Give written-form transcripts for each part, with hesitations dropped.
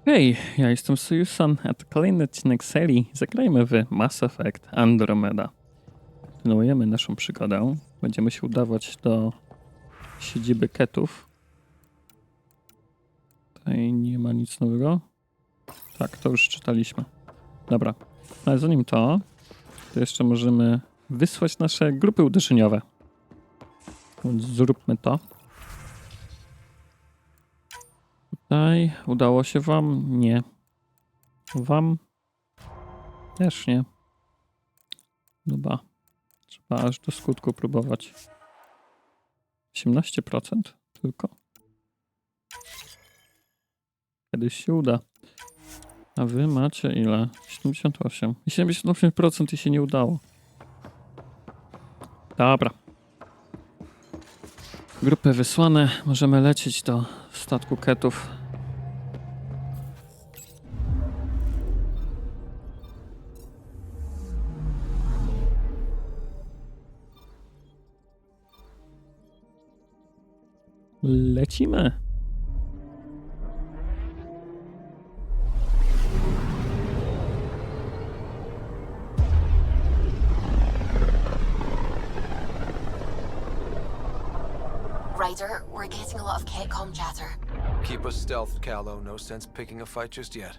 Hej, ja jestem Sojusan, a to kolejny odcinek serii Zagrajmy w Mass Effect Andromeda. Kontynuujemy naszą przygodę. Będziemy się udawać do siedziby ketów. Tutaj nie ma nic nowego. Tak, to już czytaliśmy. Dobra, ale zanim to jeszcze możemy wysłać nasze grupy uderzeniowe. Więc zróbmy to. Tutaj udało się wam? Nie. Wam? Też nie. Dobra. Trzeba aż do skutku próbować. 18% tylko. Kiedyś się uda. A wy macie ile? 78. I 78% i się nie udało. Dobra. Grupy wysłane. Możemy lecieć do statku ketów. Lecimy. Ryder, we're getting a lot of catcom chatter. Keep us stealthed, Callow. No sense picking a fight just yet.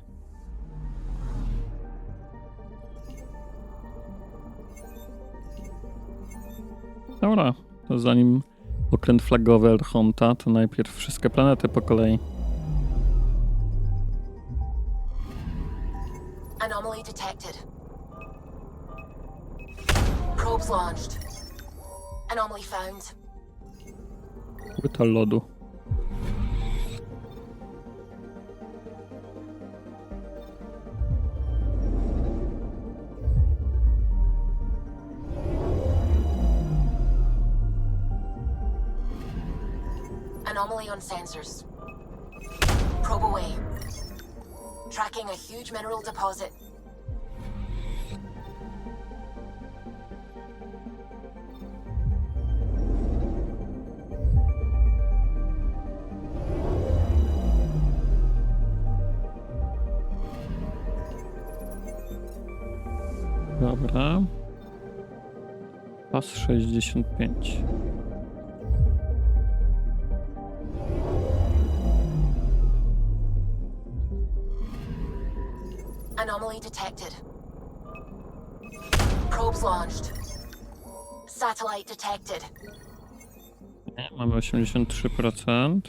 Dobra, to zanim okręt flagowy Archonta, to najpierw wszystkie planety po kolei. Anomaly detected. Probes launched. Anomaly found. Płyta lodu. Anomaly on sensors. Probe away. Tracking a huge mineral deposit. Dobra. Pas 65. Anomaly detected. Probes launched. Satellite detected. Nie, mamy 83%.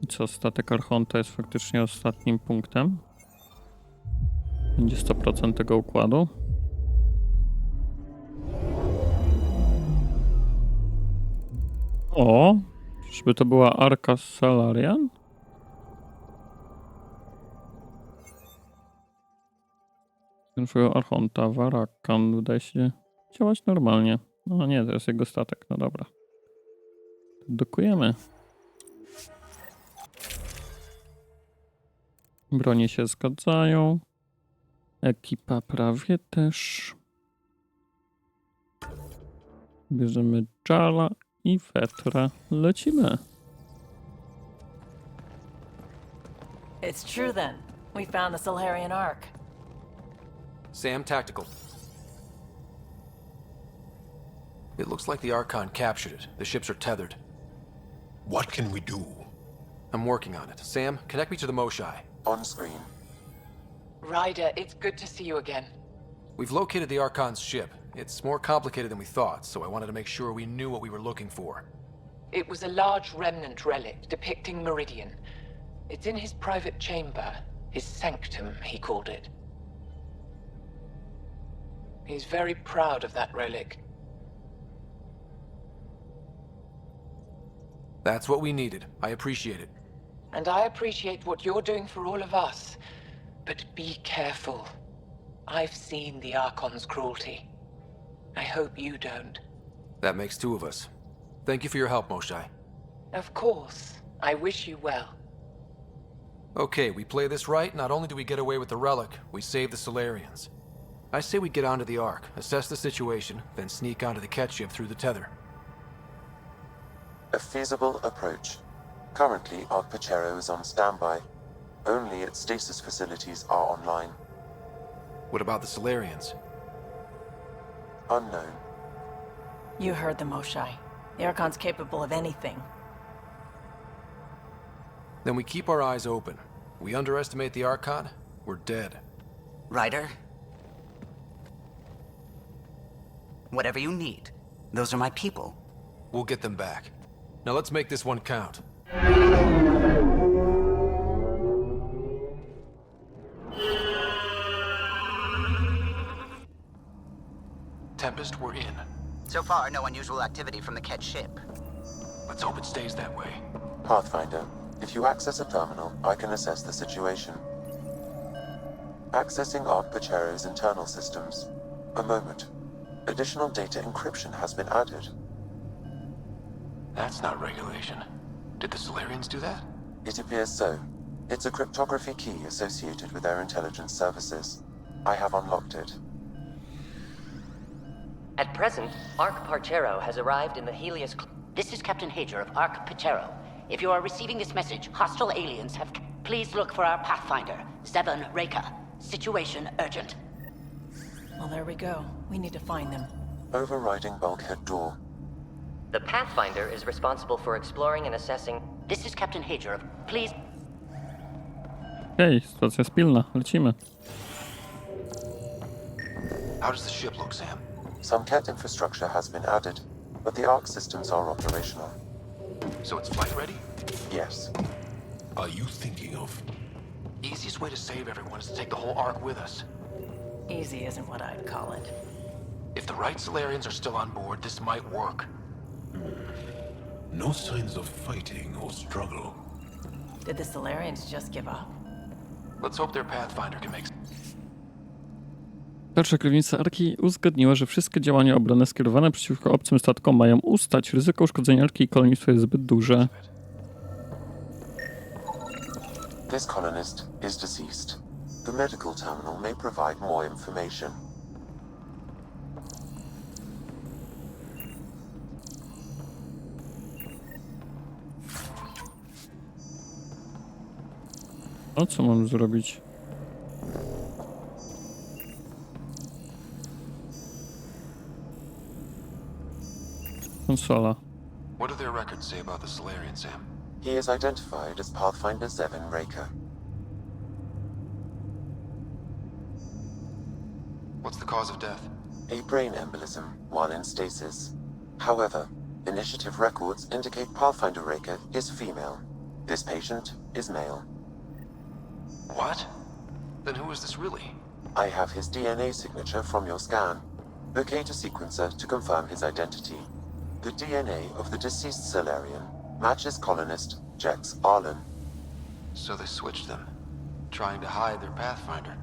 I co, statek Archonta jest faktycznie ostatnim punktem. Będzie 100% tego układu. O! Czyżby to była Arka Salarian? Pierwszego Archonta, Warakan, wydaje się działać normalnie. No nie, to jest jego statek, no dobra. Dokujemy. Bronie się zgadzają. Ekipa prawie też. Bierzemy Jala i Vetra. Lecimy. It's true then. We found the Solarian Ark. Sam, tactical. It looks like the Archon captured it. The ships are tethered. What can we do? I'm working on it. Sam, connect me to the Moshai. On screen. Ryder, it's good to see you again. We've located the Archon's ship. It's more complicated than we thought, so I wanted to make sure we knew what we were looking for. It was a large remnant relic depicting Meridian. It's in his private chamber, his sanctum, he called it. He's very proud of that relic. That's what we needed. I appreciate it. And I appreciate what you're doing for all of us. But be careful. I've seen the Archon's cruelty. I hope you don't. That makes two of us. Thank you for your help, Moshai. Of course. I wish you well. Okay, we play this right, not only do we get away with the relic, we save the Solarians. I say we get onto the Ark, assess the situation, then sneak onto the Ket ship through the tether. A feasible approach. Currently, Ark Pachero is on standby. Only its stasis facilities are online. What about the Solarians? Unknown. You heard the Moshai. The Archon's capable of anything. Then we keep our eyes open. We underestimate the Archon, we're dead. Ryder? Whatever you need. Those are my people. We'll get them back. Now let's make this one count. Tempest, we're in. So far, no unusual activity from the Ket ship. Let's hope it stays that way. Pathfinder, if you access a terminal, I can assess the situation. Accessing Ark Pachero's internal systems. A moment. Additional data encryption has been added. That's not regulation. Did the Solarians do that? It appears so. It's a cryptography key associated with their intelligence services. I have unlocked it. At present, Ark Pachero has arrived in the Helios. This is Captain Hager of Ark Pachero. If you are receiving this message, hostile aliens have. Please look for our Pathfinder, Zebun Reka. Situation urgent. Well, there we go. We need to find them. Overriding bulkhead door. The Pathfinder is responsible for exploring and assessing. This is Captain Hager of. Please. Okej, sytuacja jest pilna. Lecimy. How does the ship look, Sam? Some Ket infrastructure has been added, but the Ark systems are operational. So it's flight ready? Yes. Are you thinking of? Easiest way to save everyone is to take the whole Ark with us. Easy isn't what I'd call it. If the right Solarians are still on board, this might work. No signs of fighting or struggle. Did the Solarians just give up? Let's hope their Pathfinder can make. Dalsza krewnica Arki uzgodniła, że wszystkie działania obronne skierowane przeciwko obcym statkom mają ustać. Ryzyko uszkodzenia Arki i kolonistwa jest zbyt duże. This colonist is deceased. The medical terminal may provide more information. O co mam zrobić? Konsola. What do their records say about the Solarian, Sam? He is identified as Pathfinder Zebun Reka. What's the cause of death? A brain embolism while in stasis. However, initiative records indicate Pathfinder Reka is female. This patient is male. What? Then who is this really? I have his DNA signature from your scan. Locate a sequencer to confirm his identity. The DNA of the deceased Solarian matches colonist Jex Arlen. So they switched them, trying to hide their Pathfinder.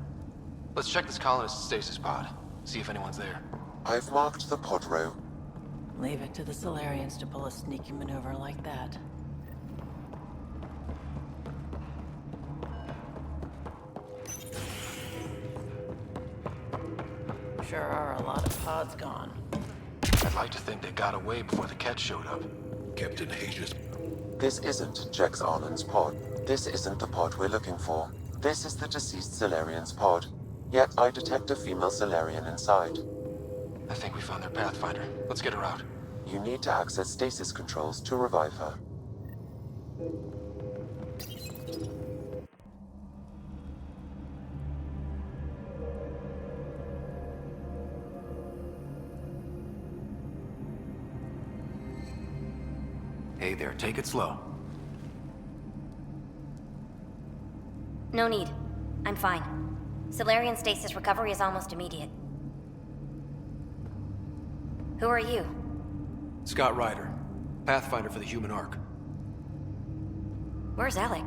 Let's check this colonist's stasis pod, see if anyone's there. I've marked the pod row. Leave it to the Solarians to pull a sneaky maneuver like that. Sure are a lot of pods gone. I'd like to think they got away before the Ket showed up. Captain Hager's. This isn't Jex Arlen's pod. This isn't the pod we're looking for. This is the deceased Solarian's pod. Yet I detect a female Solarian inside. I think we found their Pathfinder. Let's get her out. You need to access stasis controls to revive her. Hey there, take it slow. No need. I'm fine. Solarian stasis recovery is almost immediate. Who are you? Scott Ryder, Pathfinder for the human Ark. Where's Alec?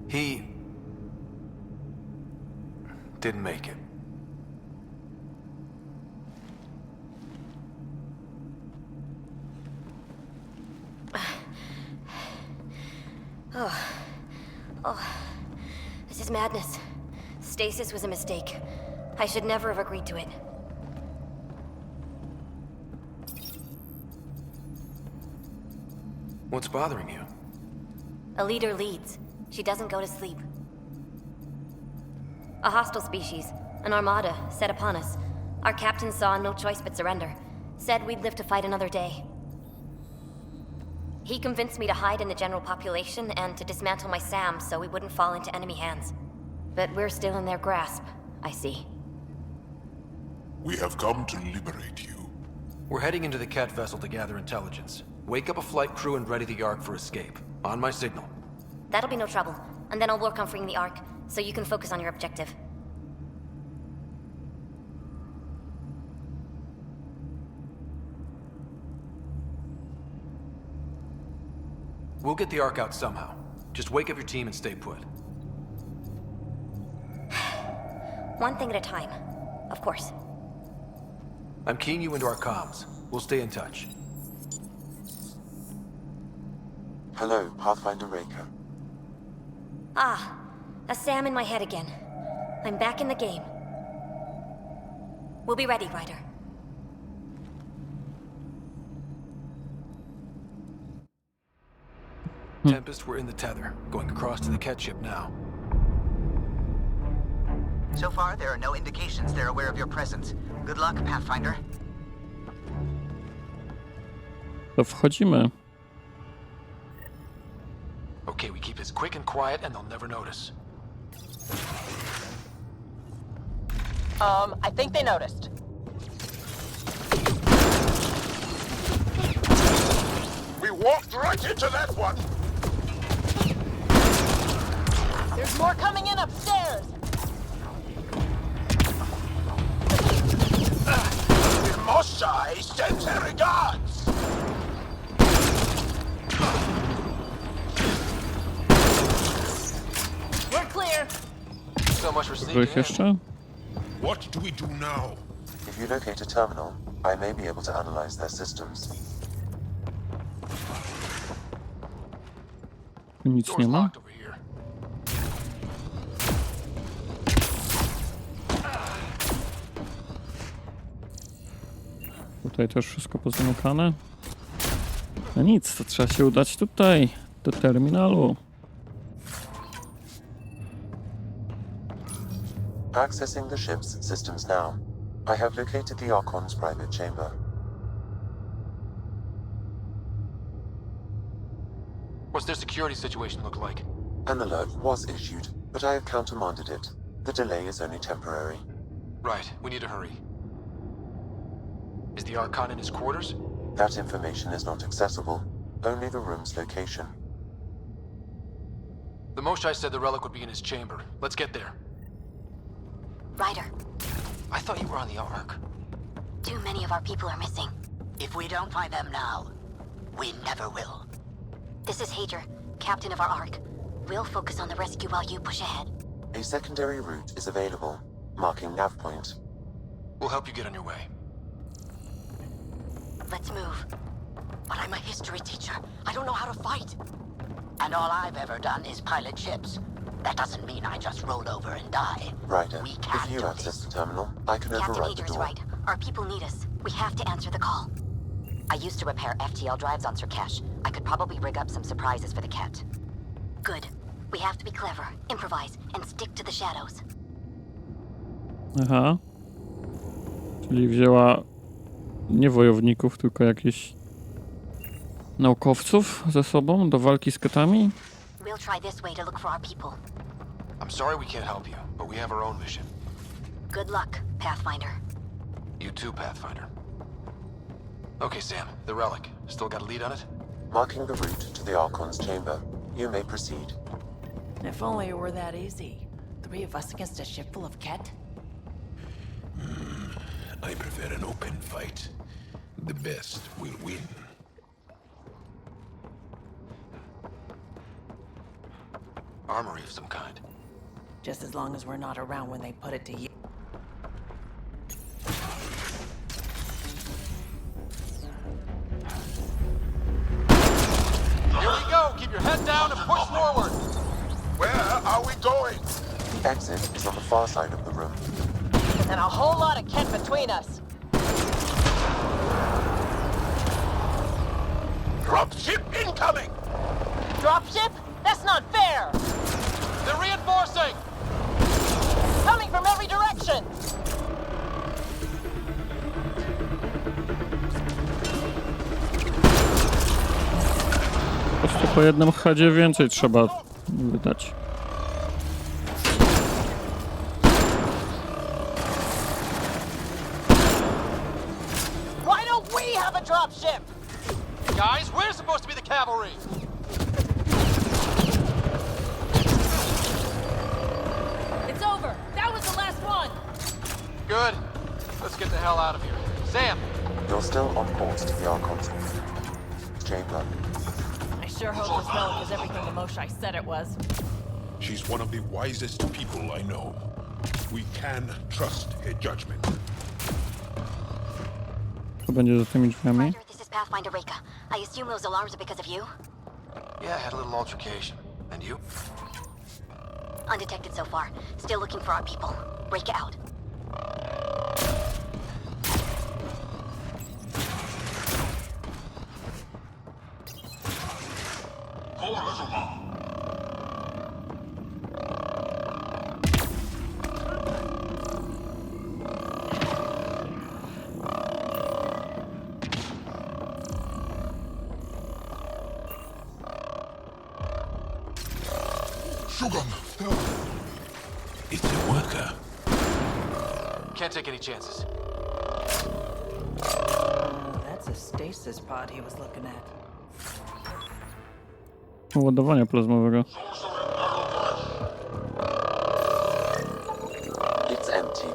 He didn't make it. This is madness. Stasis was a mistake. I should never have agreed to it. What's bothering you? A leader leads. She doesn't go to sleep. A hostile species, an armada, set upon us. Our captain saw no choice but surrender. Said we'd live to fight another day. He convinced me to hide in the general population and to dismantle my SAM so we wouldn't fall into enemy hands. But we're still in their grasp, I see. We have come to liberate you. We're heading into the Ket vessel to gather intelligence. Wake up a flight crew and ready the Ark for escape. On my signal. That'll be no trouble. And then I'll work on freeing the Ark, so you can focus on your objective. We'll get the Ark out somehow. Just wake up your team and stay put. One thing at a time, of course. I'm keying you into our comms. We'll stay in touch. Hello, Pathfinder Raker. Ah, a SAM in my head again. I'm back in the game. We'll be ready, Ryder. Tempest, we're in the tether. Going across to the Ket ship now. So far, there are no indications they're aware of your presence. Good luck, Pathfinder. To wchodzimy. Okay, we keep this quick and quiet and they'll never notice. I think they noticed. We walked right into that one! There's more coming in upstairs! Moshai sends her regards! We're clear! So much for sneaking Których in. jeszcze? What do we do now? If you locate a terminal, I may be able to analyze their systems. Tu nic Door's nie ma. locked over here. Tutaj też wszystko pozamykane. No nic, to trzeba się udać tutaj, do terminalu. Accessing the ship's systems now. I have located the Archon's private chamber. What's their security situation look like? An alert was issued, but I have countermanded it. The delay is only temporary. Right, we need to hurry. Is the Archon in his quarters? That information is not accessible, only the room's location. The Moshai said the relic would be in his chamber. Let's get there. Ryder, I thought you were on the Ark. too many of our people are missing. If we don't find them now, we never will. This is Hager, captain of our Ark. We'll focus on the rescue while you push ahead. A secondary route is available, marking nav point. We'll help you get on your way. Let's move. But I'm a history teacher. I don't know how to fight. And all I've ever done is pilot ships. That doesn't mean I just roll over and die. Ryder, We can't if you do access this. the terminal, I can Captain override the Hager's door. right. Our people need us. We have to answer the call. I used to repair FTL drives on Sirkesh. I could probably rig up some surprises for the Ket. Good. We have to be clever, improvise, and stick to the shadows. Aha. Czyli wzięła nie wojowników, tylko jakichś naukowców ze sobą do walki z ketami. We'll try this way to look for our people. I'm sorry we can't help you, but we have our own mission. Good luck, Pathfinder. You too, Pathfinder. Okay, Sam, the relic. Still got a lead on it? Marking the route to the Archon's chamber. You may proceed. If only it were that easy. 3 of us against a ship full of Ket? I prefer an open fight. The best will win. Armory of some kind. Just as long as we're not around when they put it to use. Here we go! Keep your head down and push forward! Where are we going? The exit is on the far side of the room. And a whole lot of Ket between us. Dropship incoming! Dropship? That's not fair! po jednym headzie więcej trzeba wydać. Why don't we have a dropship? Guys, we're supposed to be the cavalry! It's over. That was the last one. Good. Let's get the hell out of here. Sam! You're still on course to the Archon's chamber. I sure hope this relic is everything the Moshai said it was. She's one of the wisest people I know. We can trust her judgment. To będzie za tymi drzwiami. Ryder, this is Pathfinder Reka. I assume those alarms are because of you? Yeah, I had a little altercation. And you? Undetected so far. Still looking for our people. Break it out. It's a worker. Can't take any chances. That's a stasis pod he was looking at. Ładowania plazmowego. It's empty.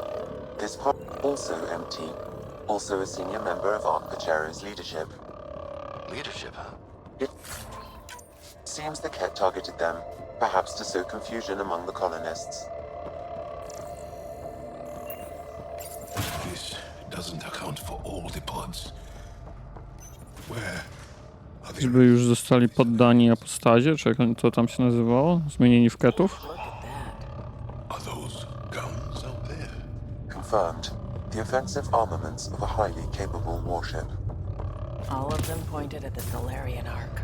This pod also empty. Also a senior member of Ark Pachero's leadership. Leadership, huh? It seems the Ket targeted them, perhaps to sow confusion among the colonists. This doesn't account for all the pods. Where are they? Żeby już zostali poddani apostazie, czy jak to tam się nazywało? Zmienieni w ketów? Are those guns out there? Confirmed. The offensive armaments of a highly capable warship. All of them pointed at the Solarian Ark.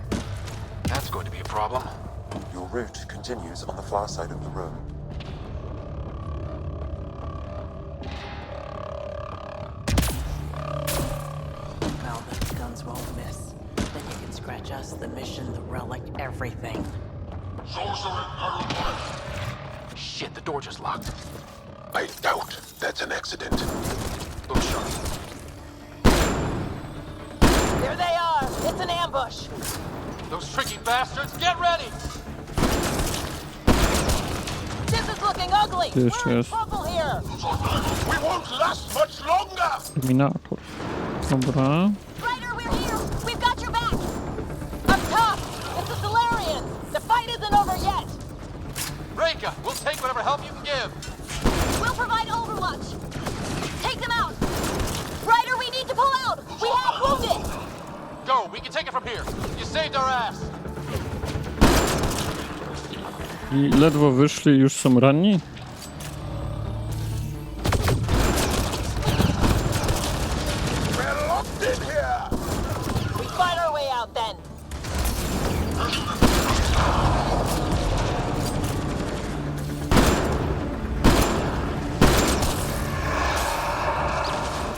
That's going to be a problem. Your route continues on the far side of the room. Well, those guns won't miss. Then you can scratch us, the mission, the relic, everything. Shit, the door just locked. I doubt that's an accident. Look sharp. There they are! It's an ambush! Those tricky bastards, get ready! This is looking ugly! Yes, We're in yes. trouble here! We won't last much longer! Terminator. Dobra. Ryder, we're here! We've got your back! Up top! It's the Solarians! The fight isn't over yet! Reka, we'll take whatever help you can give. We'll provide overwatch! Take them out! Ryder, we need to pull out! We have wounded! Go, we can take it from here. You saved our ass. I ledwo wyszli, już są ranni? We're locked in here! We fight our way out then!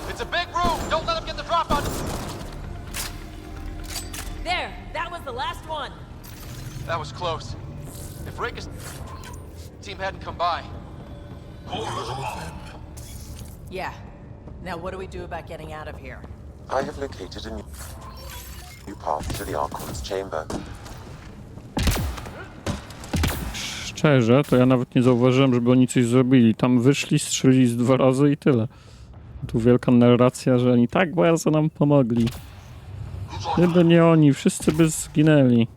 It's a big room. Don't let them get the drop on. There! That was the last one! That was close. If Reka's team hadn't come by. Yeah. Now what do we do about getting out of here? I have located a new path to the Archon's chamber. Szczerze, to ja nawet nie zauważyłem, żeby oni coś zrobili. Tam wyszli, strzelili z 2 razy i tyle. Tu wielka narracja, że oni tak bardzo nam pomogli. Gdyby nie oni, wszyscy by zginęli.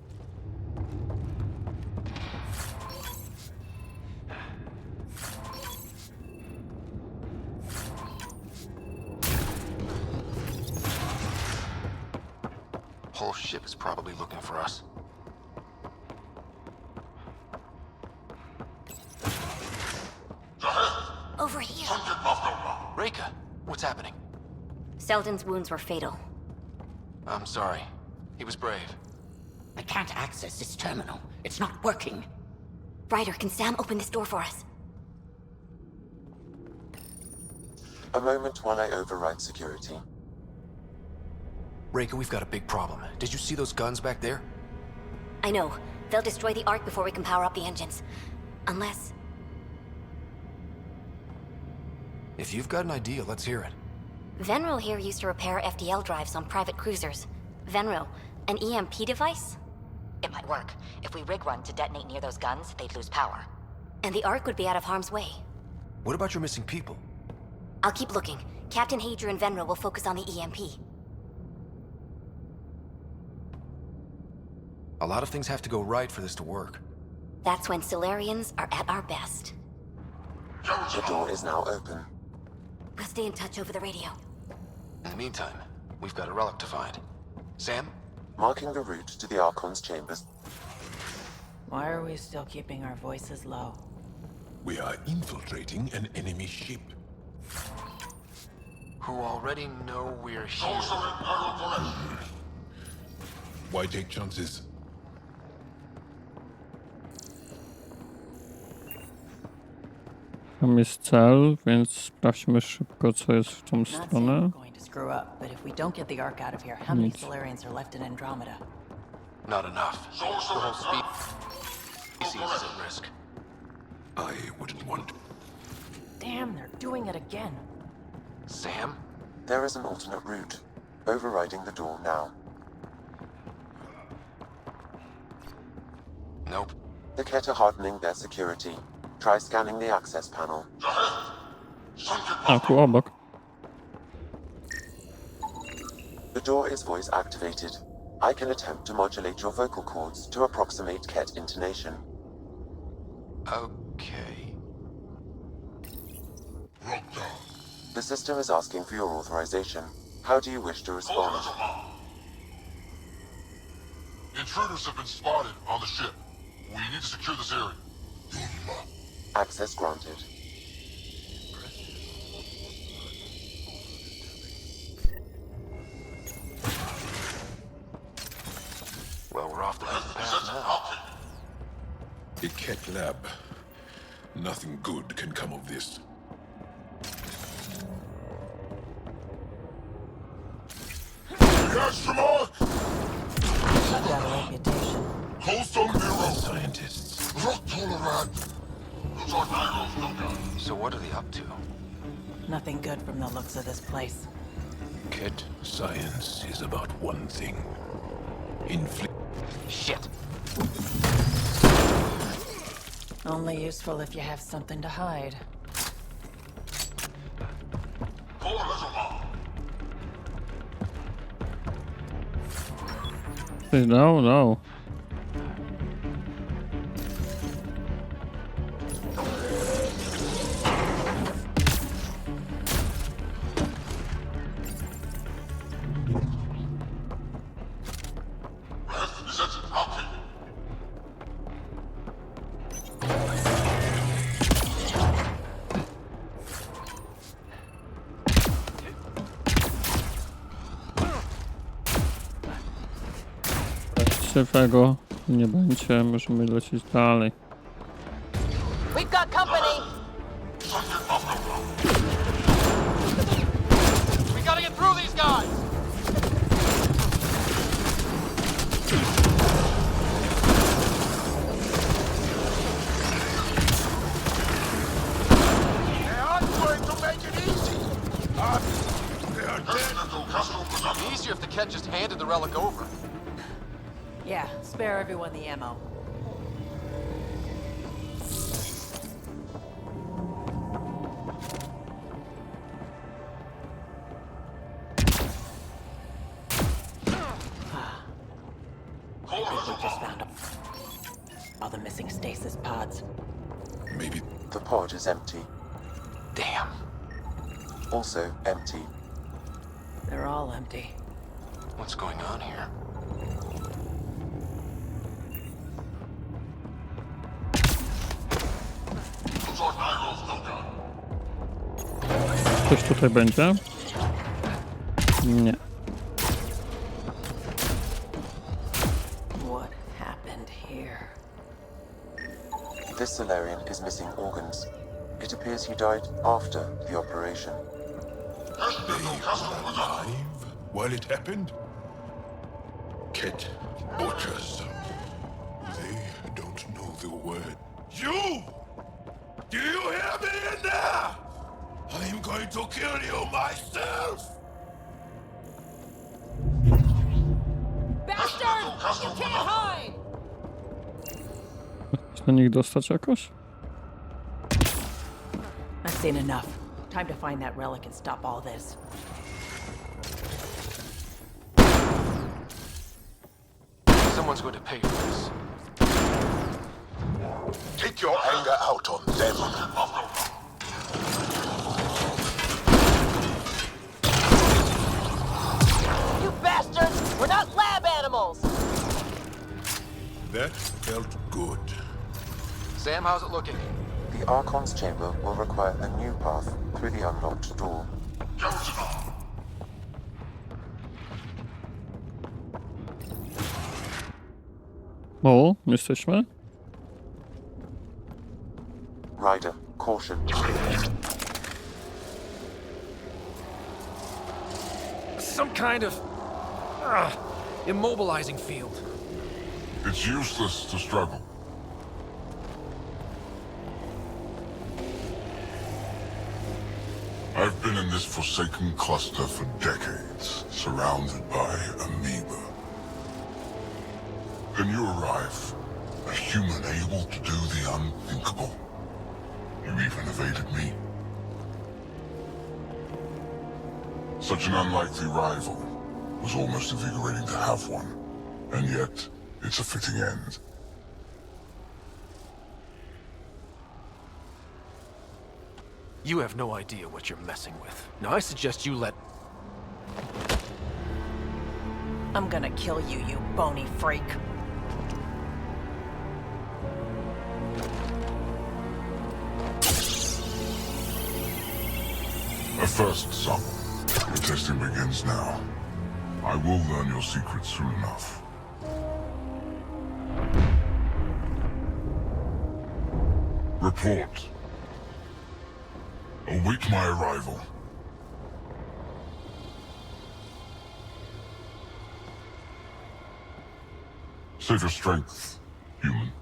Whole ship is probably looking for us. Over here. Reka, what's happening? Selden's wounds were fatal. I'm sorry. He was brave. I can't access this terminal. It's not working. Ryder, can Sam open this door for us? A moment while I override security. Reka, we've got a big problem. Did you see those guns back there? I know. They'll destroy the Ark before we can power up the engines. Unless... If you've got an idea, let's hear it. Vetrão here used to repair FDL drives on private cruisers. Vetrão, an EMP device? It might work. If we rig one to detonate near those guns, they'd lose power. And the Ark would be out of harm's way. What about your missing people? I'll keep looking. Captain Hadrian and Vetrão will focus on the EMP. A lot of things have to go right for this to work. That's when Solarians are at our best. The door is now open. We'll stay in touch over the radio. In the meantime, we've got a relic to find. Sam? Marking the route to the Archon's chambers. Why are we still keeping our voices low? We are infiltrating an enemy ship. Who already know we're here. Why take chances? Tam jest cel, więc sprawdźmy szybko, co jest w tą Not saying stronę. we're going to screw up, but if we don't get the Ark out of here, how many Nic. Solarians are left in Andromeda? Not enough. The whole species is at risk. I wouldn't want. Damn, they're doing it again. Sam? There is an alternate route, overriding the door now. Nope. The Ket are hardening their security. Try scanning the access panel. A, tu obok. The door is voice activated. I can attempt to modulate your vocal cords to approximate Ket intonation. Okay. The system is asking for your authorization. How do you wish to respond? Intruders have been spotted on the ship. We need to secure this area. Access granted. Well, we're off the beaten path now. The Ket lab. Nothing good can come of this. I've got a reputation. Scientists. So what are they up to? Nothing good from the looks of this place. Ket science is about one thing. Shit. Only useful if you have something to hide. No, no. Szefego nie będzie, możemy lecieć dalej. We've got company! We gotta get through these guys! They aren't going to make it easy. They are dead. It'd be easier if the Ket just handed the relic over. Yeah, spare everyone the ammo. I think we just found all the missing stasis pods. Maybe The pod is empty. Damn. Also empty. They're all empty. What's going on here? Coś tutaj będzie? Nie. What happened here? This Solarian is missing organs. It appears he died after the operation. they were alive while it happened. Ket butchers. the word. You! Do you hear me in there? I'm going to kill you myself! Bastard! You can't hide! Chcesz na nich dostać jakoś? I've seen enough. Time to find that relic and stop all this. Someone's going to pay for this. Take your anger out on them. You bastards! We're not lab animals! That felt good. Sam, how's it looking? The Archon's chamber will require a new path through the unlocked door. O, jesteśmy? Ryder, caution. Some kind of immobilizing field. It's useless to struggle. I've been in this forsaken cluster for decades, surrounded by amoeba. Then you arrive, a human able to do the unthinkable. You even evaded me. Such an unlikely rival. Was almost invigorating to have one. And yet, it's a fitting end. You have no idea what you're messing with. Now I suggest you let... I'm gonna kill you, you bony freak. A first, son. Your testing begins now. I will learn your secrets soon enough. Report. Await my arrival. Save your strength, human.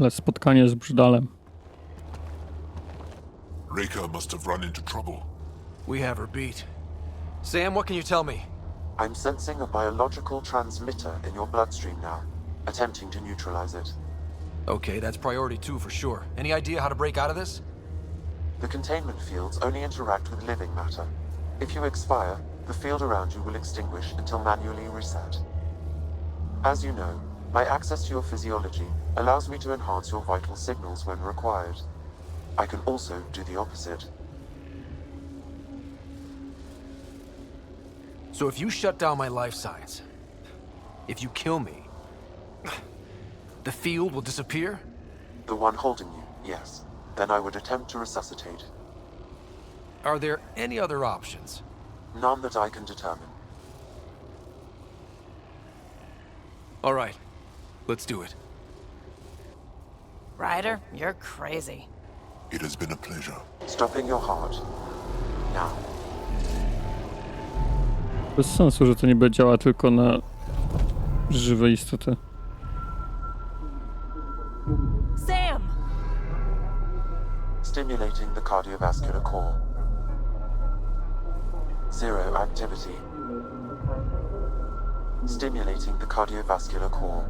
Ale spotkanie z Brzydalem. Reka must have run into trouble. We have her beat. Sam, what can you tell me? I'm sensing a biological transmitter in your bloodstream now, attempting to neutralize it. Okay, that's priority 2 for sure. Any idea how to break out of this? The containment fields only interact with living matter. If you expire, the field around you will extinguish until manually reset. As you know, my access to your physiology allows me to enhance your vital signals when required. I can also do the opposite. So if you shut down my life signs, if you kill me, the field will disappear? The one holding you, yes. Then I would attempt to resuscitate. Are there any other options? None that I can determine. All right, let's do it. Ryder, you're crazy. It has been a pleasure. Stopping your heart. Now. Bez sensu, że to niby działa tylko na żywe istoty. Sam! Stimulating the cardiovascular core. Zero activity. Stimulating the cardiovascular core.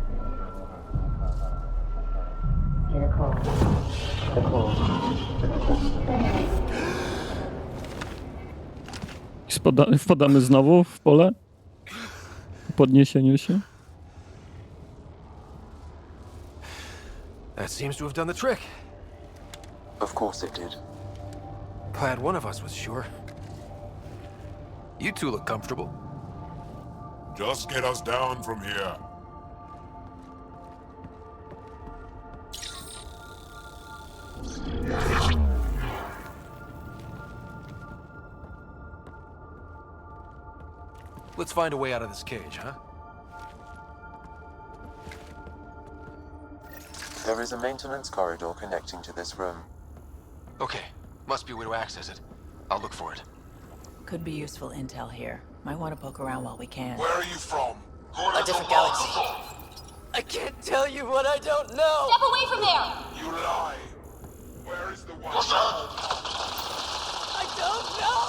Wpadamy znowu w pole? W podniesieniu się? That seems to have done the trick. Of course it did. Glad one of us was sure. You two look comfortable. Just get us down from here. Let's find a way out of this cage, huh? There is a maintenance corridor connecting to this room. Okay, must be a way to access it. I'll look for it. Could be useful intel here. Might want to poke around while we can. Where are you from? A different galaxy. I can't tell you what I don't know! Step away from there! You lie. Where is the one? I don't know!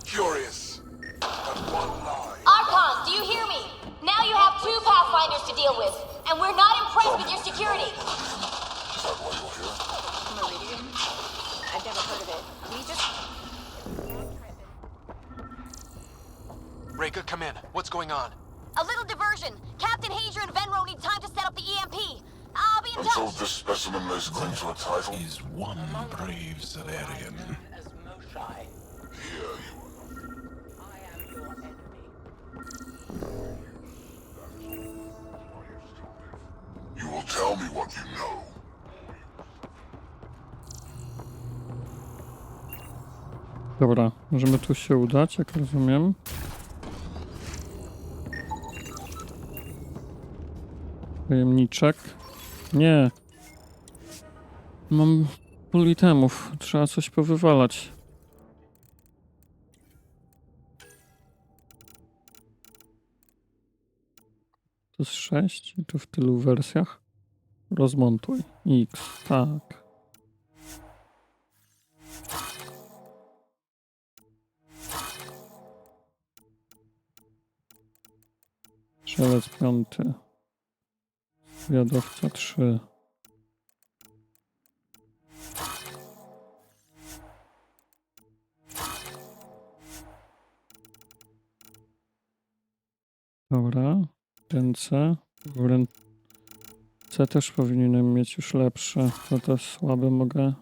Curious. But one lie. Archons, do you hear me? Now you have 2 Pathfinders to deal with, and we're not impressed with your security. Is that why you're here? Meridian? I've never heard of it. We just... Reka, come in. What's going on? A little diversion. Captain Hager and Vetrą need time to set up the EMP. I'll be in I'm told touch. this specimen lays claim to a title. Is one brave Salarian. As Moshai, Here you I am your enemy. You will tell me what you know. Dobra, możemy tu się udać, jak rozumiem. Tajemniczek. Nie. Mam pól itemów. Trzeba coś powywalać. To jest 6 i to w tylu wersjach. Rozmontuj. X, tak. Strzelec 5. Zwiadowca 3. Dobra. Ręce. W ręce też powinienem mieć już lepsze. To słabe mogę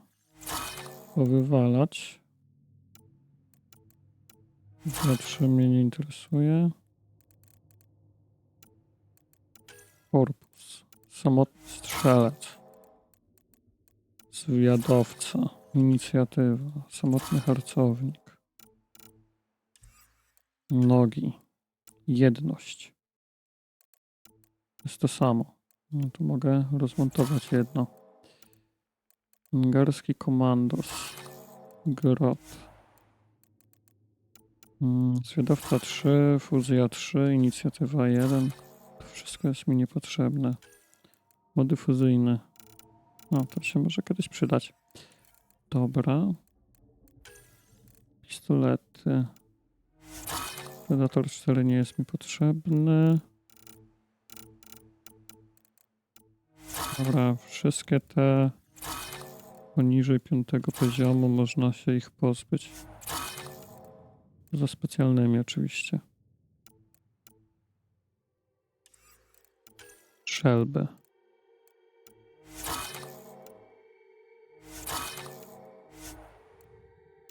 powywalać. Lepsze mnie nie interesuje. Korpus. Samotny strzelec. Zwiadowca. Inicjatywa. Samotny harcownik. Nogi. Jedność. Jest to samo. No to mogę rozmontować jedno. Angarski komandos. Grot. Zwiadowca 3, fuzja 3, inicjatywa 1. To wszystko jest mi niepotrzebne. Mody fuzyjne. No, to się może kiedyś przydać. Dobra. Pistolety. Predator 4 nie jest mi potrzebny. Dobra, wszystkie te poniżej 5 poziomu można się ich pozbyć. Za specjalnymi oczywiście. Strzelby.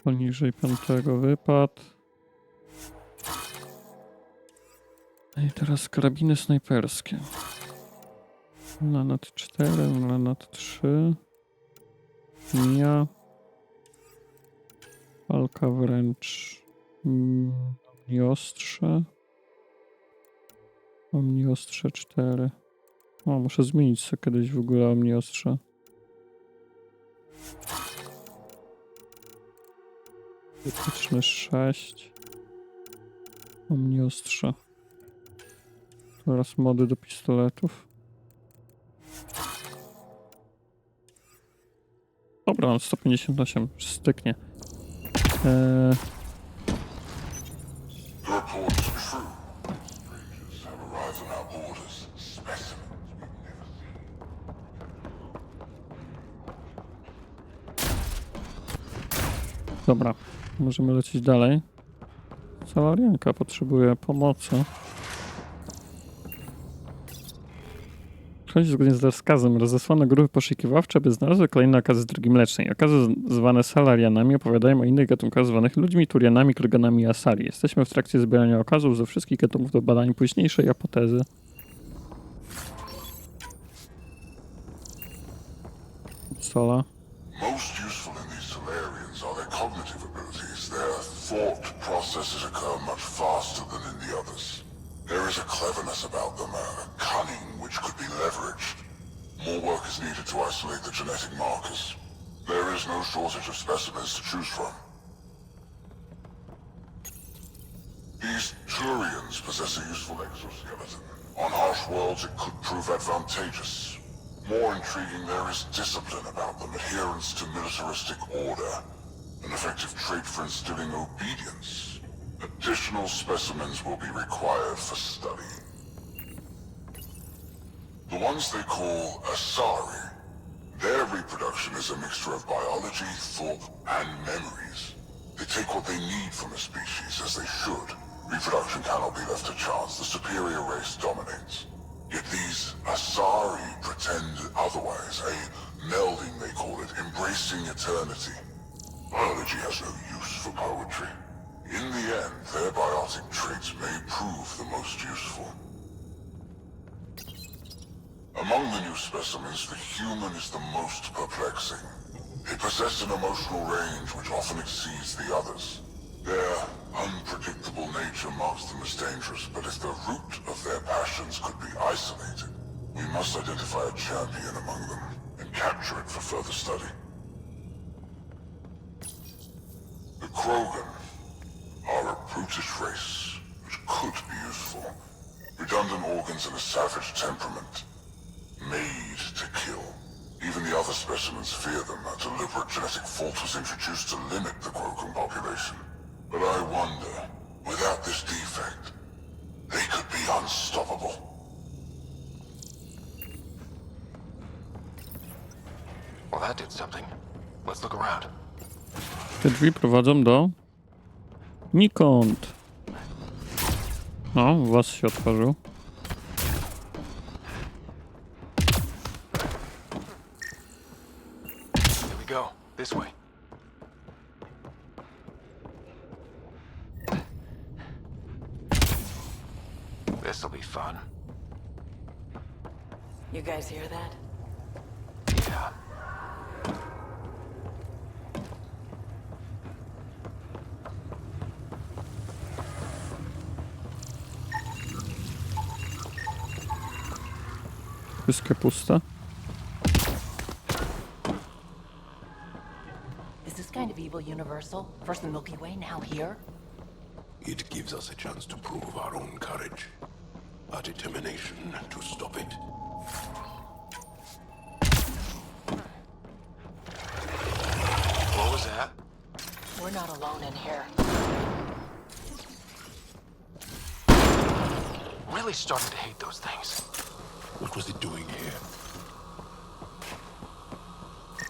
Poniżej 5 wypad. I teraz karabiny snajperskie. Granat 4, granat 3. Mija. Walka wręcz. Omniostrze. Omniostrze 4. O, muszę zmienić sobie kiedyś w ogóle omniostrze. Wytyczne 6. Omniostrze. Teraz mody do pistoletów. Dobra, mam 158. Styknie. Dobra, możemy lecieć dalej. Salarianka potrzebuje pomocy. Chodzi zgodnie z rozkazem. Rozesłano grupy poszukiwawcze, by znalazły kolejne okazy z Drogi Mlecznej. Okazy zwane salarianami opowiadają o innych gatunkach zwanych ludźmi, turianami, kroganami i asari. Jesteśmy w trakcie zbierania okazów ze wszystkich gatunków do badań późniejszej hipotezy. Sola. Most useful in these Salarians are their cognitive abilities. Their thought processes occur much faster than in the others. There is a cleverness about them, a cunning which could be leveraged. More work is needed to isolate the genetic markers. There is no shortage of specimens to choose from. Solarians possess a useful exoskeleton. On harsh worlds, it could prove advantageous. More intriguing, there is discipline about them, adherence to militaristic order, an effective trait for instilling obedience. Additional specimens will be required for study. The ones they call Asari. Their reproduction is a mixture of biology, thought, and memories. They take what they need from a species, as they should. Reproduction cannot be left to chance. The superior race dominates. Yet these Asari pretend otherwise. A melding, they call it, embracing eternity. Biology has no use for poetry. In the end, their biotic traits may prove the most useful. Among the new specimens, the human is the most perplexing. They possess an emotional range which often exceeds the others. Their unpredictable nature marks them as dangerous, but if the root of their passions could be isolated, we must identify a champion among them and capture it for further study. The Krogan are a brutish race which could be useful. Redundant organs and a savage temperament. Made to kill. Even the other specimens fear them. A deliberate genetic fault was introduced to limit the Krogan population. But I wonder, without this defect, they could be unstoppable. Well, that did something. Let's look around. Te drzwi prowadzą do... nikąd. No, was się otworzył. Here we go. This way. This'll be fun. You guys hear that? Yeah. Wszystkie puste. Is this kind of evil universal? First the Milky Way, now here? It gives us a chance to prove our own courage, our determination to stop it. What was that? We're not alone in here. Really starting to hate those things. What was it doing here?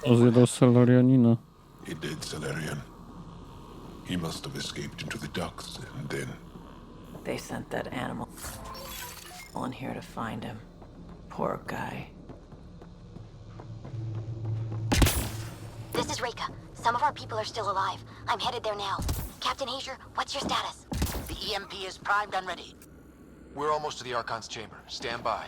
Zjadał Solarianina. A dead Solarian. He must have escaped into the docks, and then... They sent that animal in here to find him. Poor guy. This is Reka. Some of our people are still alive. I'm headed there now. Captain Hager, what's your status? The EMP is primed and ready. We're almost to the Archon's chamber. Stand by.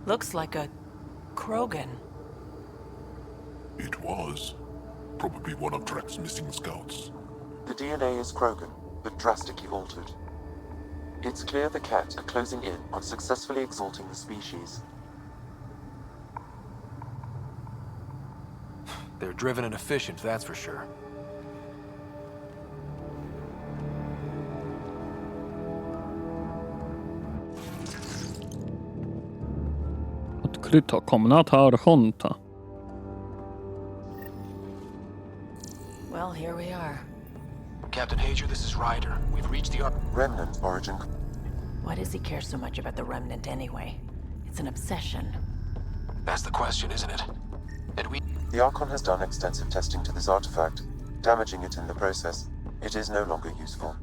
Looks like a Krogan. It was. Probably one of Drax's missing scouts. The DNA is Krogan, but drastically altered. It's clear the Cat are closing in on successfully exalting the species. They're driven and efficient, that's for sure. Odkryto komnata Archonta. Well, here we are. Captain Hager, this is Ryder. We've reached the Remnant origin. Why does he care so much about the Remnant anyway? It's an obsession. That's the question, isn't it? And The Archon has done extensive testing to this artifact, damaging it in the process. It is no longer useful.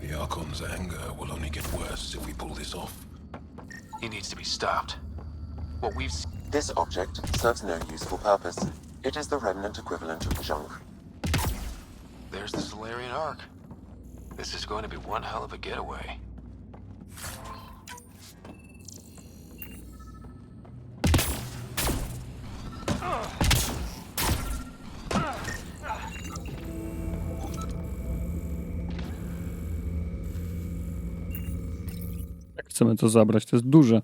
The Archon's anger will only get worse if we pull this off. He needs to be stopped. What we've seen... This object serves no useful purpose. It is the remnant equivalent of junk. There's the Solarian Ark. This is going to be one hell of a getaway. Jak chcemy to zabrać? To jest duże.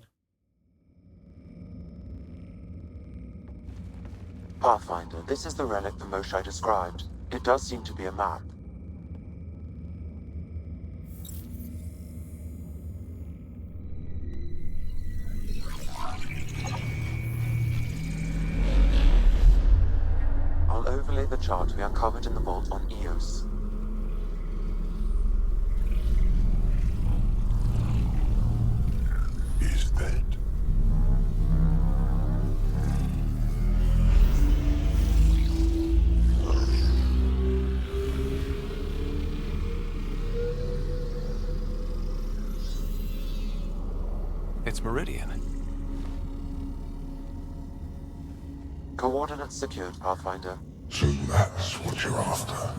Pathfinder, this is the relic the Moshae described. It does seem to be a map. I'll overlay the chart we uncovered in the vault on Eos. Is that? It's Meridian. Coordinates secured, Pathfinder. So that's what you're after.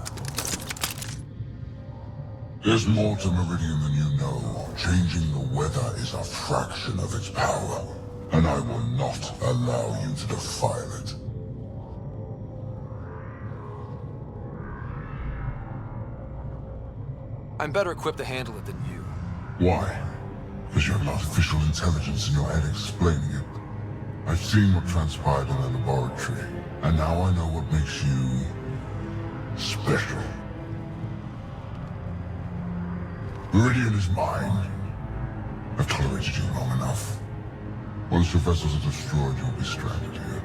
There's more to Meridian than you know. Changing the weather is a fraction of its power, and I will not allow you to defile it. I'm better equipped to handle it than you. Why? Because you have artificial intelligence in your head explaining it. I've seen what transpired in the laboratory, and now I know what makes you... special. Meridian is mine. I've tolerated you long enough. Once your vessels are destroyed, you'll be stranded here.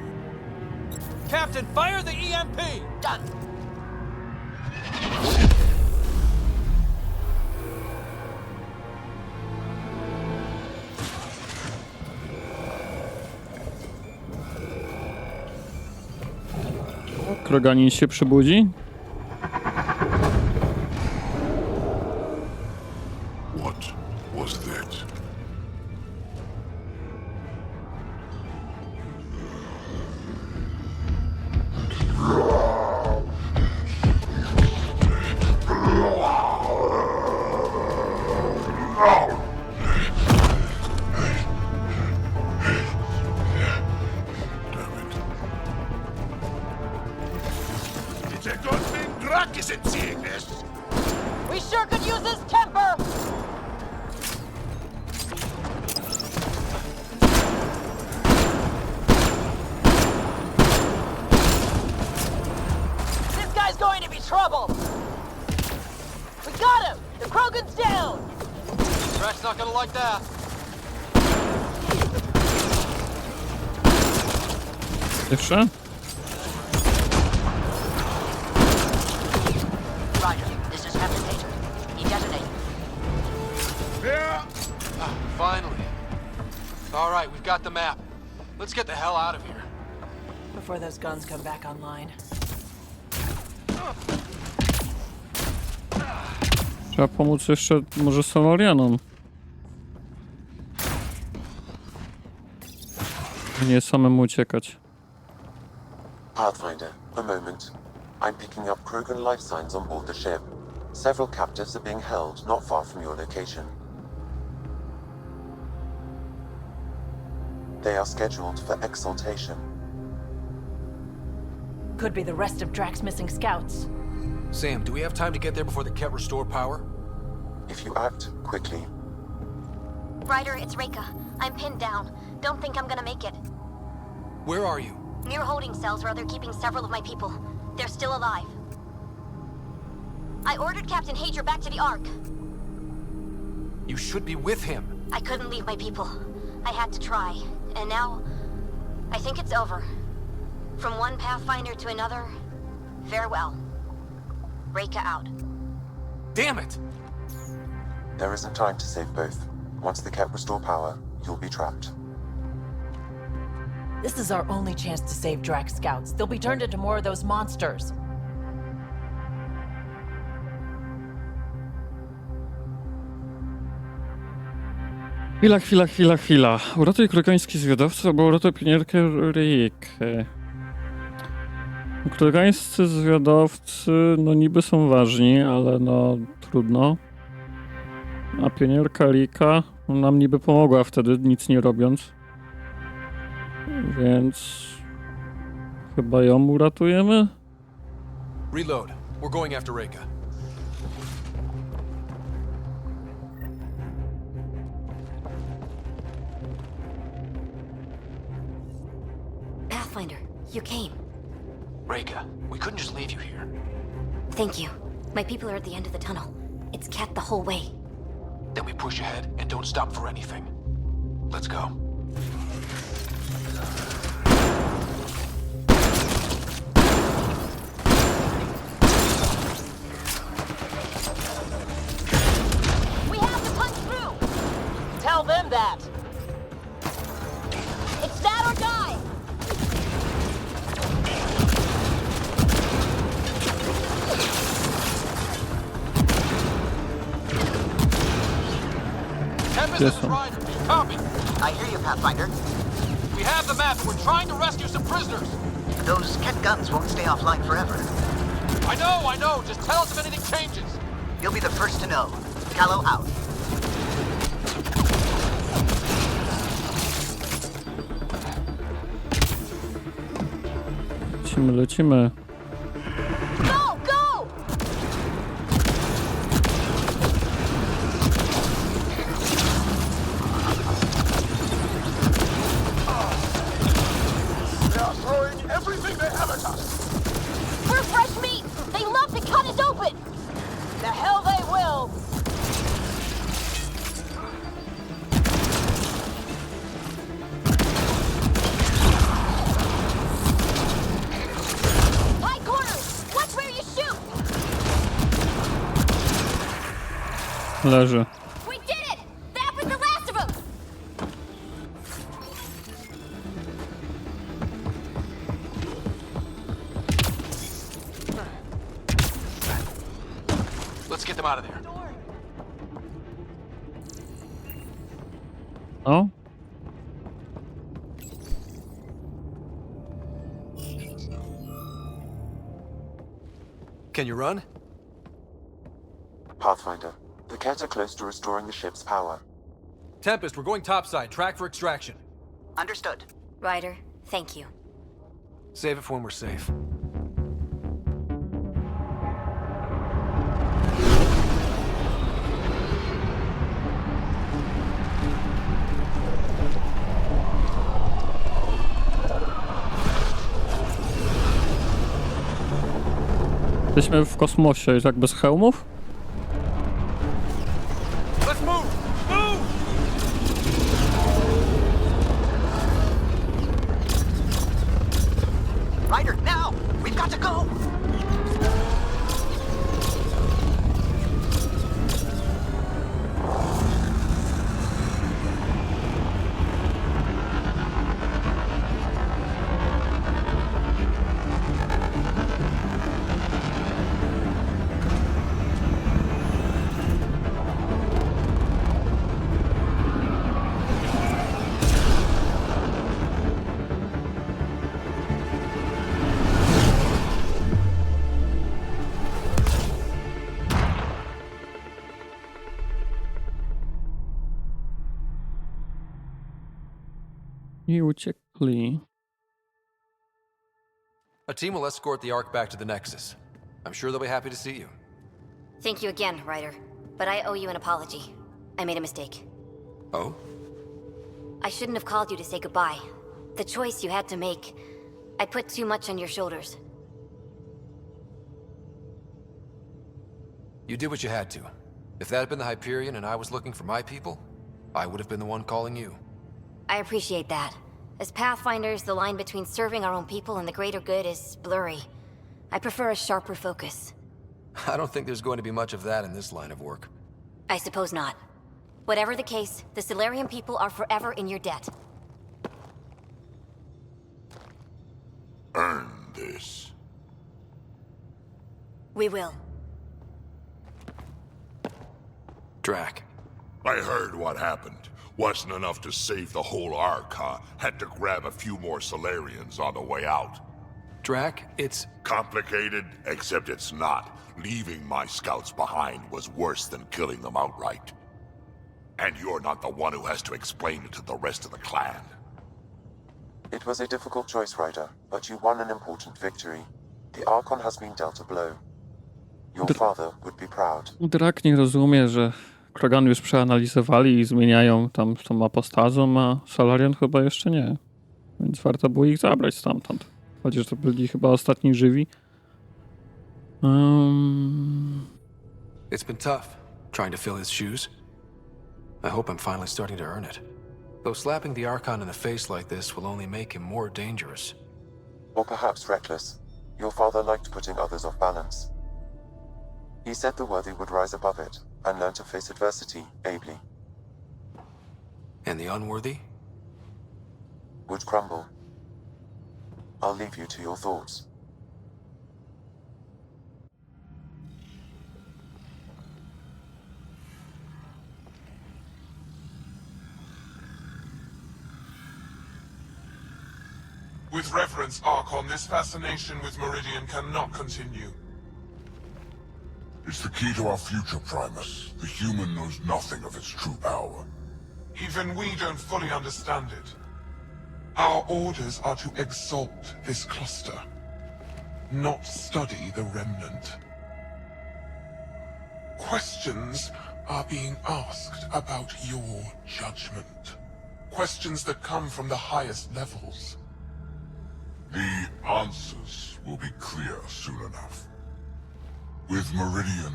Captain, fire the EMP! Done. Kroganin się przybudzi. What was that? We sure could use his temper! This guy's going to be trouble! We got him! The Krogan's down! Drax's not gonna like that. Jeszcze? Roger, this is Captain Hager. He detonated. Finally. All right, we've got the map. Let's get the hell out of here. Before those guns come back online. Trzeba pomóc jeszcze może Solarianom. Nie samemu uciekać. Pathfinder, a moment. I'm picking up Krogan life signs on board the ship. Several captives are being held not far from your location. They are scheduled for exaltation. Could be the rest of Drax's missing scouts. Sam, do we have time to get there before the Ket restore power? If you act quickly. Ryder, it's Reka. I'm pinned down. Don't think I'm gonna make it. Where are you? Near holding cells where they're keeping several of my people. They're still alive. I ordered Captain Hager back to the Ark. You should be with him. I couldn't leave my people. I had to try. And now, I think it's over. From one Pathfinder to another, farewell. Reka out. Damn it! There isn't time to save both. Once the Ket restore power, you'll be trapped. This is our only chance to save Drax scouts. They'll be turned into more of those monsters. Chwila. Uratuj krogański zwiadowcę albo uratuj pionierkę Rick. Krogańscy zwiadowcy, no niby są ważni, ale no trudno. A pionierka Ricka nam niby pomogła wtedy, nic nie robiąc. Więc chyba ją uratujemy? Reload. We're going after Reka. Pathfinder, you came. Reka, we couldn't just leave you here. Thank you. My people are at the end of the tunnel. It's kept the whole way. Then we push ahead and don't stop for anything. Let's go. We have to punch through! Tell them that! It's that or die! Tempest, this is Ryder. Copy. I hear you, Pathfinder. We have the map and we're trying to rescue some prisoners. Those Ket guns won't stay offline forever. I know. Just tell us if anything changes. You'll be the first to know. Callow out. Lecimy. Go! Go! They are throwing everything they have at us! We're fresh meat! They love to cut us open! The hell they will! High corners! Watch where you shoot! Leży. We did it! That was the last of them! Let's get them out of there. O? Can you run? Pathfinder, the Ket are close to restoring the ship's power. Tempest, we're going topside. Track for extraction. Understood. Ryder, thank you. Save it for when we're safe. Jesteśmy w kosmosie, tak bez hełmów? Let's move! Move! Ryder, now! We've got to go! I uciekli. A team will escort the Ark back to the Nexus. I'm sure they'll be happy to see you. Thank you again, Ryder. But I owe you an apology. I made a mistake. Oh? I shouldn't have called you to say goodbye. The choice you had to make. I put too much on your shoulders. You did what you had to. If that had been the Hyperion and I was looking for my people, I would have been the one calling you. I appreciate that. As Pathfinders, the line between serving our own people and the greater good is blurry. I prefer a sharper focus. I don't think there's going to be much of that in this line of work. I suppose not. Whatever the case, the Solarian people are forever in your debt. Earn this. We will. Drac, I heard what happened. Wasn't enough to save the whole Ark, huh? Had to grab a few more Solarians on the way out. Drac, it's... Complicated, except it's not. Leaving my scouts behind was worse than killing them outright. And you're not the one who has to explain it to the rest of the clan. It was a difficult choice, Ryder, but you won an important victory. The Archon has been dealt a blow. Your father would be proud. Drak nie rozumie, że Krogan już przeanalizowali i zmieniają tam tą apostazą, a Solarian chyba jeszcze nie. Więc warto było ich zabrać stamtąd. Chociaż to byli chyba ostatni żywi. It's been tough, trying to fill his shoes. I hope I'm finally starting to earn it. Though slapping the Archon in the face like this will only make him more dangerous. Or perhaps reckless. Your father liked putting others off balance. He said the worthy would rise above it and learn to face adversity ably. And the unworthy? Would crumble. I'll leave you to your thoughts. With reverence, Archon, this fascination with Meridian cannot continue. It's the key to our future, Primus. The human knows nothing of its true power. Even we don't fully understand it. Our orders are to exalt this cluster, not study the remnant. Questions are being asked about your judgment. Questions that come from the highest levels. The answers will be clear soon enough. With Meridian,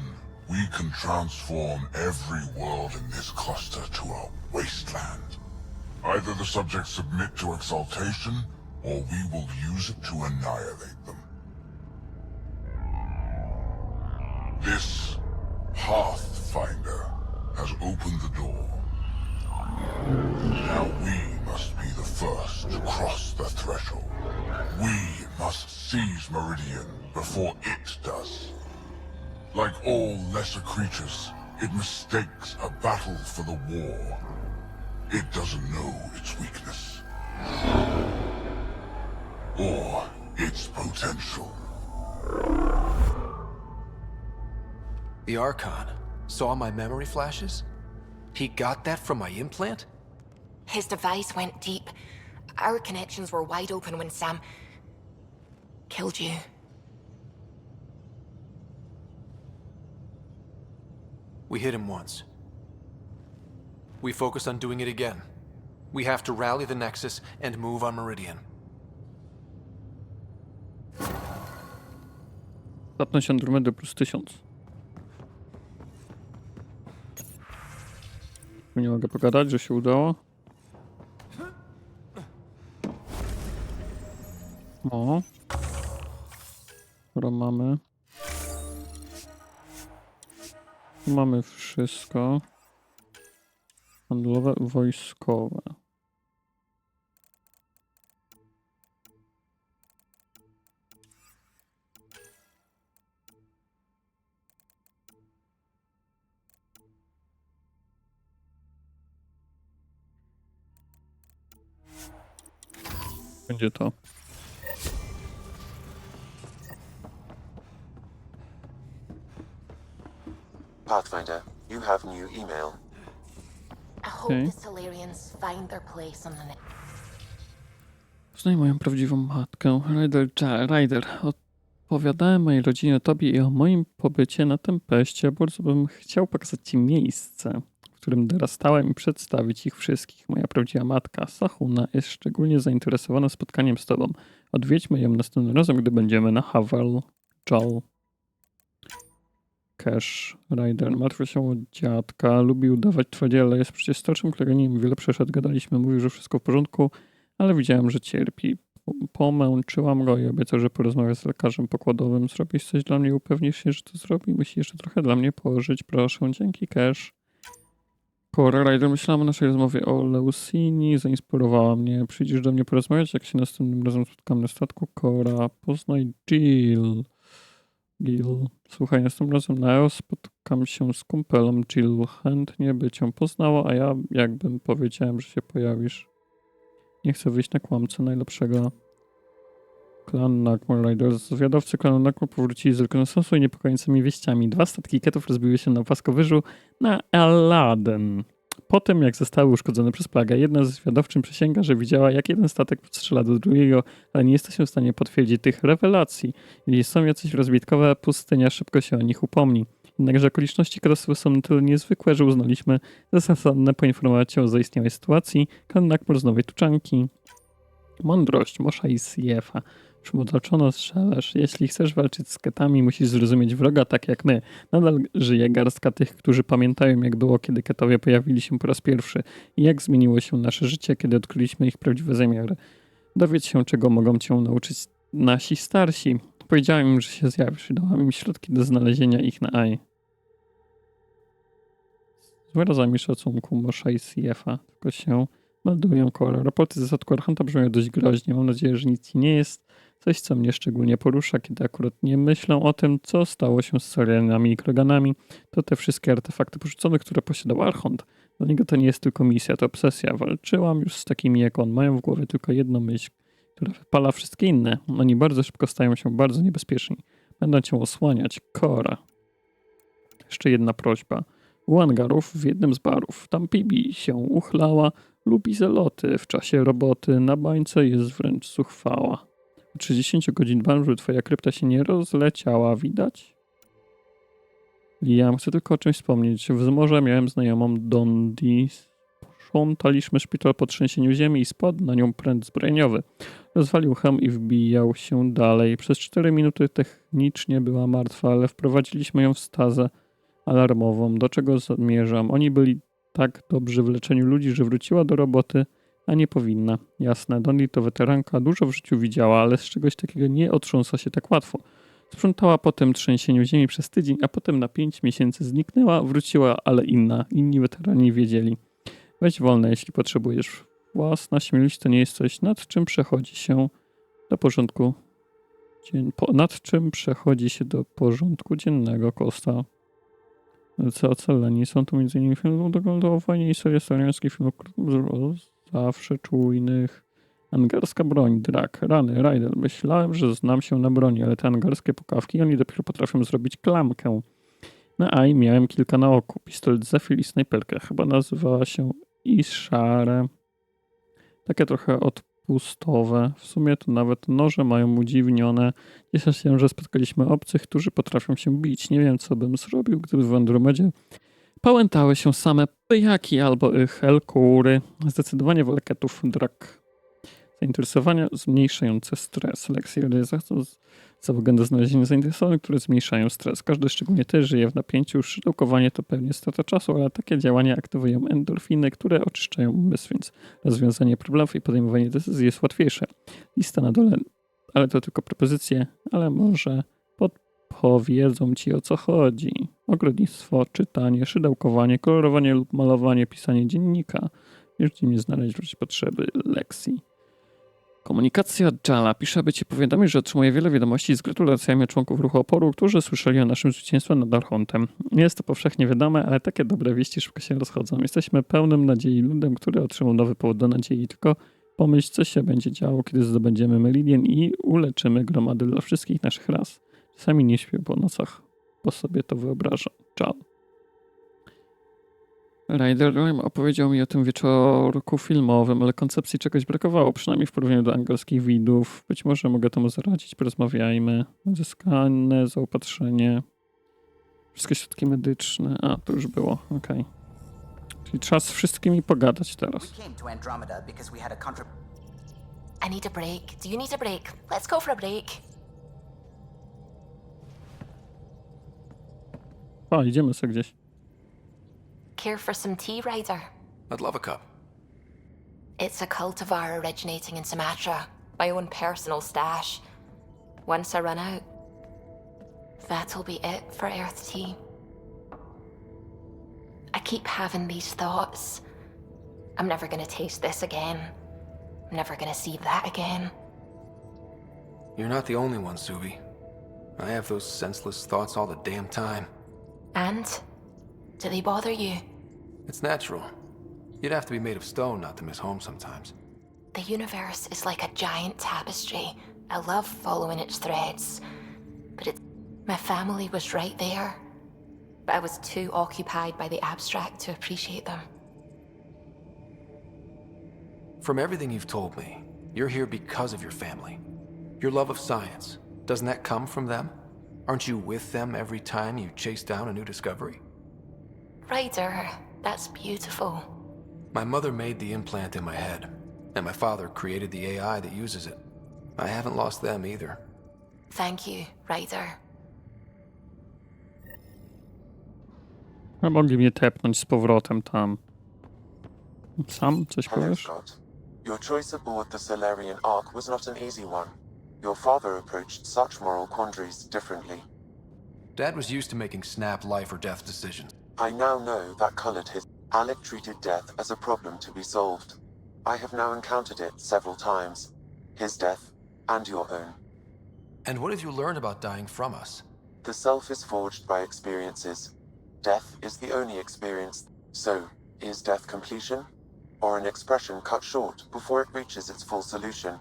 we can transform every world in this cluster to a wasteland. Either the subjects submit to exaltation, or we will use it to annihilate them. This Pathfinder has opened the door. Now we must be the first to cross the threshold. We must seize Meridian before it does. Like all lesser creatures, it mistakes a battle for the war. It doesn't know its weakness. Or its potential. The Archon saw my memory flashes? He got that from my implant? His device went deep. Our connections were wide open when Sam killed you. We hit him once. We focus on doing it again. We have to rally the Nexus and move on Meridian. Zapnąć Andromedy plus 1000. Nie mogę pogadać, że się udało. O. Dobra, mamy. Mamy wszystko. Handlowe, wojskowe. Będzie to. Pathfinder, you have new email. I hope the Solarians find their place on the net. Poznaj moją prawdziwą matkę, Ryder. Opowiadałem mojej rodzinie, tobie i o moim pobycie na Tempeście. Bardzo bym chciał pokazać ci miejsce, w którym dorastałem i przedstawić ich wszystkich. Moja prawdziwa matka, Sahuna, jest szczególnie zainteresowana spotkaniem z tobą. Odwiedźmy ją następnym razem, gdy będziemy na Havel, Jal. Cash, Ryder, martwię się o dziadka, lubi udawać twardzie, ale jest przecież starszym kleroniem, wiele przeszedł, gadaliśmy, mówił, że wszystko w porządku, ale widziałem, że cierpi. Pomęczyłam go i obiecał, że porozmawia z lekarzem pokładowym. Zrobisz coś dla mnie, upewnisz się, że to zrobi, musi jeszcze trochę dla mnie położyć, proszę, dzięki, Cash. Cora, Ryder, myślałam o naszej rozmowie o Leusini, zainspirowała mnie, przyjdziesz do mnie porozmawiać, jak się następnym razem spotkam na statku. Cora, poznaj Jill. Gil. Słuchaj, następnym razem na EO spotkam się z kumpelą Jill. Chętnie by cię poznała, a ja jakbym powiedziałem, że się pojawisz. Nie chcę wyjść na kłamcę najlepszego. Klan Nagmar Riders. Zwiadowcy klanu Nagmar powrócili z rekonesansu i niepokojącymi wieściami. 2 statki ketów rozbiły się na płaskowyżu na Aladen. Po tym, jak zostały uszkodzone przez plagę, jedna z zwiadowczym przysięga, że widziała, jak jeden statek strzela do drugiego, ale nie jesteśmy w stanie potwierdzić tych rewelacji. Jeśli są jacyś rozbitkowe, pustynia szybko się o nich upomni. Jednakże okoliczności katastrofy są na tyle niezwykłe, że uznaliśmy za zasadne poinformować cię o zaistniałej sytuacji. Klan Nagmar z Nowej Tuczanki. Mądrość Mosza i Siefa. Przymotoczono strzelerz. Jeśli chcesz walczyć z ketami, musisz zrozumieć wroga tak jak my. Nadal żyje garstka tych, którzy pamiętają, jak było, kiedy ketowie pojawili się po raz pierwszy i jak zmieniło się nasze życie, kiedy odkryliśmy ich prawdziwe zamiary. Dowiedz się, czego mogą cię nauczyć nasi starsi. Powiedziałem im, że się zjawisz i dałam im środki do znalezienia ich na AI. Z wyrazami szacunku Mosza i Siefa tylko się meldują koło. Raporty ze statku Archanta brzmią dość groźnie. Mam nadzieję, że nic ci nie jest. Coś, co mnie szczególnie porusza, kiedy akurat nie myślę o tym, co stało się z Sorianami i Kroganami, to te wszystkie artefakty porzucone, które posiadał Archont. Dla niego to nie jest tylko misja, to obsesja. Walczyłam już z takimi jak on. Mają w głowie tylko jedną myśl, która wypala wszystkie inne. Oni bardzo szybko stają się bardzo niebezpieczni. Będą cię osłaniać. Kora. Jeszcze jedna prośba. U angarów w jednym z barów. Tam Pibi się uchlała. Lubi zeloty. W czasie roboty na bańce jest wręcz zuchwała. 30 godzin dbam, żeby twoja krypta się nie rozleciała, widać? Liam, chcę tylko o czymś wspomnieć. W morzu miałem znajomą Dondi. Posprzątaliśmy szpital po trzęsieniu ziemi i spadł na nią pręt zbrojeniowy. Rozwalił hełm i wbijał się dalej. Przez 4 minuty technicznie była martwa, ale wprowadziliśmy ją w stazę alarmową. Do czego zamierzam? Oni byli tak dobrzy w leczeniu ludzi, że wróciła do roboty, a nie powinna. Jasne, Dondi to weteranka, dużo w życiu widziała, ale z czegoś takiego nie otrząsa się tak łatwo. Sprzątała po tym trzęsieniu ziemi przez tydzień, a potem na 5 miesięcy zniknęła, wróciła, ale inni weterani wiedzieli. Weź wolne, jeśli potrzebujesz. Własna śmierć to nie jest coś, nad czym przechodzi się do porządku porządku dziennego, Costa. Co ocaleni są tu m.in. filmy o wojnie i serii soriańskich filmów zawsze czujnych. Angarska broń, drak, rany, Ryder. Myślałem, że znam się na broni, ale te angarskie pukawki, oni dopiero potrafią zrobić klamkę. Na AI miałem kilka na oku. Pistolet Zephyr i snajperkę. Chyba nazywała się Ishare. Takie trochę odpustowe. W sumie to nawet noże mają udziwnione. Cieszę się, że spotkaliśmy obcych, którzy potrafią się bić. Nie wiem, co bym zrobił, gdyby w Andromedzie pałętały się same pyjaki albo helkury. Zdecydowanie wolę ketów, drak. Zainteresowania zmniejszające stres. Lekcje realizacją załogę do znalezienia zainteresowanych, które zmniejszają stres. Każdy szczególnie też żyje w napięciu. Szydełkowanie to pewnie strata czasu, ale takie działania aktywują endorfiny, które oczyszczają umysł, więc rozwiązanie problemów i podejmowanie decyzji jest łatwiejsze. Lista na dole, ale to tylko propozycje, ale może podpowiedzą ci, o co chodzi. Ogrodnictwo, czytanie, szydełkowanie, kolorowanie lub malowanie, pisanie dziennika. Jeśli mnie znaleźć w razie potrzeby lekcji. Komunikacja od Jala. Pisze, aby ci powiadomić, że otrzymuje wiele wiadomości z gratulacjami od członków ruchu oporu, którzy słyszeli o naszym zwycięstwie nad Archontem. Nie jest to powszechnie wiadome, ale takie dobre wieści szybko się rozchodzą. Jesteśmy pełnym nadziei ludem, który otrzymał nowy powód do nadziei. Tylko pomyśl, co się będzie działo, kiedy zdobędziemy Meridian i uleczymy gromady dla wszystkich naszych ras. Czasami nie śpię po nocach, bo sobie to wyobrażam. Jal. Ryder opowiedział mi o tym wieczorku filmowym, ale koncepcji czegoś brakowało, przynajmniej w porównaniu do angielskich widów. Być może mogę temu zaradzić, porozmawiajmy. Uzyskane zaopatrzenie. Wszystkie środki medyczne. A, to już było, okej. Czyli trzeba z wszystkimi pogadać teraz. I need a break. Do you need a break? Let's go for a break. A, idziemy sobie gdzieś. Care for some tea, Ryder? I'd love a cup. It's a cultivar originating in Sumatra. My own personal stash. Once I run out, that'll be it for Earth tea. I keep having these thoughts. I'm never gonna taste this again. I'm never gonna see that again. You're not the only one, Subi. I have those senseless thoughts all the damn time. And? Do they bother you? It's natural. You'd have to be made of stone not to miss home sometimes. The universe is like a giant tapestry. I love following its threads. But my family was right there. But I was too occupied by the abstract to appreciate them. From everything you've told me, you're here because of your family. Your love of science, doesn't that come from them? Aren't you with them every time you chase down a new discovery? Ryder, that's beautiful. My mother made the implant in my head, and my father created the AI that uses it. I haven't lost them either. Thank you, Ryder. A mogli mnie tepnąć z powrotem tam. Sam coś Hello, powiesz? Scott. Your choice aboard the Solarian Ark was not an easy one. Your father approached such moral quandaries differently. Dad was used to making snap life or death decisions. I now know that colored his... Alec treated death as a problem to be solved. I have now encountered it several times. His death, and your own. And what have you learned about dying from us? The self is forged by experiences. Death is the only experience. So, is death completion? Or an expression cut short before it reaches its full solution,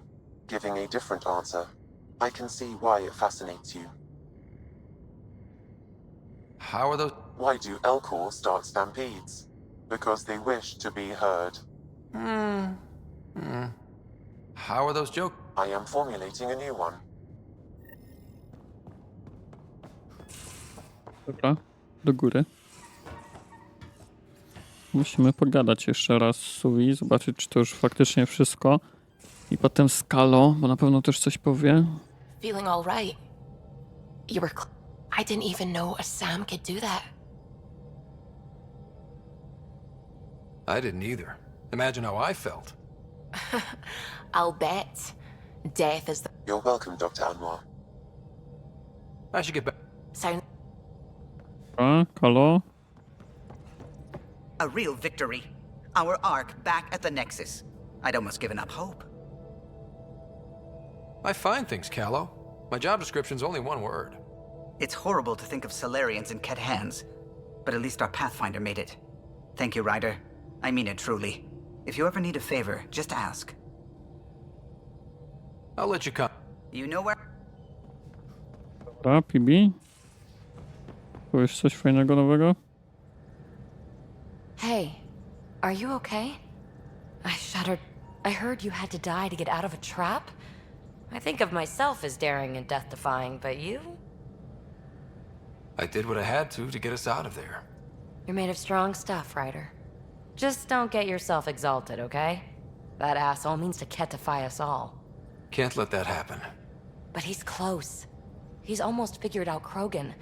giving a different answer? I can see why it fascinates you. How are those... Why do Elcor start stampedes? Because they wish to be heard. How are those jokes? I am formulating a new one. Dobra, do góry. Musimy pogadać jeszcze raz z Suvi, zobaczyć, czy to już faktycznie wszystko. I potem z Kalo, bo na pewno też coś powie. Feeling all right? You were... I didn't even know a Sam could do that. I didn't either. Imagine how I felt. I'll bet. Death is the... You're welcome, Dr. Anwar. I should get back. Sound... Dobra, Kalo. A real victory. Our Ark back at the Nexus. I'd almost given up hope. I find things, Callow. My job description's only one word. It's horrible to think of Solarians in Ket hands, but at least our Pathfinder made it. Thank you, Ryder. I mean it truly. If you ever need a favor, just ask. I'll let you come. You know where... Dobra, PB. Powiesz coś fajnego, nowego? Hey, are you okay? I shuddered. I heard you had to die to get out of a trap. I think of myself as daring and death-defying, but you? I did what I had to get us out of there. You're made of strong stuff, Ryder. Just don't get yourself exalted, okay? That asshole means to ketify us all. Can't let that happen. But he's close. He's almost figured out Krogan.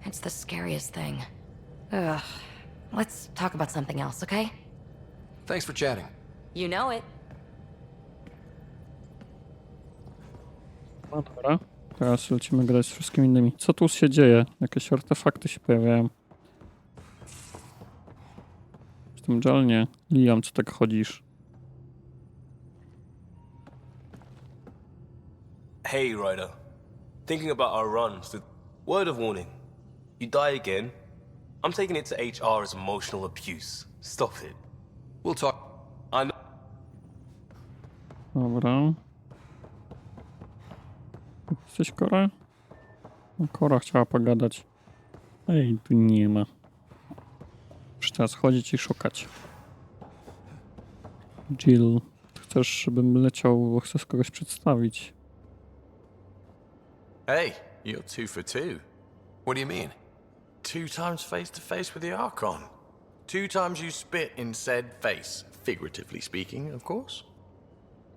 It's the scariest thing. Ugh. Let's talk about something else, okay? Thanks for chatting. You know it. No dobra. Teraz lecimy grać z wszystkimi innymi. Co tu się dzieje? Jakieś artefakty się pojawiają. W tym dżelnie. Liam, co tak chodzisz? Hey, Ryder. Thinking about our runs, word of warning. You die again, I'm taking it to HR as emotional abuse. Stop it. We'll talk. I know. Dobra. Jesteś Kora? No, Kora chciała pogadać. Ej, tu nie ma. Muszę teraz chodzić i szukać. Jill, chcesz, żebym leciał, bo chcę kogoś przedstawić. Hey, you're 2 for 2. What do you mean? 2 times face to face with the Archon. 2 times you spit in said face, figuratively speaking, of course.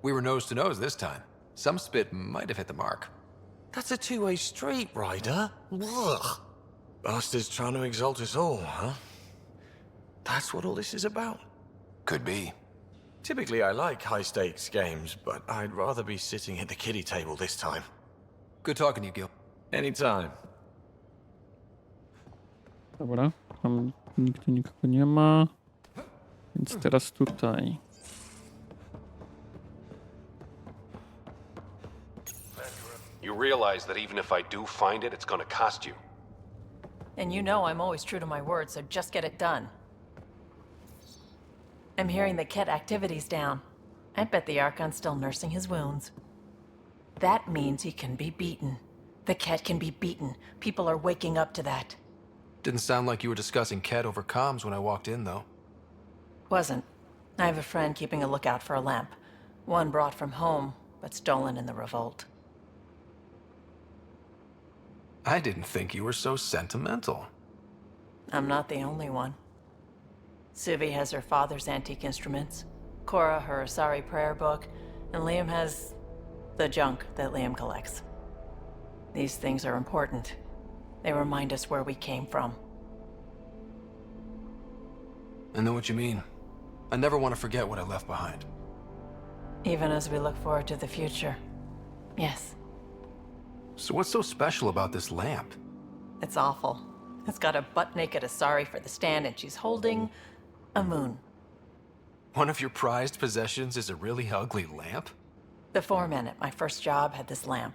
We were nose to nose this time. Some spit might have hit the mark. That's a two-way street, Ryder. Ugh. Bastards trying to exalt us all, huh? That's what all this is about? Could be. Typically I like high-stakes games, but I'd rather be sitting at the kiddie table this time. Good talking to you, Gil. Anytime. Dobra, tam nigdy nikogo nie ma. Więc teraz tutaj. You realize that even if I do find it, it's gonna cost you. And you know I'm always true to my word, so just get it done. I'm hearing the Ket activity's down. I bet the Archon's still nursing his wounds. That means he can be beaten. The Ket can be beaten. People are waking up to that. Didn't sound like you were discussing Ket over comms when I walked in, though. Wasn't. I have a friend keeping a lookout for a lamp. One brought from home, but stolen in the revolt. I didn't think you were so sentimental. I'm not the only one. Suvi has her father's antique instruments, Cora her Asari prayer book, and Liam has the junk that Liam collects. These things are important. They remind us where we came from. I know what you mean. I never want to forget what I left behind. Even as we look forward to the future. Yes. So what's so special about this lamp? It's awful. It's got a butt-naked Asari for the stand, and she's holding a moon. One of your prized possessions is a really ugly lamp? The foreman at my first job had this lamp.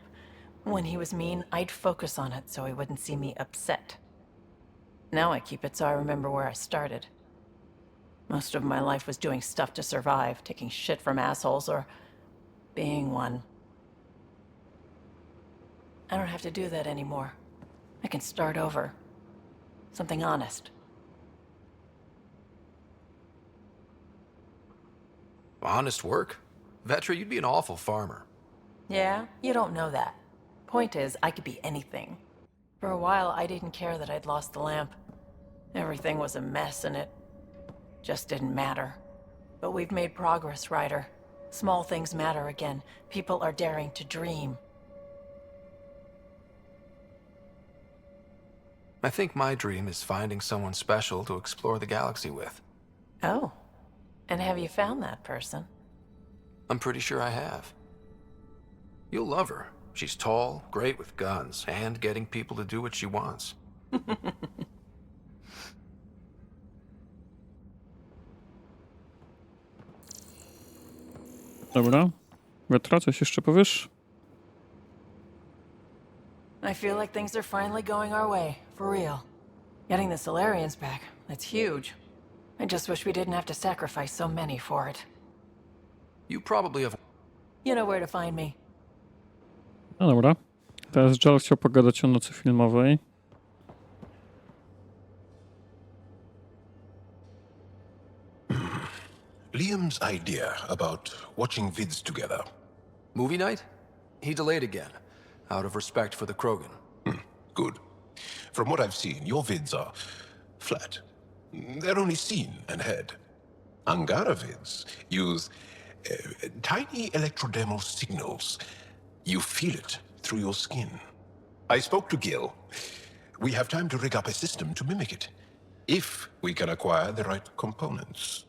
When he was mean, I'd focus on it so he wouldn't see me upset. Now I keep it so I remember where I started. Most of my life was doing stuff to survive, taking shit from assholes, or being one. I don't have to do that anymore. I can start over. Something honest. Honest work? Vetrą, you'd be an awful farmer. Yeah, you don't know that. Point is, I could be anything. For a while, I didn't care that I'd lost the lamp. Everything was a mess, and it just didn't matter. But we've made progress, Ryder. Small things matter again. People are daring to dream. I think my dream is finding someone special to explore the galaxy with. Oh. And have you found that person? I'm pretty sure I have. You'll love her. She's tall, great with guns, and getting people to do what she wants. Dobra. Vetrą, coś jeszcze powiesz? I feel like things are finally going our way, for real. Getting the Solarians back, that's huge. I just wish we didn't have to sacrifice so many for it. You probably have... You know where to find me. No dobra. Teraz Joel chciał pogadać o nocy filmowej. Liam's idea about watching vids together. Movie night? He delayed again, out of respect for the Krogan. Good. From what I've seen, your vids are flat. They're only seen and heard. Angara vids use tiny electrodermal signals. You feel it through your skin. I spoke to Gil. We have time to rig up a system to mimic it, if we can acquire the right components.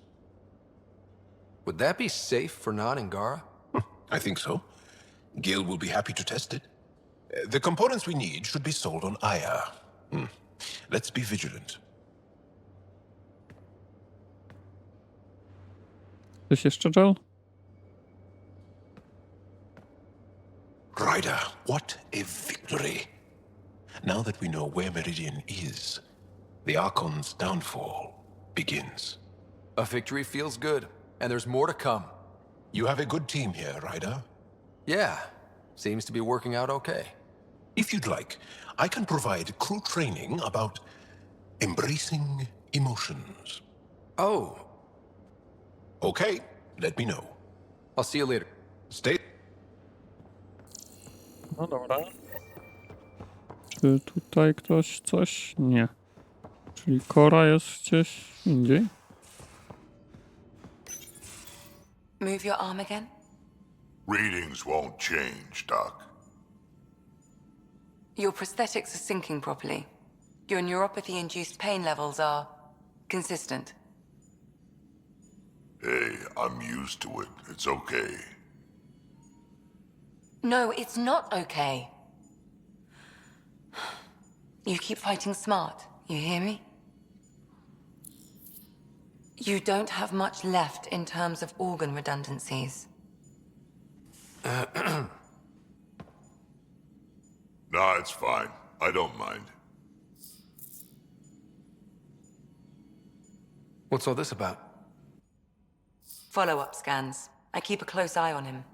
Would that be safe for non-Angara? I think so. Gil will be happy to test it. The components we need should be sold on Aya. Let's be vigilant. Coś jeszcze, Joel? Ryder, what a victory! Now that we know where Meridian is, the Archon's downfall begins. A victory feels good, and there's more to come. You have a good team here, Ryder. Yeah, seems to be working out okay. If you'd like, I can provide crew training about embracing emotions. Oh. Okay, let me know. I'll see you later. Stay. No dobra. Czy tutaj ktoś coś? Nie. Czyli Cora jest gdzieś indziej? Move your arm again? Readings won't change, Doc. Your prosthetics are syncing properly. Your neuropathy-induced pain levels are consistent. Hey, I'm used to it. It's okay. No, it's not okay. You keep fighting smart, you hear me? You don't have much left in terms of organ redundancies. it's fine. I don't mind. What's all this about? Follow-up scans. I keep a close eye on him.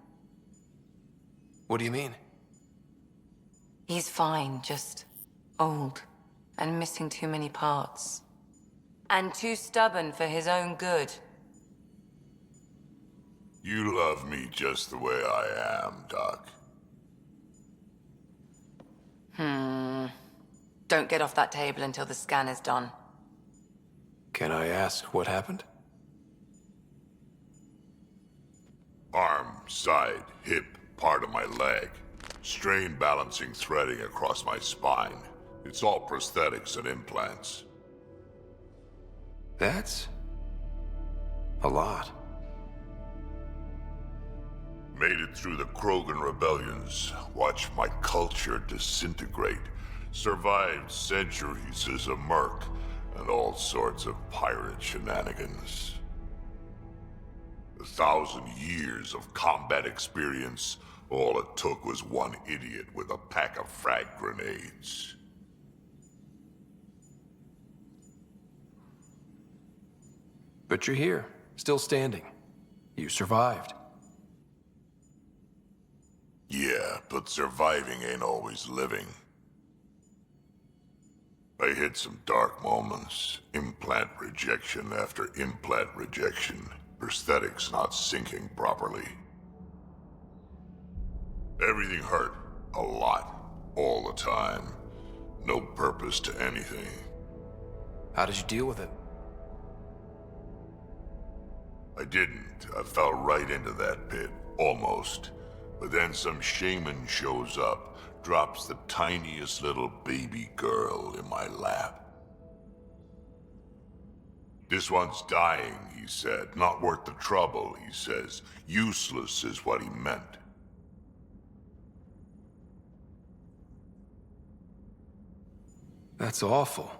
What do you mean? He's fine, just old and missing too many parts. And too stubborn for his own good. You love me just the way I am, Doc. Don't get off that table until the scan is done. Can I ask what happened? Arm, side, hip, part of my leg. Strain balancing threading across my spine. It's all prosthetics and implants. That's a lot. Made it through the Krogan rebellions. Watched my culture disintegrate. Survived centuries as a merc and all sorts of pirate shenanigans. 1,000 years of combat experience. All it took was one idiot with a pack of frag grenades. But you're here, still standing. You survived. Yeah, but surviving ain't always living. I hit some dark moments. Implant rejection after implant rejection. Prosthetics not syncing properly. Everything hurt. A lot. All the time. No purpose to anything. How did you deal with it? I didn't. I fell right into that pit. Almost. But then some shaman shows up, drops the tiniest little baby girl in my lap. This one's dying, he said. Not worth the trouble, he says. Useless is what he meant. That's awful.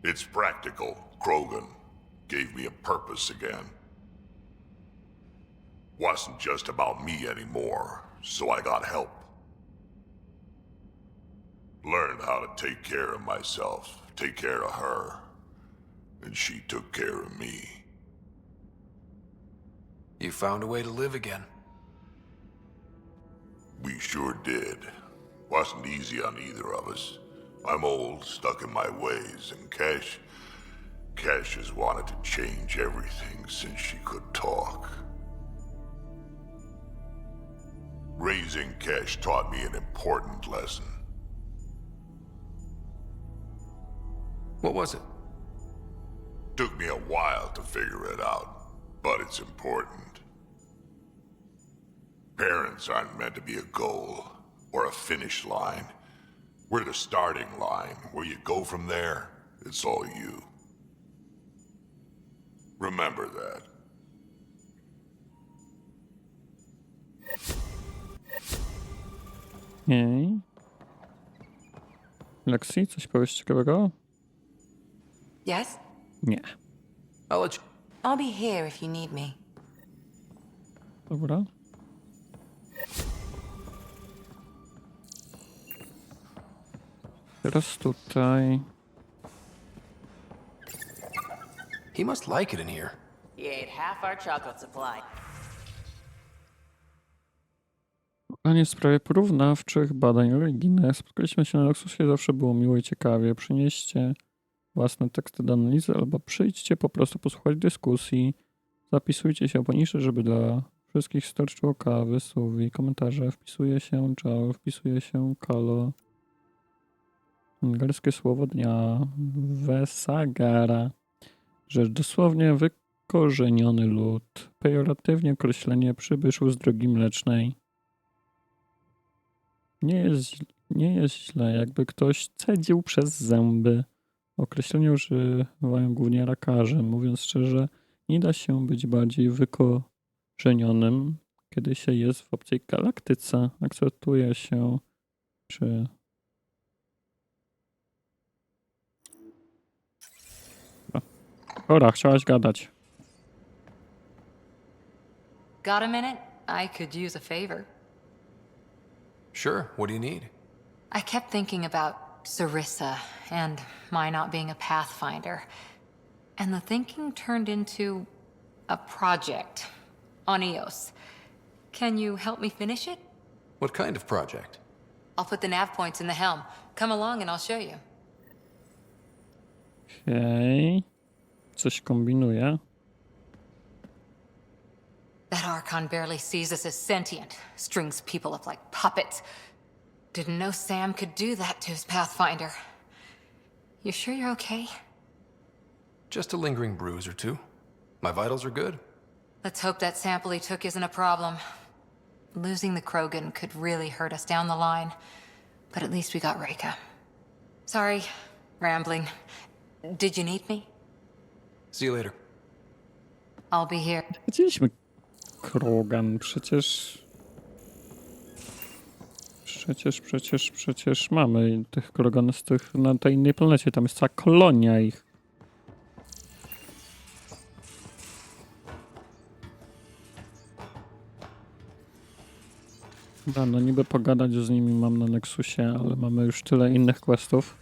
It's practical, Krogan. Gave me a purpose again. Wasn't just about me anymore, so I got help. Learned how to take care of myself, take care of her. And she took care of me. You found a way to live again. We sure did. Wasn't easy on either of us. I'm old, stuck in my ways, and Cash has wanted to change everything since she could talk. Raising Cash taught me an important lesson. What was it? Took me a while to figure it out, but it's important. Parents aren't meant to be a goal or a finish line. We're the starting line. Where you go from there, it's all you. Remember that. Jej. Lexi, coś powiesz ciekawego? Yes? Nie. I'll be here if you need me. Dobra. Teraz tutaj. He must like it in here. He ate half our chocolate supply. Panie w sprawie porównawczych badań religijnych. Spotkaliśmy się na Nexusie, zawsze było miło i ciekawie. Przynieście własne teksty do analizy albo przyjdźcie po prostu posłuchać dyskusji. Zapisujcie się poniżej, żeby dla wszystkich starczyło kawy, słów i komentarze. Wpisuje się Joe, wpisuje się Kalo. Angielskie słowo dnia. Vesagara. Rzecz dosłownie wykorzeniony lud. Pejoratywnie określenie przybyszów z Drogi Mlecznej. Nie jest źle, jakby ktoś cedził przez zęby. Określenie używają głównie rakarze. Mówiąc szczerze, nie da się być bardziej wykorzenionym, kiedy się jest w obcej galaktyce. Akceptuje się, czy... Ora, chciałaś gadać. Got a minute? I could use a favor. Sure, what do you need? I kept thinking about Sarissa and my not being a Pathfinder. And the thinking turned into a project on Eos. Can you help me finish it? What kind of project? I'll put the nav points in the helm. Come along and I'll show you. Okej. Coś kombinuję. That Archon barely sees us as sentient. Strings people up like puppets. Didn't know Sam could do that to his Pathfinder. You sure you're okay? Just a lingering bruise or two. My vitals are good. Let's hope that sample he took isn't a problem. Losing the Krogan could really hurt us down the line. But at least we got Reka. Sorry, rambling. Did you need me? See you later. I'll be here. Widzieliśmy Krogan, przecież mamy tych Kroganów na tej innej planecie. Tam jest cała kolonia ich. Dobra, no niby pogadać z nimi mam na Nexusie, ale mamy już tyle innych questów,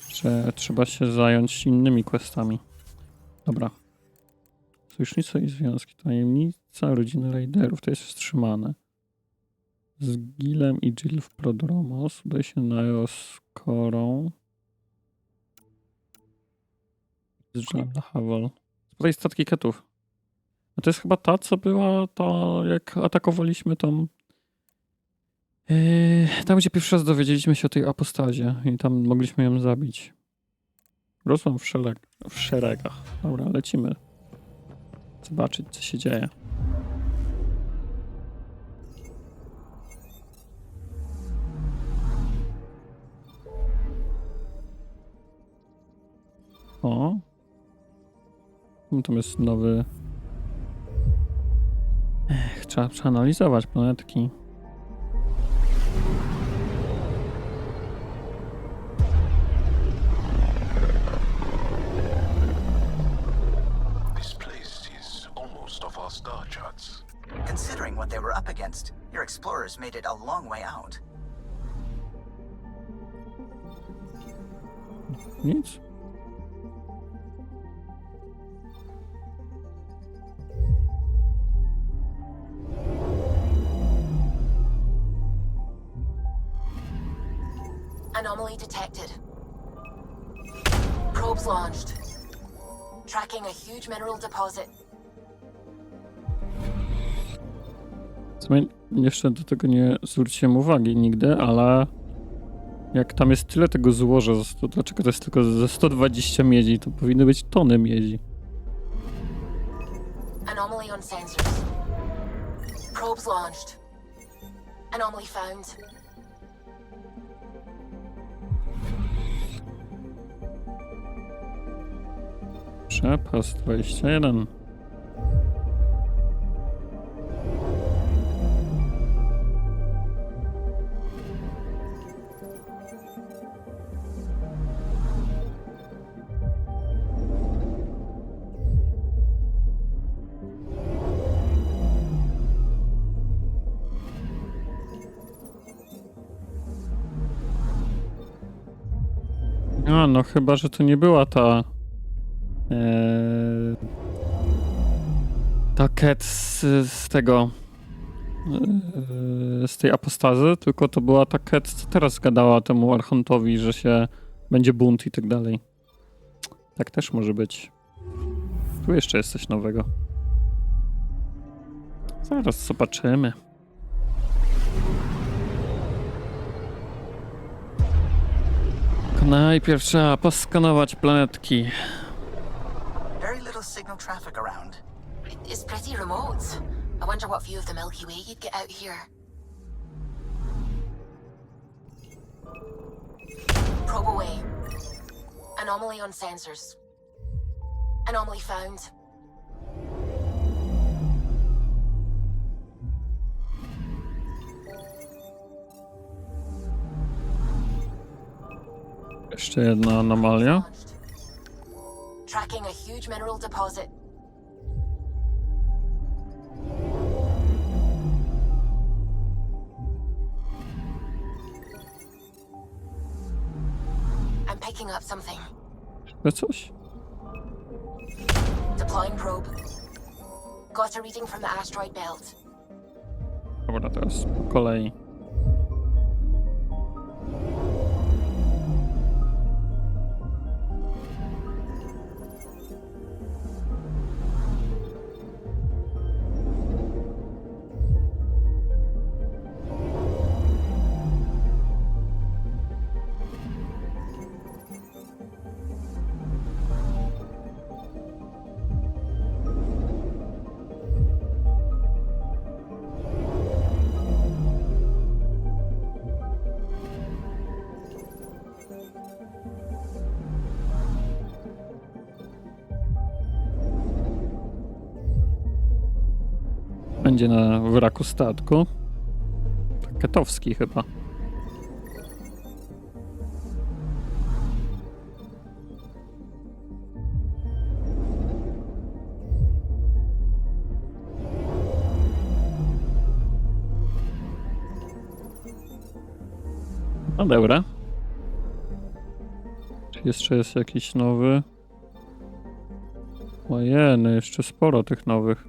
że trzeba się zająć innymi questami. Dobra. Sojusznictwo i związki. Tajemnica rodziny Raiderów. To jest wstrzymane. Z Gilem i Jill w Prodromos. Udaj się na Eoskorą. Z Jillem na Havel. Tutaj statki ketów. A to jest chyba ta, co była ta, jak atakowaliśmy tą... tam, gdzie pierwszy raz dowiedzieliśmy się o tej apostazie i tam mogliśmy ją zabić. Rozłam w szeregach. Dobra, lecimy. Zobaczyć, co się dzieje. O. Tam jest nowy... Trzeba przeanalizować planetki. This place is almost off our star charts. Considering what they were up against, your explorers made it a long way out. Nic. Anomaly detected. Probes launched. Tracking a huge mineral deposit. Jeszcze do tego nie zwróciłem uwagi nigdy, ale jak tam jest tyle tego złoża, to dlaczego to jest tylko ze 120 miedzi? To powinny być tony miedzi. Anomaly on sensors. Probes launched. Anomaly found. Przepas 21. A, no chyba, że to nie była ta Ket z tego z tej apostazy, tylko to była ta Ket, co teraz zgadała temu Archontowi, że się będzie bunt i tak dalej. Tak też może być. Tu jeszcze jest coś nowego. Zaraz zobaczymy. Najpierw trzeba poskanować planetki. Very little signal traffic around. It's pretty remote. I wonder what view of the Milky Way you'd get out here. Probe away. Anomaly on sensors. Anomaly found. Jeszcze jedna anomalia. Tracking a huge mineral deposit. picking up something. To coś? Deploying probe. Got a reading from the asteroid belt. Dobra, teraz po kolei. Będzie na wraku statku. Ketowski chyba. No dobra. Czy jeszcze jest jakiś nowy? Ojej, jeszcze sporo tych nowych.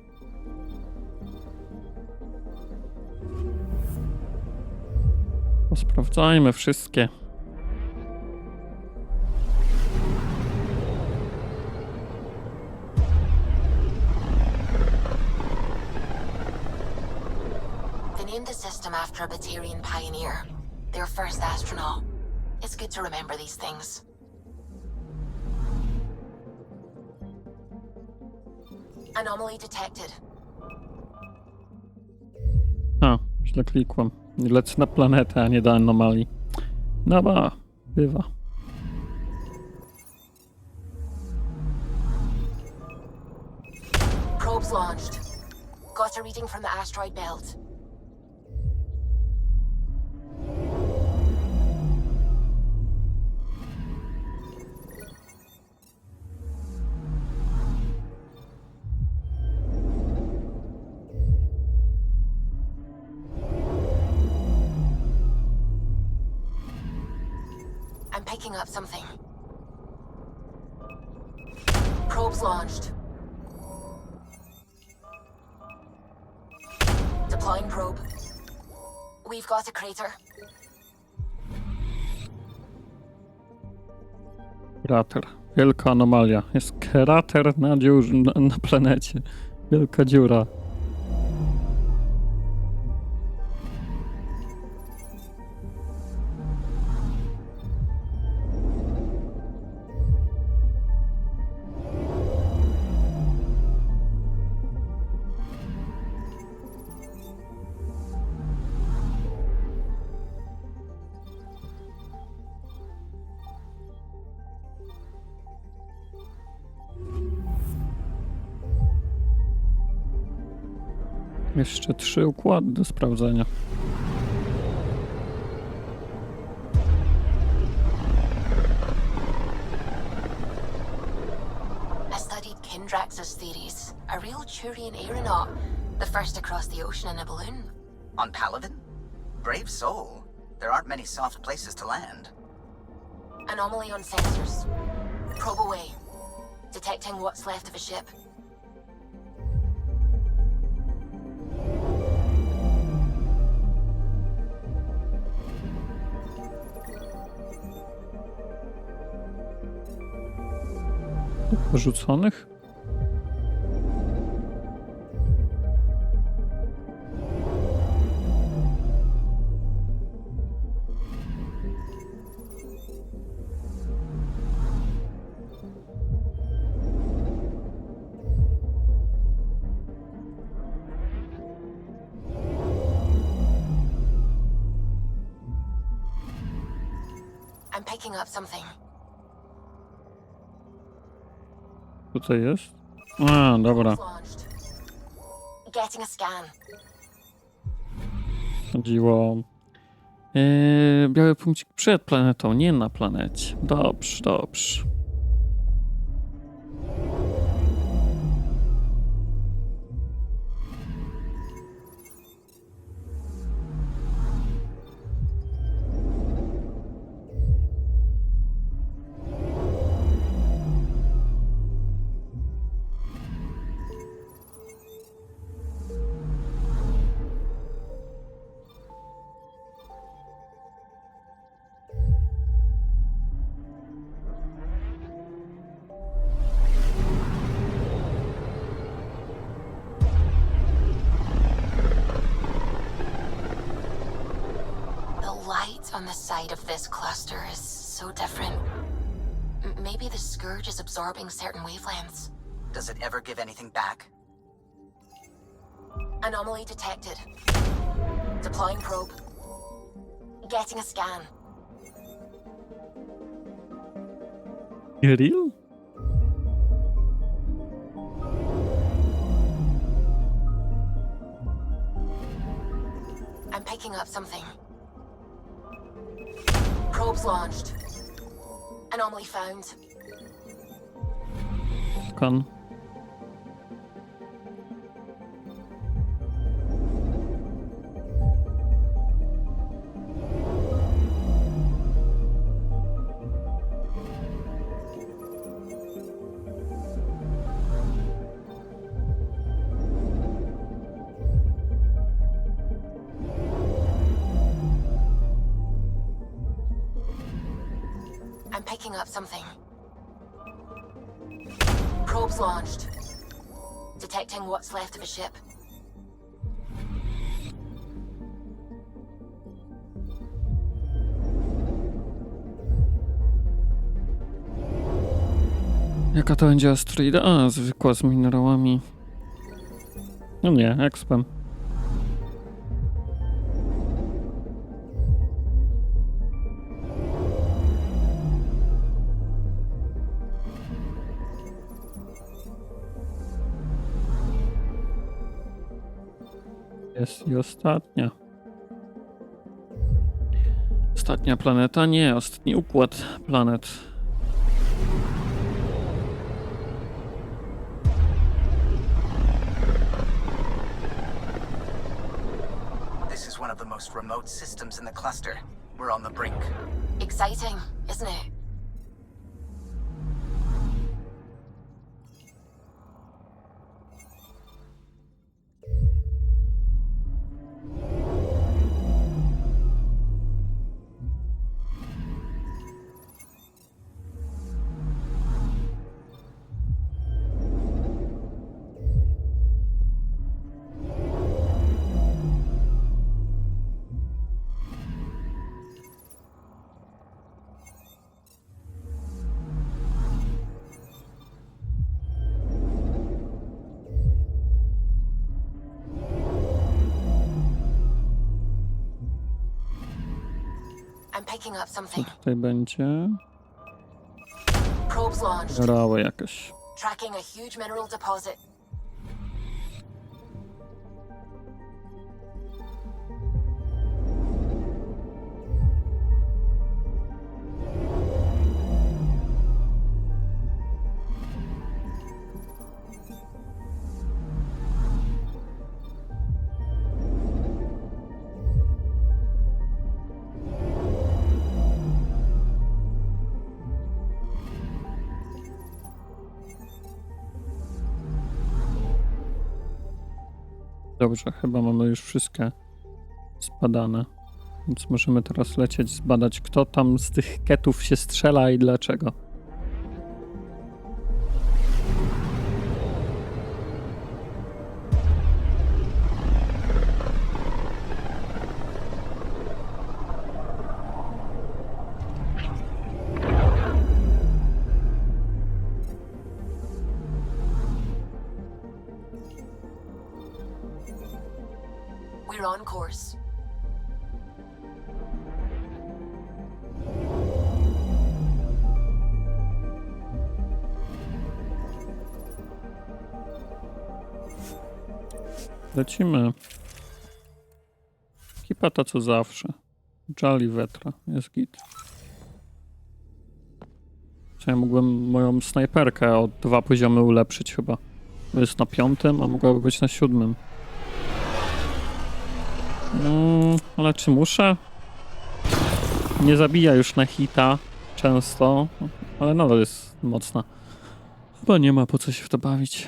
Sprawdzajmy wszystkie. They named the system after a Batarian pioneer, their first astronaut. It's good to remember these things. Anomaly detected. A, źle klikłem. Lecę na planetę, a nie do anomalii. No ba, bywa. Probes launched. Got a reading from the asteroid belt. I'm picking up something. Probes launched. Deploying probe. We've got a crater. Krater. Wielka anomalia. Jest krater na planecie. Wielka dziura. Jeszcze 3 układy do sprawdzenia. I studied Kindrax's theories. A real Turian aeronaut. The first to cross the ocean in a balloon. On Paladin? Brave soul. There aren't many soft places to land. Anomaly on sensors. Probe away. Detecting what's left of a ship. Porzuconych? I'm picking up something. Tutaj jest? A, dobra. Getting a scan. Chodziło biały punkcik przed planetą, nie na planecie. Dobrze, dobrze. on the side of this cluster is so different. Maybe the Scourge is absorbing certain wavelengths. Does it ever give anything back? Anomaly detected. Deploying probe. Getting a scan. Real? I'm picking up something. Probes launched. Anomaly found. Kan. I'm picking up something. Probes launched. Detecting what's left of a ship. Jaka to będzie asteroida? A, zwykła z minerałami. No nie, expem. Jest i ostatnia. Ostatnia planeta? Nie, ostatni układ planet. This is one of the most remote systems in the cluster. We're on the brink. Exciting, isn't it? I'm picking up Co something. tutaj będzie? Probes launched. Minerały jakieś. Tracking a huge mineral deposit. Dobrze, chyba mamy już wszystkie zbadane. Więc możemy teraz lecieć, zbadać, kto tam z tych ketów się strzela i dlaczego. We're on course. Lecimy. Ekipa ta co zawsze. Jolly Vetra, jest git. Co ja mógłbym moją snajperkę o 2 poziomy ulepszyć chyba. Jest na 5, a mogłaby być na 7. Ale czy muszę? Nie zabija już na hita często, ale nadal jest mocna. Chyba nie ma po co się w to bawić.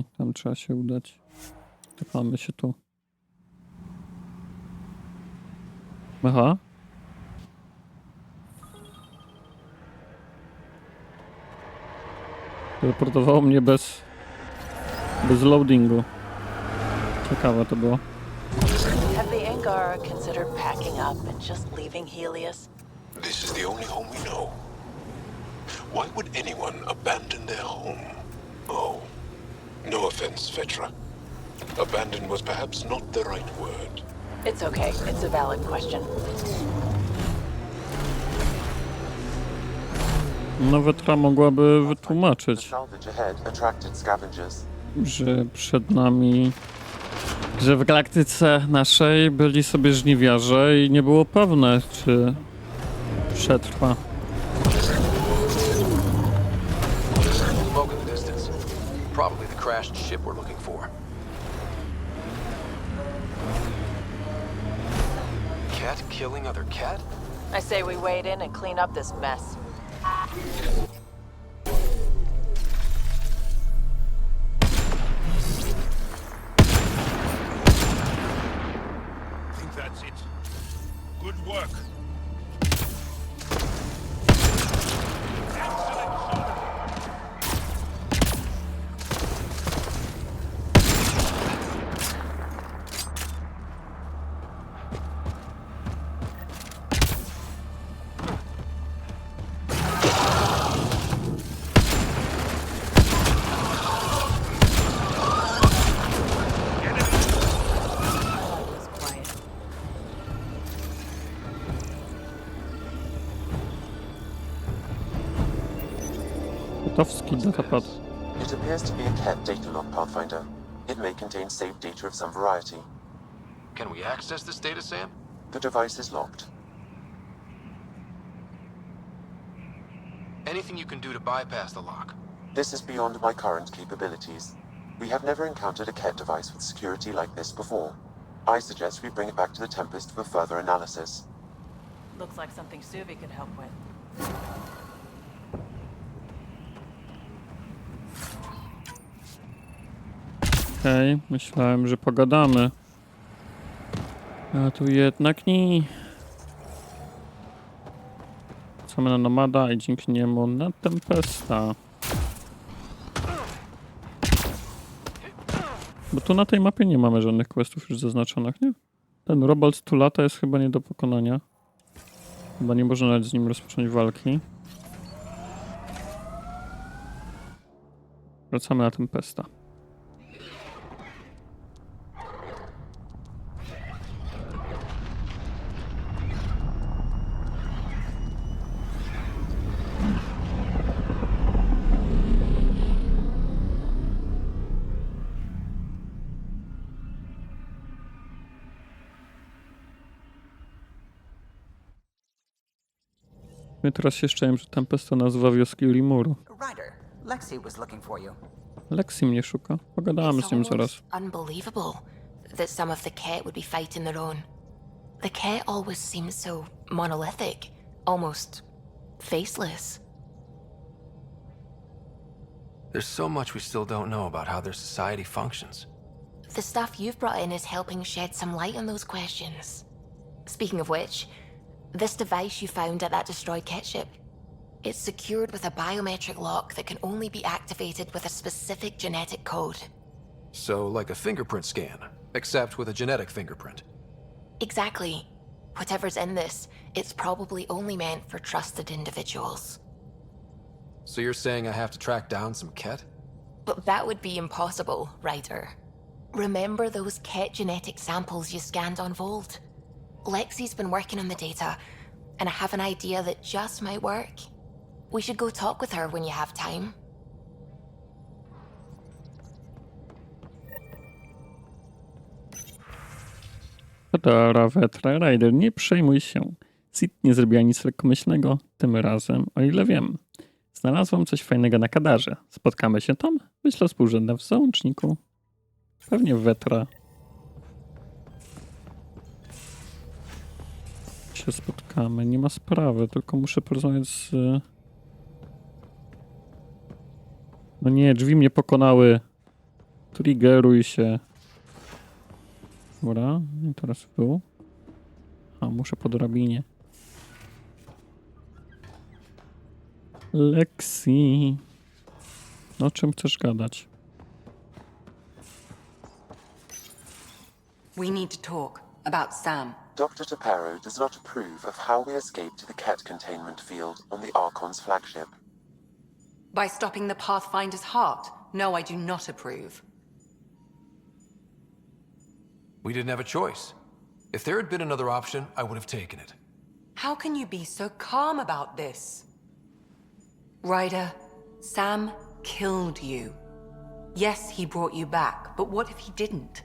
i tam trzeba się udać. Tykamy się tu. Aha. Teleportowało mnie bez loadingu. Ciekawe to było. Have the Angara considered packing up and just leaving Helios? This is the only home we know. Why would anyone abandon their home? Oh, no offense, Vetrą. Abandon was perhaps not the right word. It's okay. It's a valid question. No Vetrą mogłaby wytłumaczyć, Salvage ahead attracted scavengers. że przed nami, że w galaktyce naszej byli sobie żniwiarze i nie było pewne, czy przetrwa. Smoke in the distance. Probably the crashed ship we're looking for. Cat killing other cat? I say we wade in and clean up this mess. I think that's it. Good work. Gotowski datapad. It appears to be a cat data log, Pathfinder. It may contain saved data of some variety. Can we access this data, Sam? The device is locked. Anything you can do to bypass the lock? This is beyond my current capabilities. We have never encountered a cat device with security like this before. I suggest we bring it back to the Tempest for further analysis. Looks like something Suvi could help with. Okej, myślałem, że pogadamy. A tu jednak nie. Wracamy na Nomada i dzięki niemu na Tempesta. Bo tu na tej mapie nie mamy żadnych questów już zaznaczonych, nie? Ten robot tu lata jest chyba nie do pokonania. Chyba nie można nawet z nim rozpocząć walki. Wracamy na Tempesta. My teraz się szczęłem, że Tempest to nazwa wioski Rimuru. Ryder, Lexi was looking for you. Lexi mnie szuka. Pogadamy z nim zaraz. Unbelievable that some of the Ket would be fighting their own. The Ket always seems so monolithic, almost faceless. There's so much we still don't know about how their society functions. The stuff you've brought in is helping shed some light on those questions. Speaking of which, this device you found at that destroyed Ket ship, it's secured with a biometric lock that can only be activated with a specific genetic code. So, like a fingerprint scan, except with a genetic fingerprint. Exactly. Whatever's in this, it's probably only meant for trusted individuals. So you're saying I have to track down some Ket? But that would be impossible, Ryder. Remember those Ket genetic samples you scanned on Vold? Lexi's been working on the data, and I have an idea that just might work. We should go talk with her when you have time. Dobra, Vetrą, Ryder, nie przejmuj się. Sid nie zrobiła nic lekkomyślnego tym razem, o ile wiem. Znalazłam coś fajnego na Kadarze. Spotkamy się tam? Myślę, współrzędne w załączniku. Pewnie Vetrą. Się spotkamy. Nie ma sprawy, tylko muszę porozmawiać z... No nie, drzwi mnie pokonały. Triggeruj się. Dobra, i teraz w dół. A, muszę po drabinie. Lexi. O czym chcesz gadać? We need to talk about Sam. Dr. Tapero does not approve of how we escaped to the Ket containment field on the Archon's flagship. By stopping the Pathfinder's heart. No, I do not approve. We didn't have a choice. If there had been another option, I would have taken it. How can you be so calm about this? Ryder, Sam killed you. Yes, he brought you back, but what if he didn't?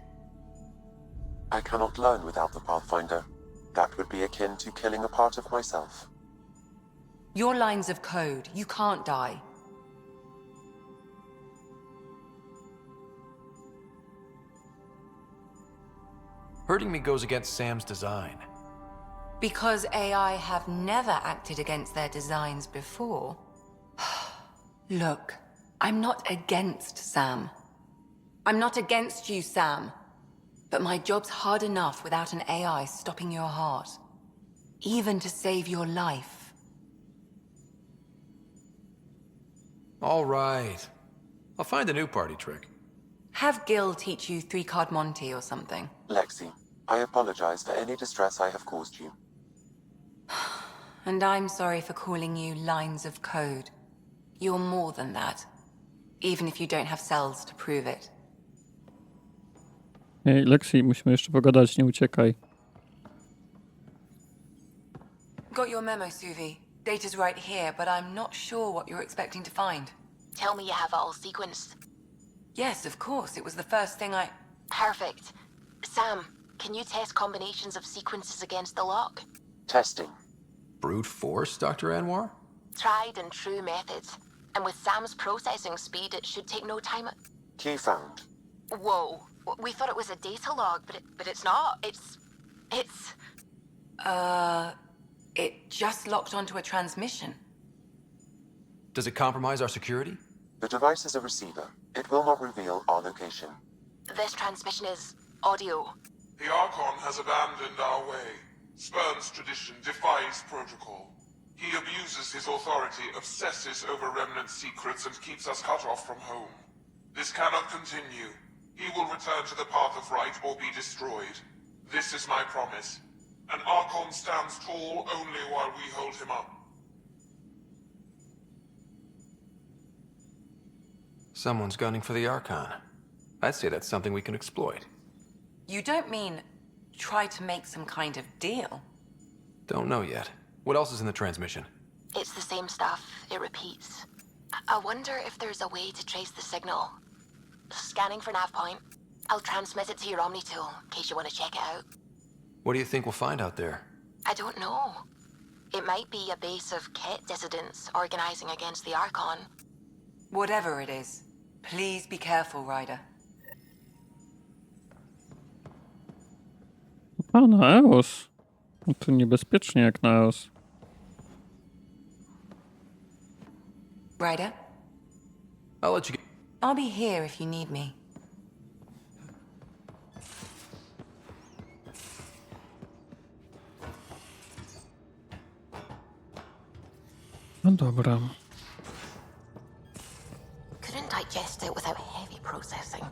I cannot learn without the Pathfinder. That would be akin to killing a part of myself. Your lines of code, you can't die. Hurting me goes against Sam's design. Because AI have never acted against their designs before. Look, I'm not against Sam. I'm not against you, Sam. But my job's hard enough without an AI stopping your heart. Even to save your life. All right. I'll find a new party trick. Have Gil teach you 3-card Monty or something. Lexi, I apologize for any distress I have caused you. And I'm sorry for calling you lines of code. You're more than that. Even if you don't have cells to prove it. Ej, Lexi, musimy jeszcze pogadać, nie uciekaj. Got your memo, Suvi. Data's right here, but I'm not sure what you're expecting to find. Tell me you have it all sequenced. Yes, of course. It was the first thing I... Perfect. Sam, can you test combinations of sequences against the lock? Testing. Brute force, Dr. Anwar? Tried and true methods. And with Sam's processing speed, it should take no time. Key found. Whoa. We thought it was a data log, but it's not. It's... It just locked onto a transmission. Does it compromise our security? The device is a receiver. It will not reveal our location. This transmission is audio. The Archon has abandoned our way, spurns tradition, defies protocol. He abuses his authority, obsesses over remnant secrets, and keeps us cut off from home. This cannot continue. He will return to the path of right or be destroyed. This is my promise. An Archon stands tall only while we hold him up. Someone's gunning for the Archon. I'd say that's something we can exploit. You don't mean try to make some kind of deal? Don't know yet. What else is in the transmission? It's the same stuff. It repeats. I wonder if there's a way to trace the signal. Scanning for nav point. I'll transmit it to your Omni tool, in case you want to check it out. What do you think we'll find out there? I don't know. It might be a base of Ket dissidents organizing against the Archon. Whatever it is, please be careful, Ryder. A, na Eos. No to niebezpiecznie jak na Eos. Ryder? I'll let you get... I'll be here if you need me. No dobra. Couldn't digest it without heavy processing.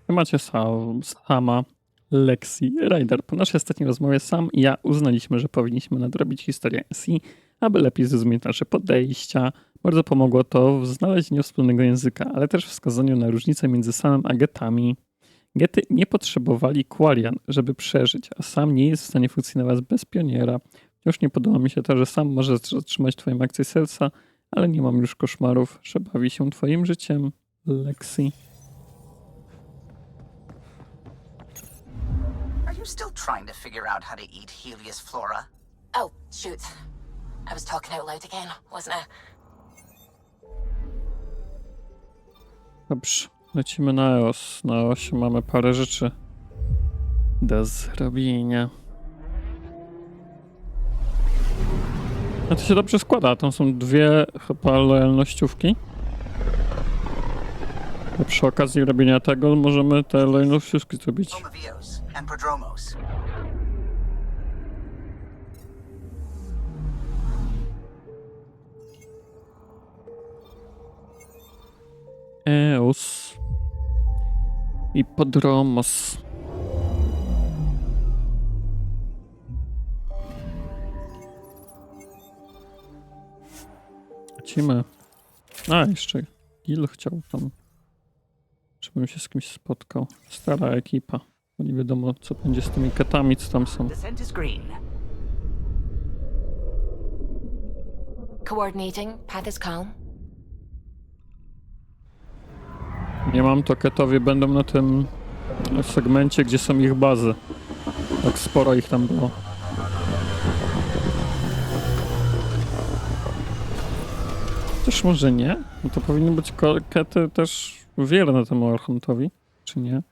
Macie sama, Lexi, Ryder. Po naszej ostatniej rozmowie Sam i ja uznaliśmy, że powinniśmy nadrobić historię SI, aby lepiej zrozumieć nasze podejścia. Bardzo pomogło to w znalezieniu wspólnego języka, ale też w wskazaniu na różnicę między Samem a Getami. Gety nie potrzebowali Quarian, żeby przeżyć, a Sam nie jest w stanie funkcjonować bez pioniera. Wciąż nie podoba mi się to, że Sam może zatrzymać twoją akcję serca, ale nie mam już koszmarów, że bawi się twoim życiem, Lexi. Are you still trying to figure out how to eat Helios flora? Oh, shoot. I was talking out loud again, wasn't I? Dobrze, lecimy na Eos. Na Eosie mamy parę rzeczy do zrobienia. A to się dobrze składa. Tam są dwie chyba lojalnościówki. A przy okazji robienia tego możemy te lejnowściuszki zrobić. and prodromos. Eos i podromos. Lecimy. A, jeszcze Gil chciał tam, żebym się z kimś spotkał. Stara ekipa. Bo nie wiadomo, co będzie z tymi katami, co tam są. Coordinating. Path is calm. Nie mam, to ketowie będą na tym segmencie, gdzie są ich bazy. Tak sporo ich tam było. Też może nie? No to powinny być kety też wierne temu Archontowi, czy nie?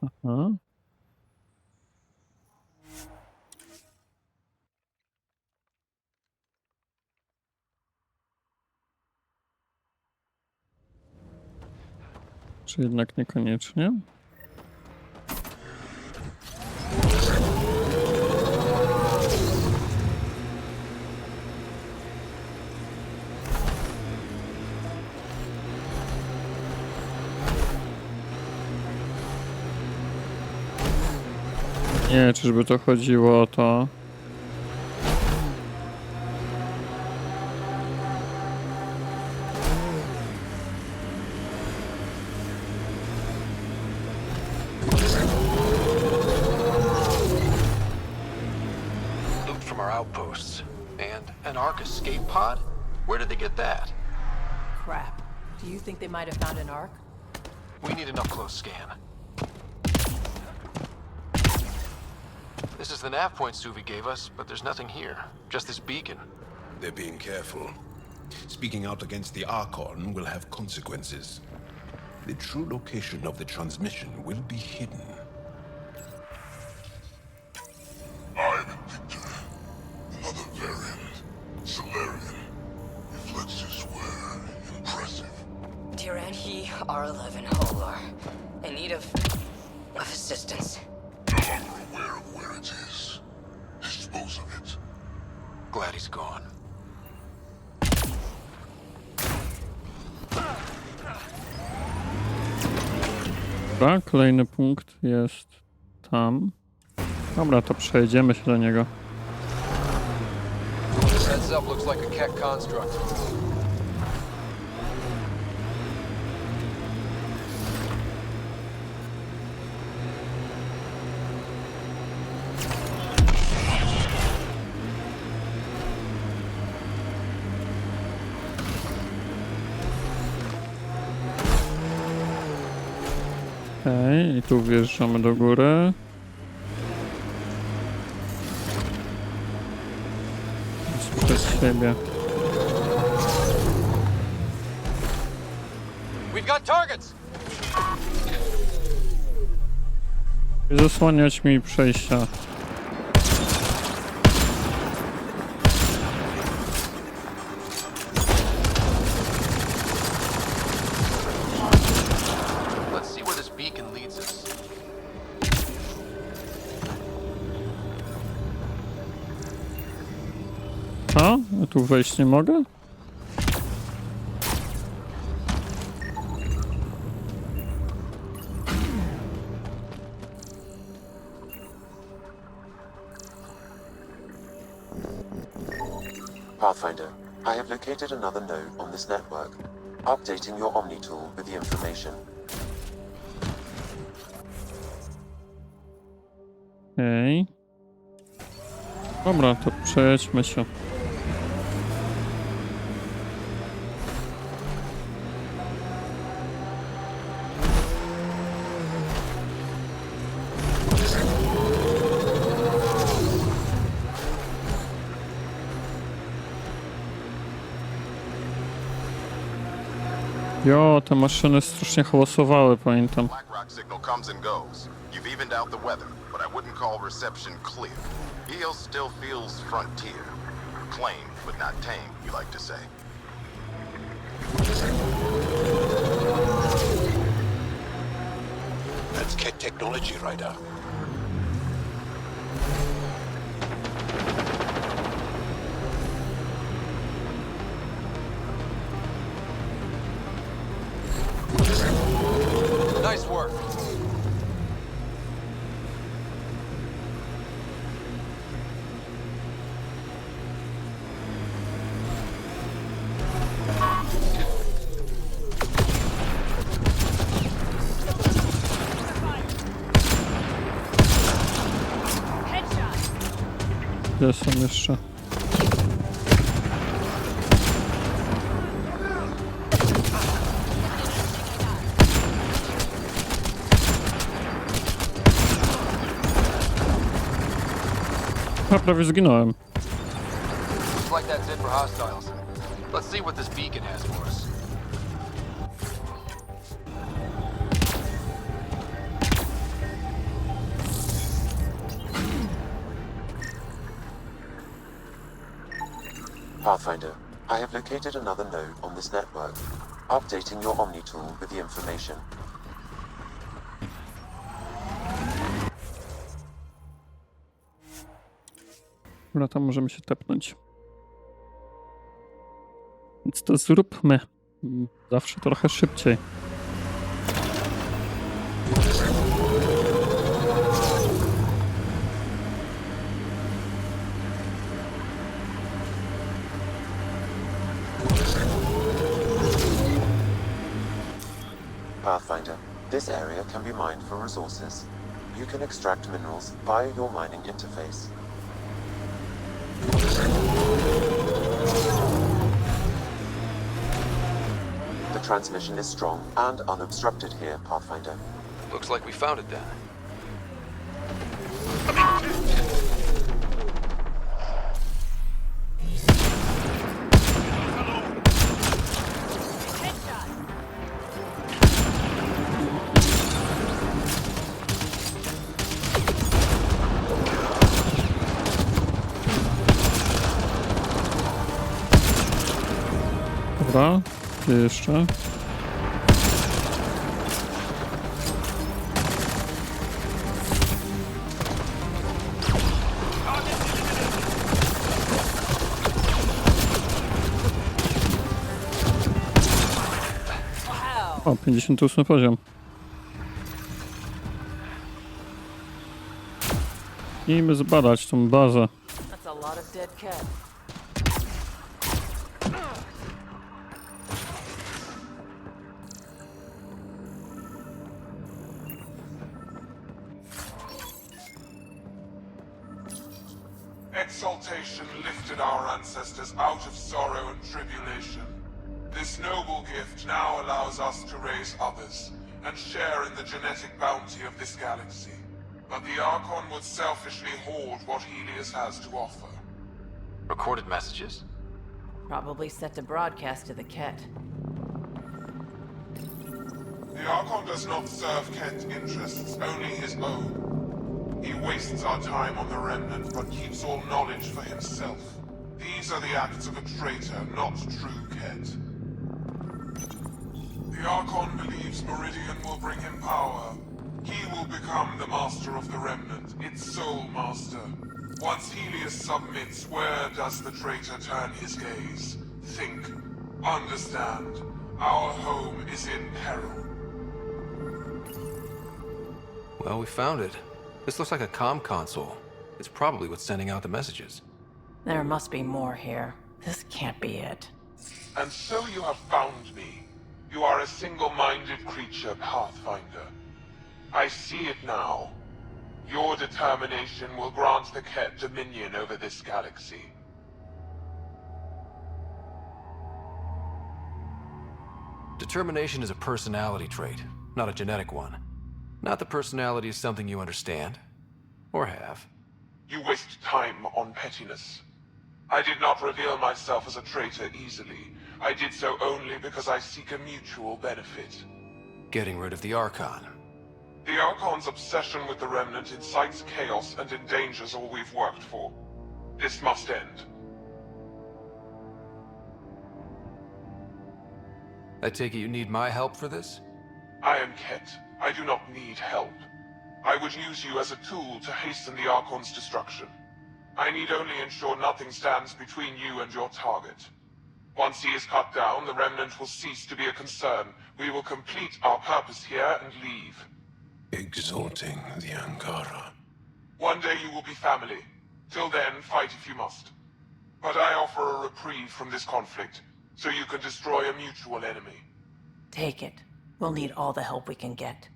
Aha. Czy jednak niekoniecznie? Nie, czyżby to chodziło o to? Loot from our outposts. And an Ark escape pod? Where did they get that? Crap. Do you think they might have found an Ark? We need an up-close scan. This is the nav point Suvi gave us, but there's nothing here. Just this beacon. They're being careful. Speaking out against the Archon will have consequences. The true location of the transmission will be hidden. I'm Victor. Another variant. Solarian. Reflexes were impressive. Tyrann he R11 Holar. In need of assistance. No longer aware of where it is. Dispose of it. Glad he's gone. Dobra, kolejny punkt jest tam. Dobra, to przejedziemy się do niego. Heads up, looks like a Keck construct. Okej, i tu wjeżdżamy do góry. Przez siebie. We've got targets! Zasłaniać mi przejścia. Let's see where this beacon leads us. A? Ja tu wejść nie mogę? Pathfinder, I have located another node on this network. Updating your Omni tool with the information. Okej. Dobra, to przejedźmy się. Jo, te maszyny strasznie hałasowały, pamiętam. Blackrock signal comes and goes. You've evened out the weather, but I wouldn't call reception clear. Heel still feels frontier. Claim, but not tame, you like to say. That's Ket technology, Ryder. Nice work. Gdzie są jeszcze? Ja prawie zginąłem. Looks like that's it for hostiles. Let's see what this beacon has for us. Pathfinder, I have located another node on this network, updating your Omni tool with the information. Dobra, tam możemy się tepnąć. Więc to zróbmy. Zawsze trochę szybciej. Pathfinder, this area can be mined for resources. You can extract minerals via your mining interface. The transmission is strong and unobstructed here, Pathfinder. Looks like we found it then. Dobra, gdzie jeszcze? O, 58 poziom. Miejmy zbadać tą bazę. That's a lot of dead cat. Exaltation lifted our ancestors out of sorrow and tribulation. This noble gift now allows us to raise others and share in the genetic bounty of this galaxy. But the Archon would selfishly hoard what Helios has to offer. Recorded messages? Probably set to broadcast to the Ket. The Archon does not serve Kent interests, only his own. He wastes our time on the Remnant, but keeps all knowledge for himself. These are the acts of a traitor, not true Ket. The Archon believes Meridian will bring him power. He will become the master of the Remnant, its sole master. Once Helios submits, where does the traitor turn his gaze? Think. Understand. Our home is in peril. Well, we found it. This looks like a comm console. It's probably what's sending out the messages. There must be more here. This can't be it. And so you have found me. You are a single-minded creature, Pathfinder. I see it now. Your determination will grant the Ket dominion over this galaxy. Determination is a personality trait, not a genetic one. Not that personality is something you understand. Or have. You waste time on pettiness. I did not reveal myself as a traitor easily. I did so only because I seek a mutual benefit. Getting rid of the Archon. The Archon's obsession with the Remnant incites chaos and endangers all we've worked for. This must end. I take it you need my help for this? I am Ket. I do not need help. I would use you as a tool to hasten the Archon's destruction. I need only ensure nothing stands between you and your target. Once he is cut down, the Remnant will cease to be a concern. We will complete our purpose here and leave. Exalting the Angara. One day you will be family. Till then, fight if you must. But I offer a reprieve from this conflict, so you can destroy a mutual enemy. Take it. We'll need all the help we can get.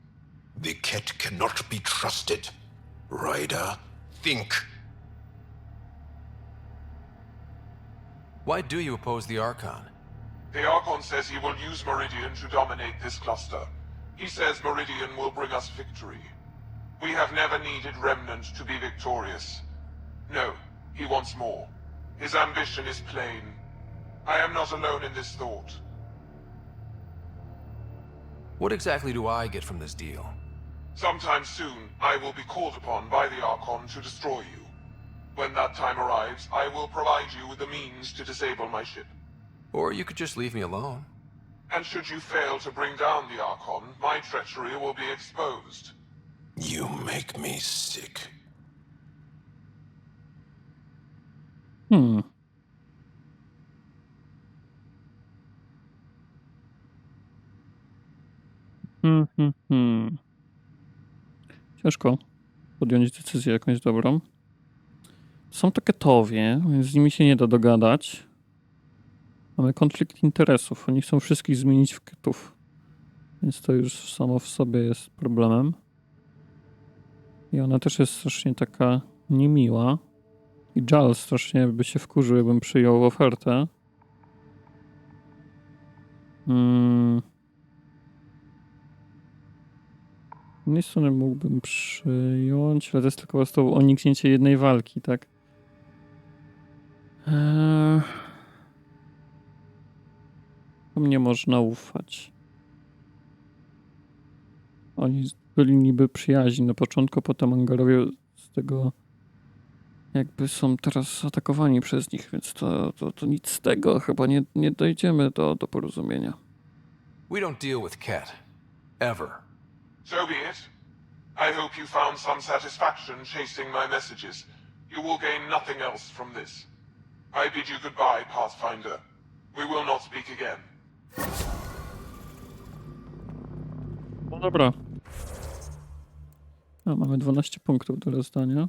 The Ket cannot be trusted. Ryder, think. Why do you oppose the Archon? The Archon says he will use Meridian to dominate this cluster. He says Meridian will bring us victory. We have never needed Remnant to be victorious. No, he wants more. His ambition is plain. I am not alone in this thought. What exactly do I get from this deal? Sometime soon, I will be called upon by the Archon to destroy you. When that time arrives, I will provide you with the means to disable my ship. Or you could just leave me alone. And should you fail to bring down the Archon, my treachery will be exposed. You make me sick. Ciężko podjąć decyzję jakąś dobrą. Są to ketowie, więc z nimi się nie da dogadać. Mamy konflikt interesów. Oni chcą wszystkich zmienić w ketów. Więc to już samo w sobie jest problemem. I ona też jest strasznie taka niemiła. I Jal strasznie by się wkurzył, jakbym przyjął ofertę. Z jednej strony mógłbym przyjąć, ale to jest tylko po prostu uniknięcie jednej walki, tak? Mnie można ufać. Oni byli niby przyjaźni na początku, potem Angarowie z tego jakby są teraz atakowani przez nich, więc to nic z tego. Chyba nie dojdziemy do porozumienia. We don't deal with Ket. Ever. So be it. I hope you found some satisfaction chasing my messages. You will gain nothing else from this. I bid you goodbye, Pathfinder. We will not speak again. No dobra. Mamy 12 punktów do rozdania.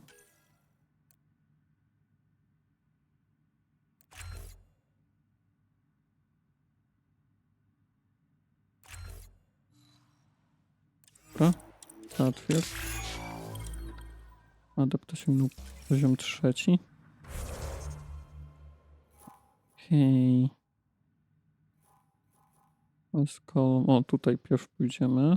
Dobra. Zatwierdź. Adept osiągnął poziom 3. Okej. O, tutaj pierw pójdziemy.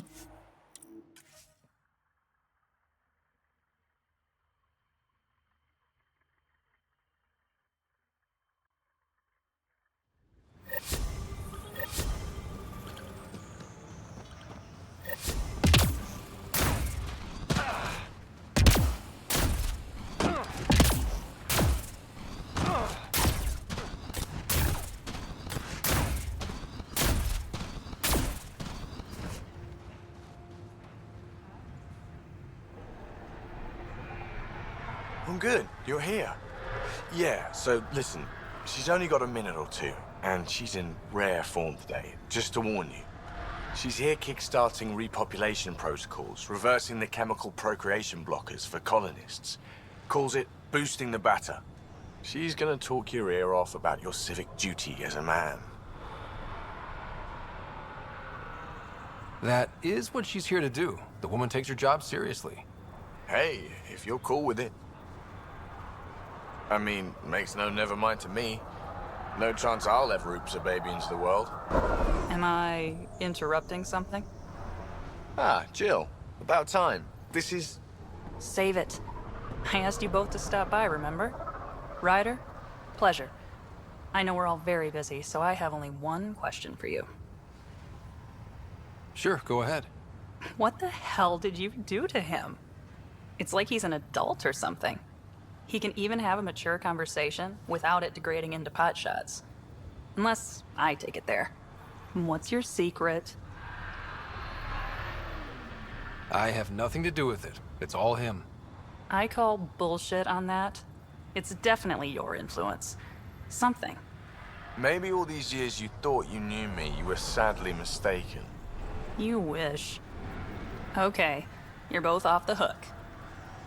I'm good. You're here. Yeah, so listen. She's only got a minute or two, and she's in rare form today, just to warn you. She's here kickstarting repopulation protocols, reversing the chemical procreation blockers for colonists. Calls it boosting the batter. She's gonna talk your ear off about your civic duty as a man. That is what she's here to do. The woman takes her job seriously. Hey, if you're cool with it. I mean, makes no never mind to me. No chance I'll ever oops a baby into the world. Am I interrupting something? Ah, Jill. About time. This is... Save it. I asked you both to stop by, remember? Ryder, pleasure. I know we're all very busy, so I have only one question for you. Sure, go ahead. What the hell did you do to him? It's like he's an adult or something. He can even have a mature conversation without it degrading into pot shots. Unless I take it there. What's your secret? I have nothing to do with it. It's all him. I call bullshit on that. It's definitely your influence. Something. Maybe all these years you thought you knew me, you were sadly mistaken. You wish. Okay, you're both off the hook.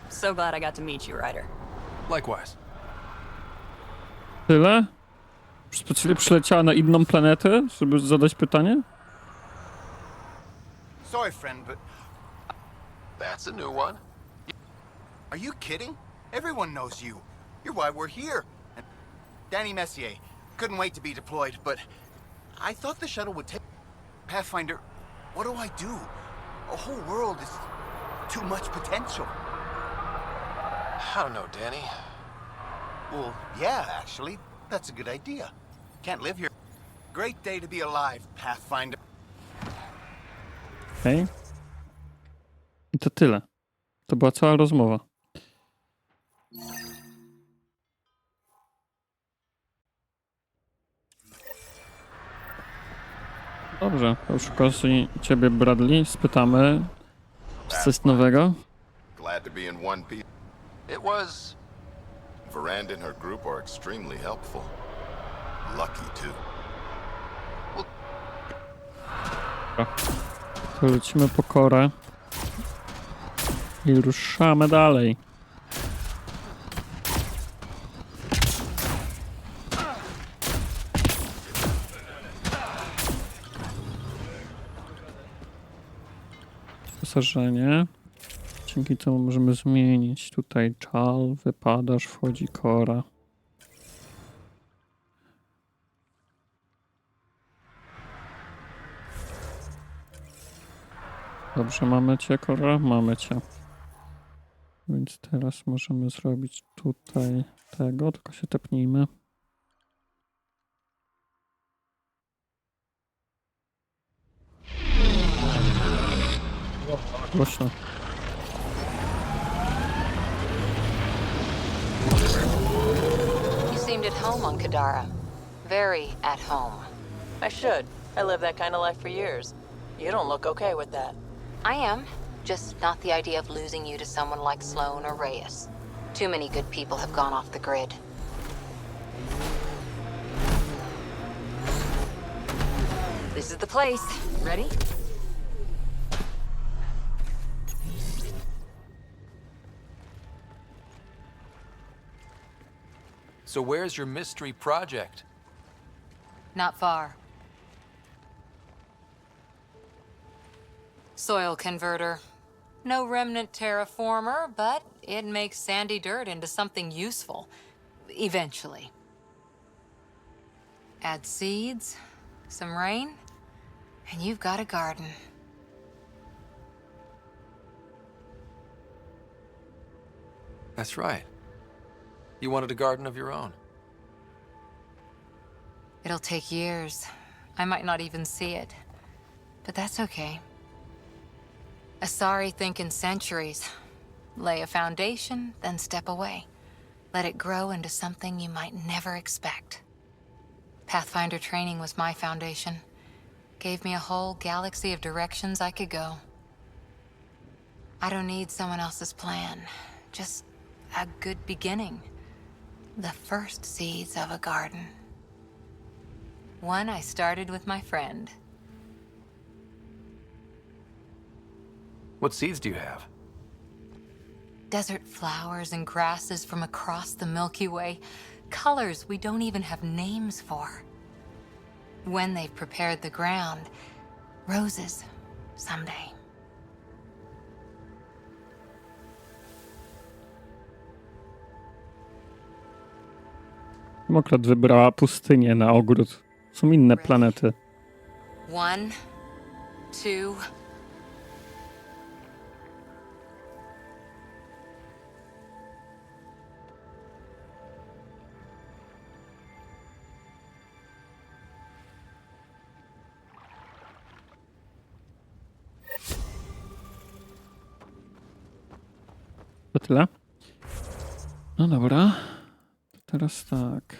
So glad I got to meet you, Ryder. Likewise. Tyle? Specjalnie przyleciała na inną planetę, żeby zadać pytanie? Sorry, friend, but... That's a new one. Are you kidding? Everyone knows you. You're why we're here. And Danny Messier. Couldn't wait to be deployed, but... I thought the shuttle would take... Pathfinder, what do I do? A whole world is... too much potential. I don't know, Danny. Well, yeah, actually. That's a good idea. Can't live here. Great day to be alive, Pathfinder. Okej. I to tyle. To była cała rozmowa. Dobrze, to przy okazji ciebie, Bradley, spytamy, czy coś nowego? Glad to be in one piece. It was... Veranda and her group are extremely helpful. Lucky, too. Dobra. To lecimy po korę i ruszamy dalej. Wyposażenie. Dzięki temu możemy zmienić tutaj czal, wypadasz, wchodzi kora. Dobrze, mamy cię, kora? Mamy cię. Więc teraz możemy zrobić tutaj tego, tylko się tepnijmy. Głośno. You seemed at home on Kadara. Very at home. I should. I lived that kind of life for years. You don't look okay with that. I am. Just not the idea of losing you to someone like Sloane or Reyes. Too many good people have gone off the grid. This is the place. Ready? So where's your mystery project? Not far. Soil converter. No remnant terraformer, but it makes sandy dirt into something useful. Eventually. Add seeds, some rain, and you've got a garden. That's right. You wanted a garden of your own. It'll take years. I might not even see it. But that's okay. Asari think in centuries. Lay a foundation, then step away. Let it grow into something you might never expect. Pathfinder training was my foundation. Gave me a whole galaxy of directions I could go. I don't need someone else's plan. Just a good beginning. The first seeds of a garden. One I started with my friend. What seeds do you have? Desert flowers and grasses from across the Milky Way. Colors we don't even have names for. When they've prepared the ground, roses someday. Akurat wybrała pustynię na ogród. Są inne planety. 1, 2... To tyle. No dobra. Teraz tak.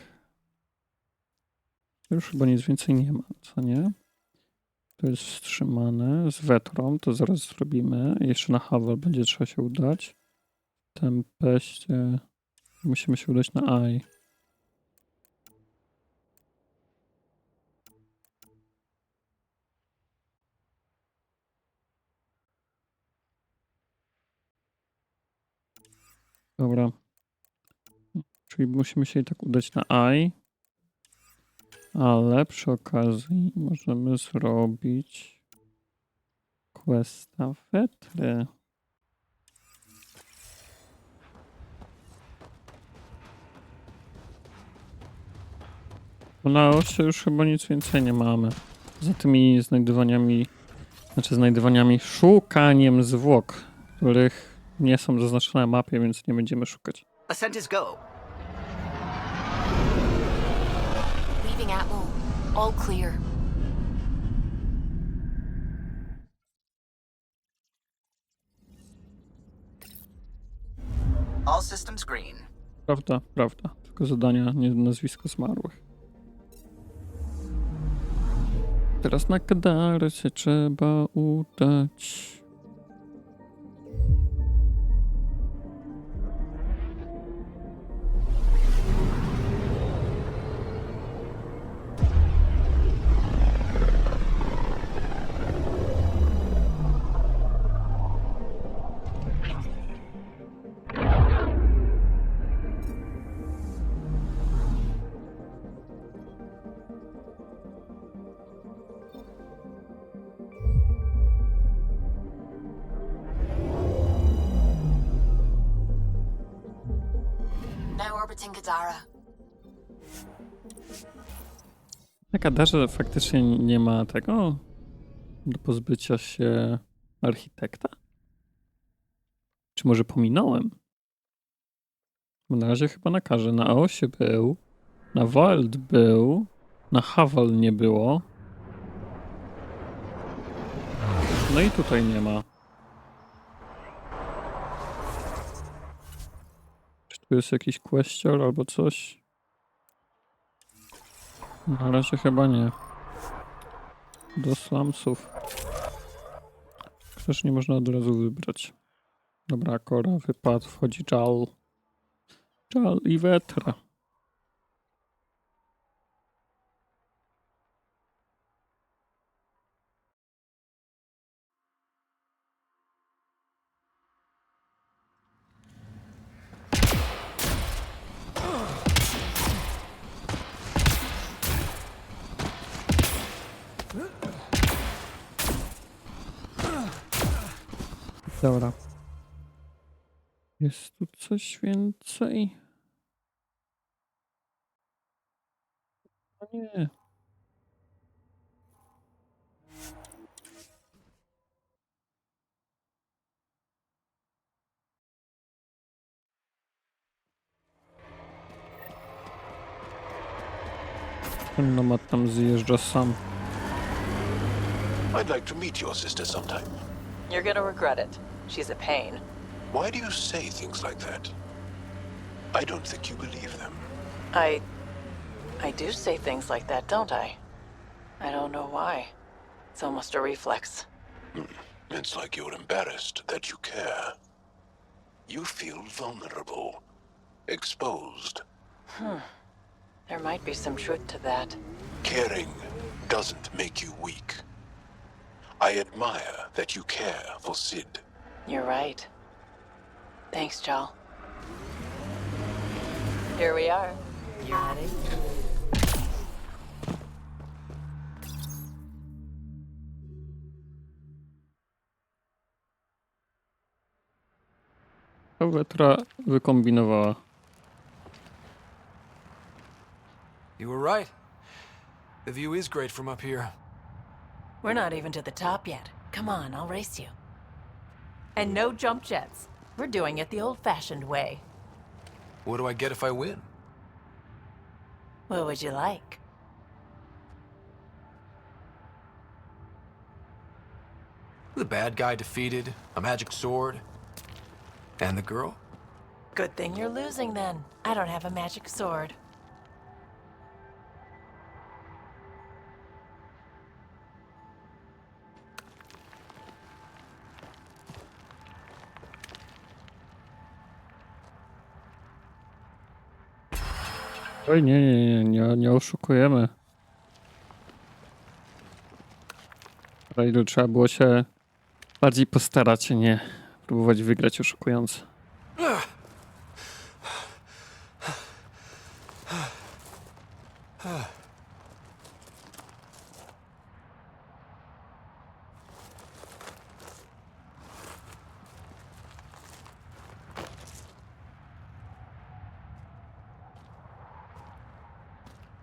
Już chyba nic więcej nie ma, co nie? To jest wstrzymane. Z Vetrą to zaraz zrobimy. Jeszcze na Havel będzie trzeba się udać. W Tempeście musimy się udać na Ai. Dobra. Czyli musimy się i tak udać na Ai. Ale przy okazji możemy zrobić questa Vetry. Bo na osie już chyba nic więcej nie mamy. Za tymi znajdywaniami, szukaniem zwłok, których nie są zaznaczone na mapie, więc nie będziemy szukać. Ascent is go. Leaving Atmo. All clear. All systems green. Prawda, prawda. Tylko zadania, nie nazwisko zmarłych. Teraz na Kadarę się trzeba udać. Now orbiting Kadara. Na Kadarze faktycznie nie ma tego do pozbycia się architekta? Czy może pominąłem? Bo na razie chyba na Karze. Na Aosie był, na Wild był, na Havel nie było. No i tutaj nie ma. Czy tu jest jakiś question albo coś? Na razie chyba nie. Do slumsów. Też nie można od razu wybrać. Dobra, Kora, wypad, wchodzi Jal. Jal i Vetra. Dobra. Jest tu coś więcej? O nie. Ten nomad tam zjeżdża sam. I'd like to meet your sister sometime. You're gonna regret it. She's a pain. Why do you say things like that? I don't think you believe them. I do say things like that, don't I? I don't know why. It's almost a reflex. It's like you're embarrassed that you care. You feel vulnerable, exposed. There might be some truth to that. Caring doesn't make you weak. I admire that you care for Sid. You're right. Thanks, Jal. Here we are. You ready? To Vetra wykombinowała. You were right. The view is great from up here. We're not even to the top yet. Come on, I'll race you. And no jump jets. We're doing it the old-fashioned way. What do I get if I win? What would you like? The bad guy defeated, a magic sword, and the girl? Good thing you're losing then. I don't have a magic sword. Oj, nie oszukujemy. Rajdu, trzeba było się bardziej postarać, a nie próbować wygrać oszukując.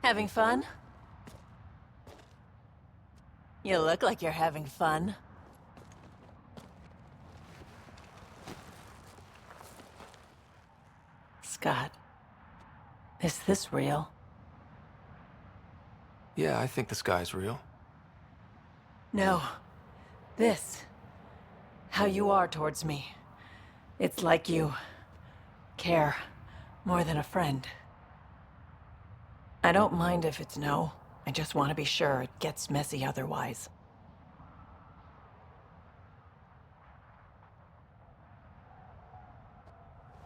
Having fun? You look like you're having fun. Scott, is this real? Yeah, I think the sky's real. No. This. How you are towards me. It's like you care more than a friend. I don't mind if it's no. I just want to be sure it gets messy otherwise.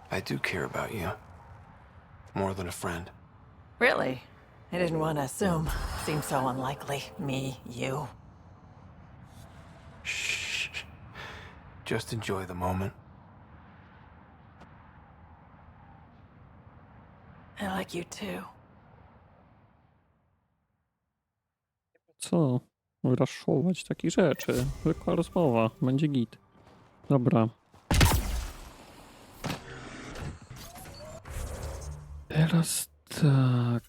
I do care about you. More than a friend. Really? I didn't want to assume. Seems so unlikely. Me, you. Shh. Just enjoy the moment. I like you too. Co? Raszować takich rzeczy. Zwykła rozmowa. Będzie git. Dobra. Teraz tak.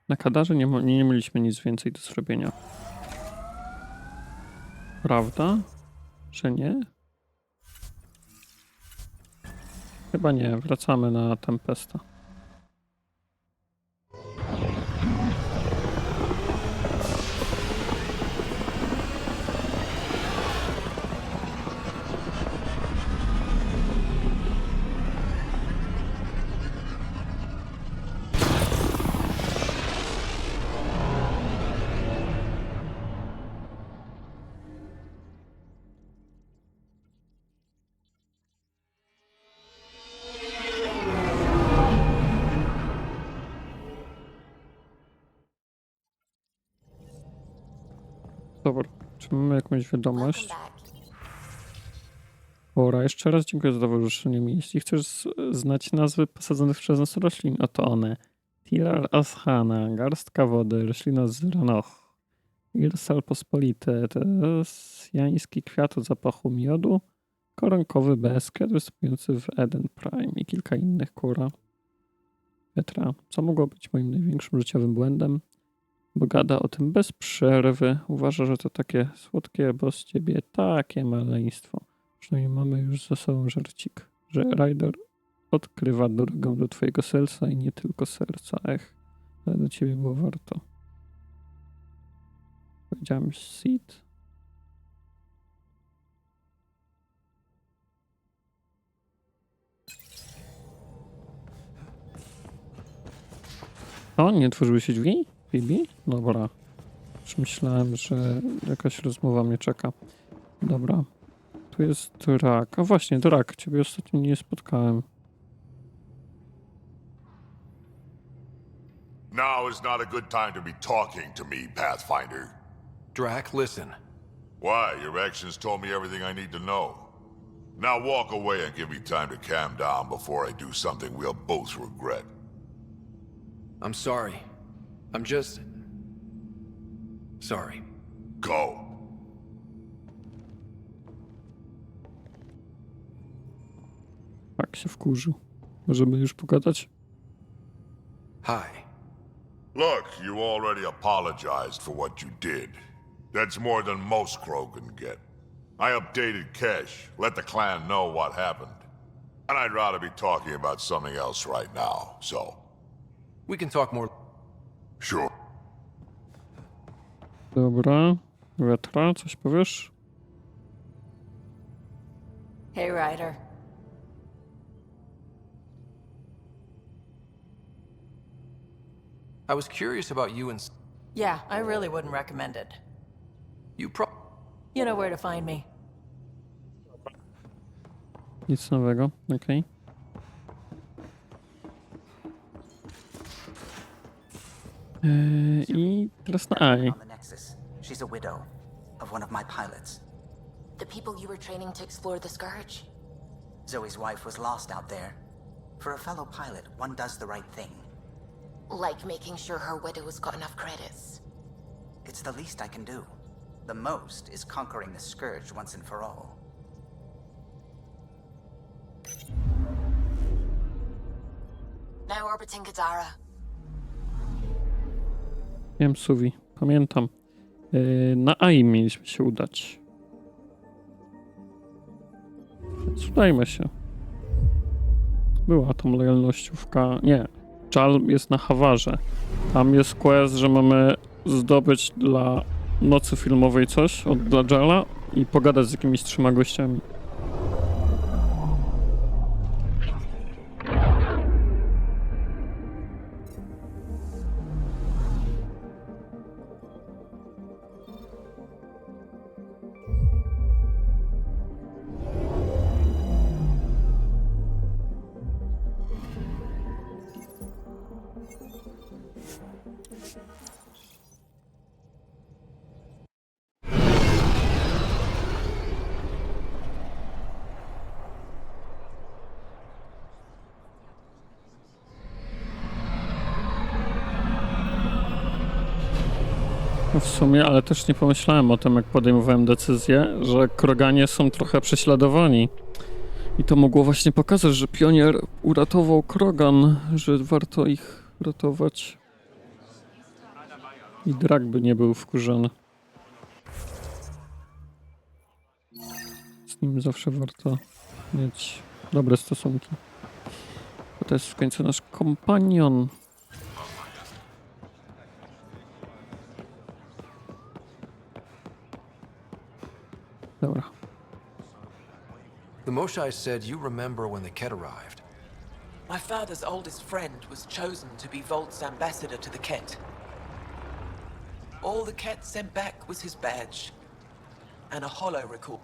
Na Kadarze nie mieliśmy nic więcej do zrobienia. Prawda? Że nie? Chyba nie. Wracamy na Tempesta. Dobra, czy mamy jakąś wiadomość? Ora, jeszcze raz dziękuję za towarzyszenie mi. Jeśli chcesz znać nazwy posadzonych przez nas roślin, oto one. Tilar Ashana, garstka wody, roślina z Ranoch, Irsal pospolite, tesjański kwiat o zapachu miodu, koronkowy bezkwiat występujący w Eden Prime i kilka innych kura. Vetrą, co mogło być moim największym życiowym błędem? Bo gada o tym bez przerwy. Uważa, że to takie słodkie, bo z ciebie takie maleństwo. Przynajmniej mamy już za sobą żarcik, że Ryder odkrywa drogę do twojego serca i nie tylko serca. Ech, ale do ciebie było warto. Powiedziałem seed. O, nie otworzyły się drzwi? Bibi? Dobra. Już myślałem, że jakaś rozmowa mnie czeka. Dobra. Tu jest Drak. A właśnie, Drak. Ciebie ostatnio nie spotkałem. Now is not a good time to be talking to me, Pathfinder. Drac, listen. Why? Your actions told me everything I need to know. Now walk away and give me time to calm down before I do something we'll both regret. I'm sorry. I'm just... sorry. Go. Tak się wkurzył. Możemy już pogadać? Hi. Look, you already apologized for what you did. That's more than most Crow can get. I updated Kesh, let the clan know what happened. And I'd rather be talking about something else right now, so... We can talk more... Sure. Dobra. Vetrą, coś powiesz? Hey, Ryder. I was curious about you and... Yeah, I really wouldn't recommend it. You know where to find me. Nic nowego, okej. I teraz na AI. On the Nexus. She's a widow of one of my pilots. The people you were training to explore the Scourge? Zoe's wife was lost out there. For a fellow pilot, one does the right thing. Like making sure her widow's got enough credits. It's the least I can do. The most is conquering the Scourge once and for all. Now orbiting Gadara. Wiem, Suwi, pamiętam. Na AI mieliśmy się udać. Więc udajmy się. Była tam lojalnościówka. Nie, Jal jest na Hawarze. Tam jest quest, że mamy zdobyć dla nocy filmowej coś dla Jala i pogadać z jakimiś 3 gościami. No w sumie, ale też nie pomyślałem o tym, jak podejmowałem decyzję, że kroganie są trochę prześladowani. I to mogło właśnie pokazać, że pionier uratował krogan, że warto ich ratować. I Drak by nie był wkurzony. Z nim zawsze warto mieć dobre stosunki. Bo to jest w końcu nasz kompanion. Dobra. The Moshai said you remember when the Ket arrived. My father's oldest friend was chosen to be Volt's ambassador to the Ket. All the Ket sent back was his badge and a hollow record.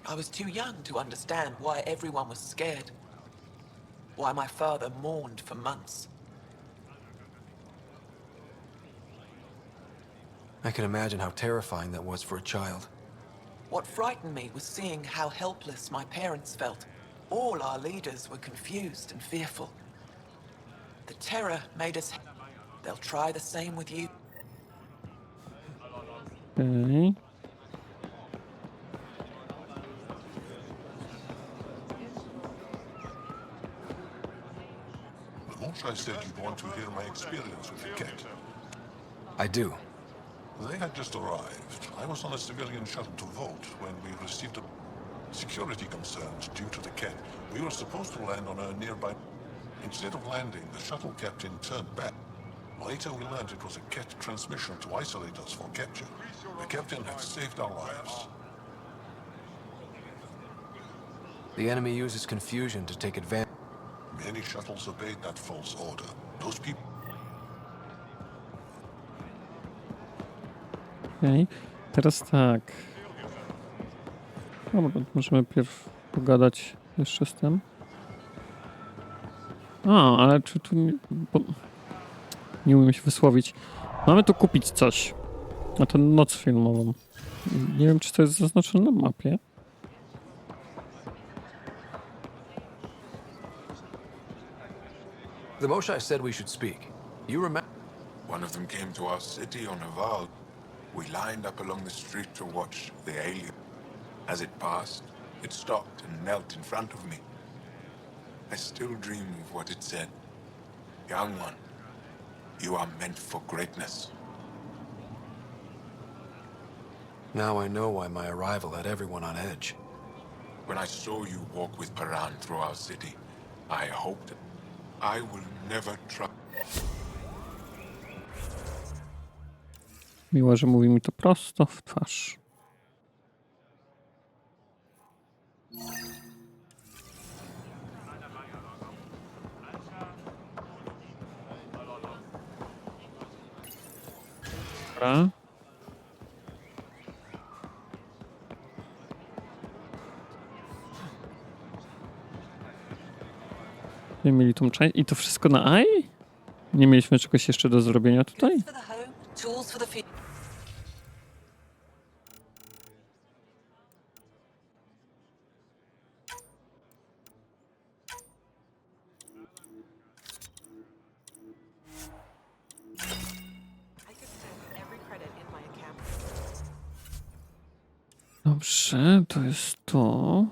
I was too young to understand why everyone was scared. Why my father mourned for months. I can imagine how terrifying that was for a child. What frightened me was seeing how helpless my parents felt. All our leaders were confused and fearful. The terror made us... They'll try the same with you. Okay. The Moshai said you'd want to hear my experience with the Ket. I do. They had just arrived. I was on a civilian shuttle to Volt when we received security concerns due to the Ket. We were supposed to land on a nearby... Instead of landing, the shuttle captain turned back. Later we learned it was a Ket transmission to isolate us for capture. The captain had saved our lives. The enemy uses confusion to take advantage. Many shuttles obeyed that false order. Those people... Okej, teraz tak. Dobra, możemy pierw pogadać jeszcze z tym. A, ale czy tu nie umiem się wysłowić. Mamy tu kupić coś. A tę noc filmową. Nie wiem, czy to jest zaznaczone na mapie. The Moshai said we should speak. You remember? One of them came to our city on a vow. We lined up along the street to watch the alien. As it passed, it stopped and knelt in front of me. I still dream of what it said. Young one, you are meant for greatness. Now I know why my arrival had everyone on edge. When I saw you walk with Paran through our city, I hoped I will never try. Miło, że mówi mi to prosto w twarz. Dobra. Mieli tą część i to wszystko na AI? Nie mieliśmy czegoś jeszcze do zrobienia tutaj? Tools for the field. Dobrze, to jest to.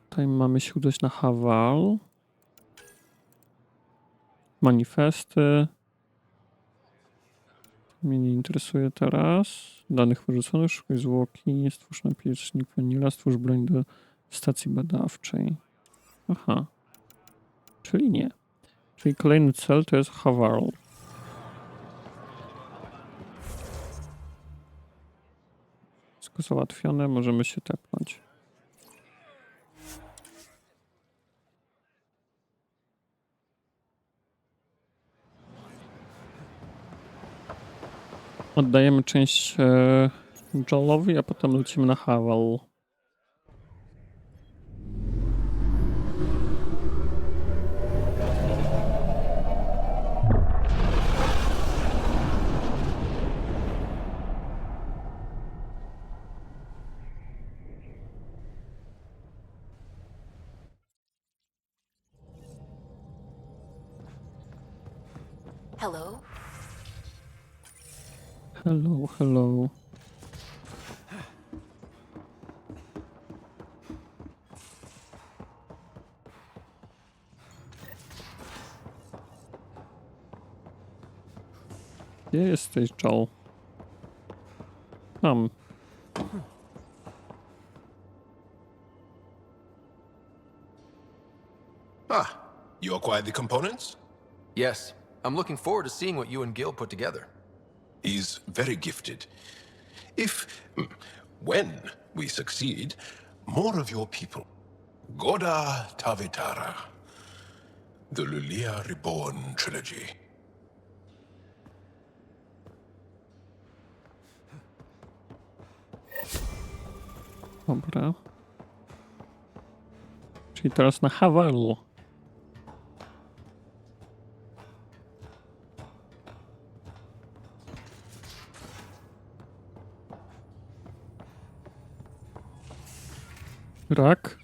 Tutaj mamy się udać na Hawal. Manifesty. Mnie nie interesuje teraz. Danych wyrzuconych, szukaj zwłoki, stwórz napiecznik Pionira, stwórz broń do stacji badawczej. Aha. Czyli nie. Czyli kolejny cel to jest Hawal. Wszystko załatwione, możemy się tepnąć. Oddajemy część Joelowi, a potem lecimy na Hawal. Hello? Hello, hello. Gdzie jesteś, Joel? Tam. Ah, you acquired the components? Yes. I'm looking forward to seeing what you and Gil put together. He's very gifted. When we succeed, more of your people. Goda Tavitara. The Lulia Reborn trilogy. Dobra. Czyli teraz na Hawalu. Rak?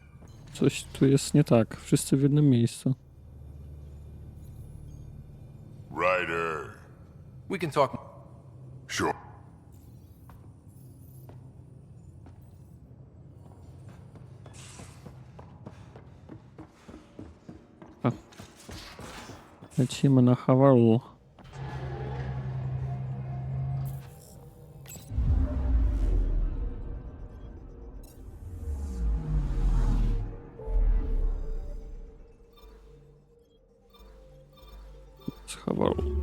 Coś tu jest nie tak. Wszyscy w jednym miejscu. Ryder. We can talk. Sure. Lecimy na Hawalu. Z Hawalu.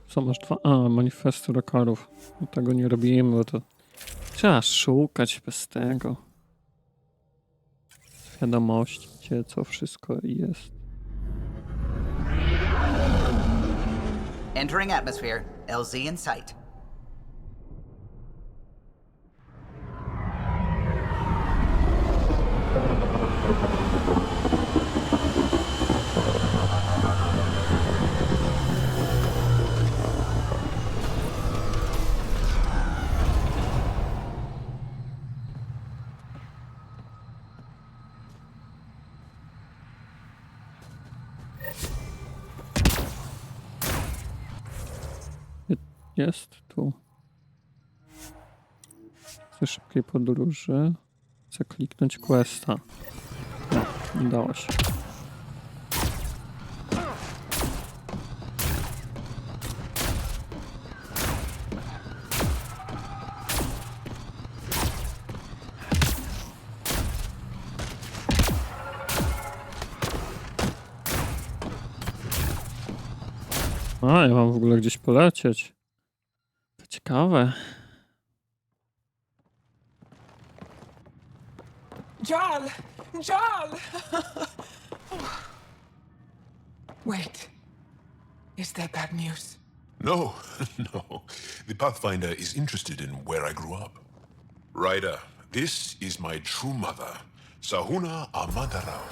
Co masz dwa? A, manifesty rokarów. No, tego nie robimy, bo to trzeba szukać bez tego. Wiadomości, gdzie co wszystko jest. Entering atmosphere. LZ in sight. Jest tu. Chcę szybkiej podróży. Chcę kliknąć questa. No, udało się. A, ja mam w ogóle gdzieś polecieć. To ciekawe. Jarl! Jarl! Wait. Is there bad news? No, no. The Pathfinder is interested in where I grew up. Ryder, this is my true mother, Sahuna Amadarau.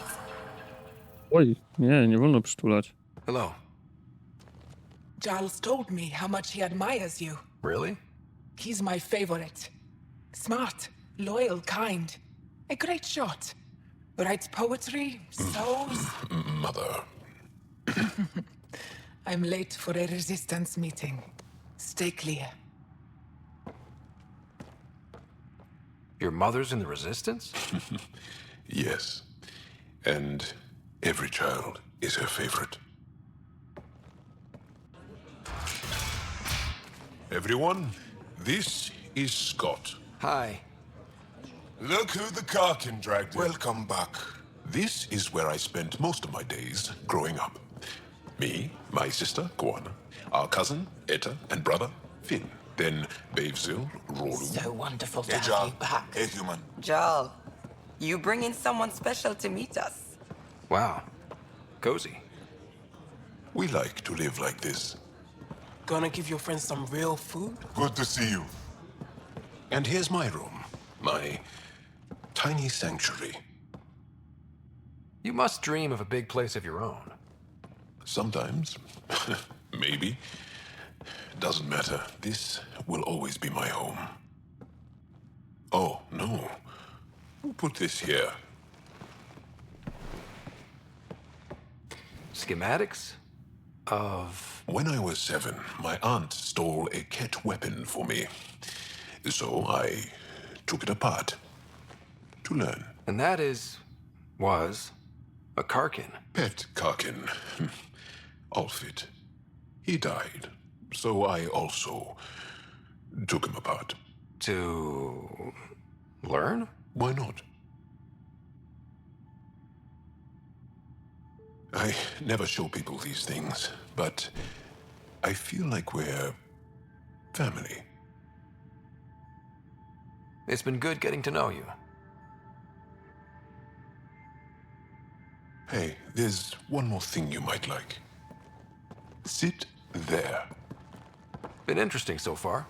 Oj, nie wolno przytulać. Hello. Jarl's told me how much he admires you. Really? He's my favorite. Smart, loyal, kind. A great shot. Writes poetry, sews. Mother. I'm late for a resistance meeting. Stay clear. Your mother's in the resistance? Yes. And every child is her favorite. Everyone, this is Scott. Hi. Look who the Karkin dragged in. Welcome back. This is where I spent most of my days growing up. Me, my sister, Guana, our cousin, Etta, and brother, Finn. Then Bavzil, Rolu. So wonderful to Hey, have Jarl. you back. Hey, human. Jarl, you bring in someone special to meet us. Wow. Cozy. We like to live like this. Gonna give your friends some real food? Good to see you. And here's my room. My tiny sanctuary. You must dream of a big place of your own. Sometimes. Maybe. Doesn't matter. This will always be my home. Oh, no. Who put this here? Schematics? Of... When I was 7, my aunt stole a Ket weapon for me. So I took it apart. To learn. And that was a Karkin. Pet Karkin. Alfit. He died. So I also took him apart. To learn? Why not? I never show people these things, but I feel like we're family. It's been good getting to know you. Hey, there's one more thing you might like. Sit there. Been interesting so far.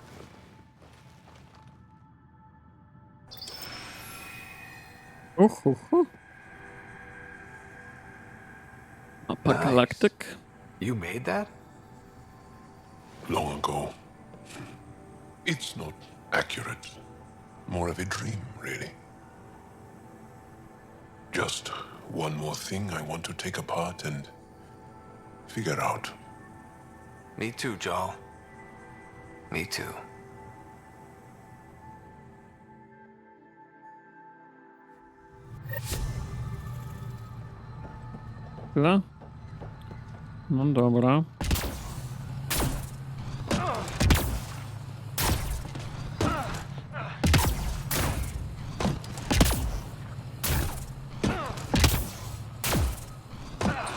Mapa galaktyk. You made that? Long ago. It's not accurate. More of a dream, really. Just one more thing I want to take apart and figure out. Me too, Jarl. Me too. Tyle? No dobra.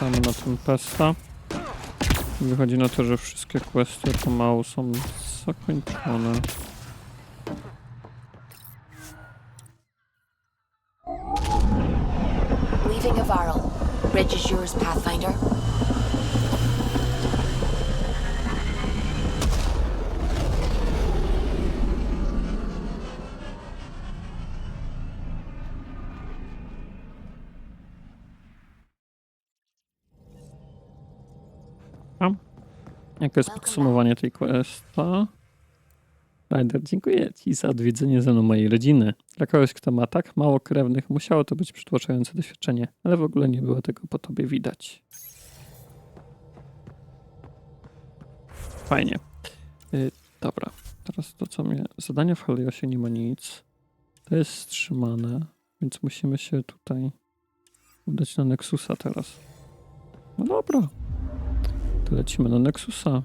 Mamy na tym pesta. Wychodzi na to, że wszystkie questy pomału są zakończone. Leaving Avaril. Bridge is yours, Pathfinder. Jakie jest podsumowanie tej questa? Ryder, dziękuję Ci za odwiedzenie ze mną mojej rodziny. Dla kogoś, kto ma tak mało krewnych, musiało to być przytłaczające doświadczenie, ale w ogóle nie było tego po Tobie widać. Fajnie. Dobra, teraz to co mnie... Zadania w Heliosie nie ma nic. To jest wstrzymane, więc musimy się tutaj udać na Nexusa teraz. No dobra. To lecimy na Nexusa.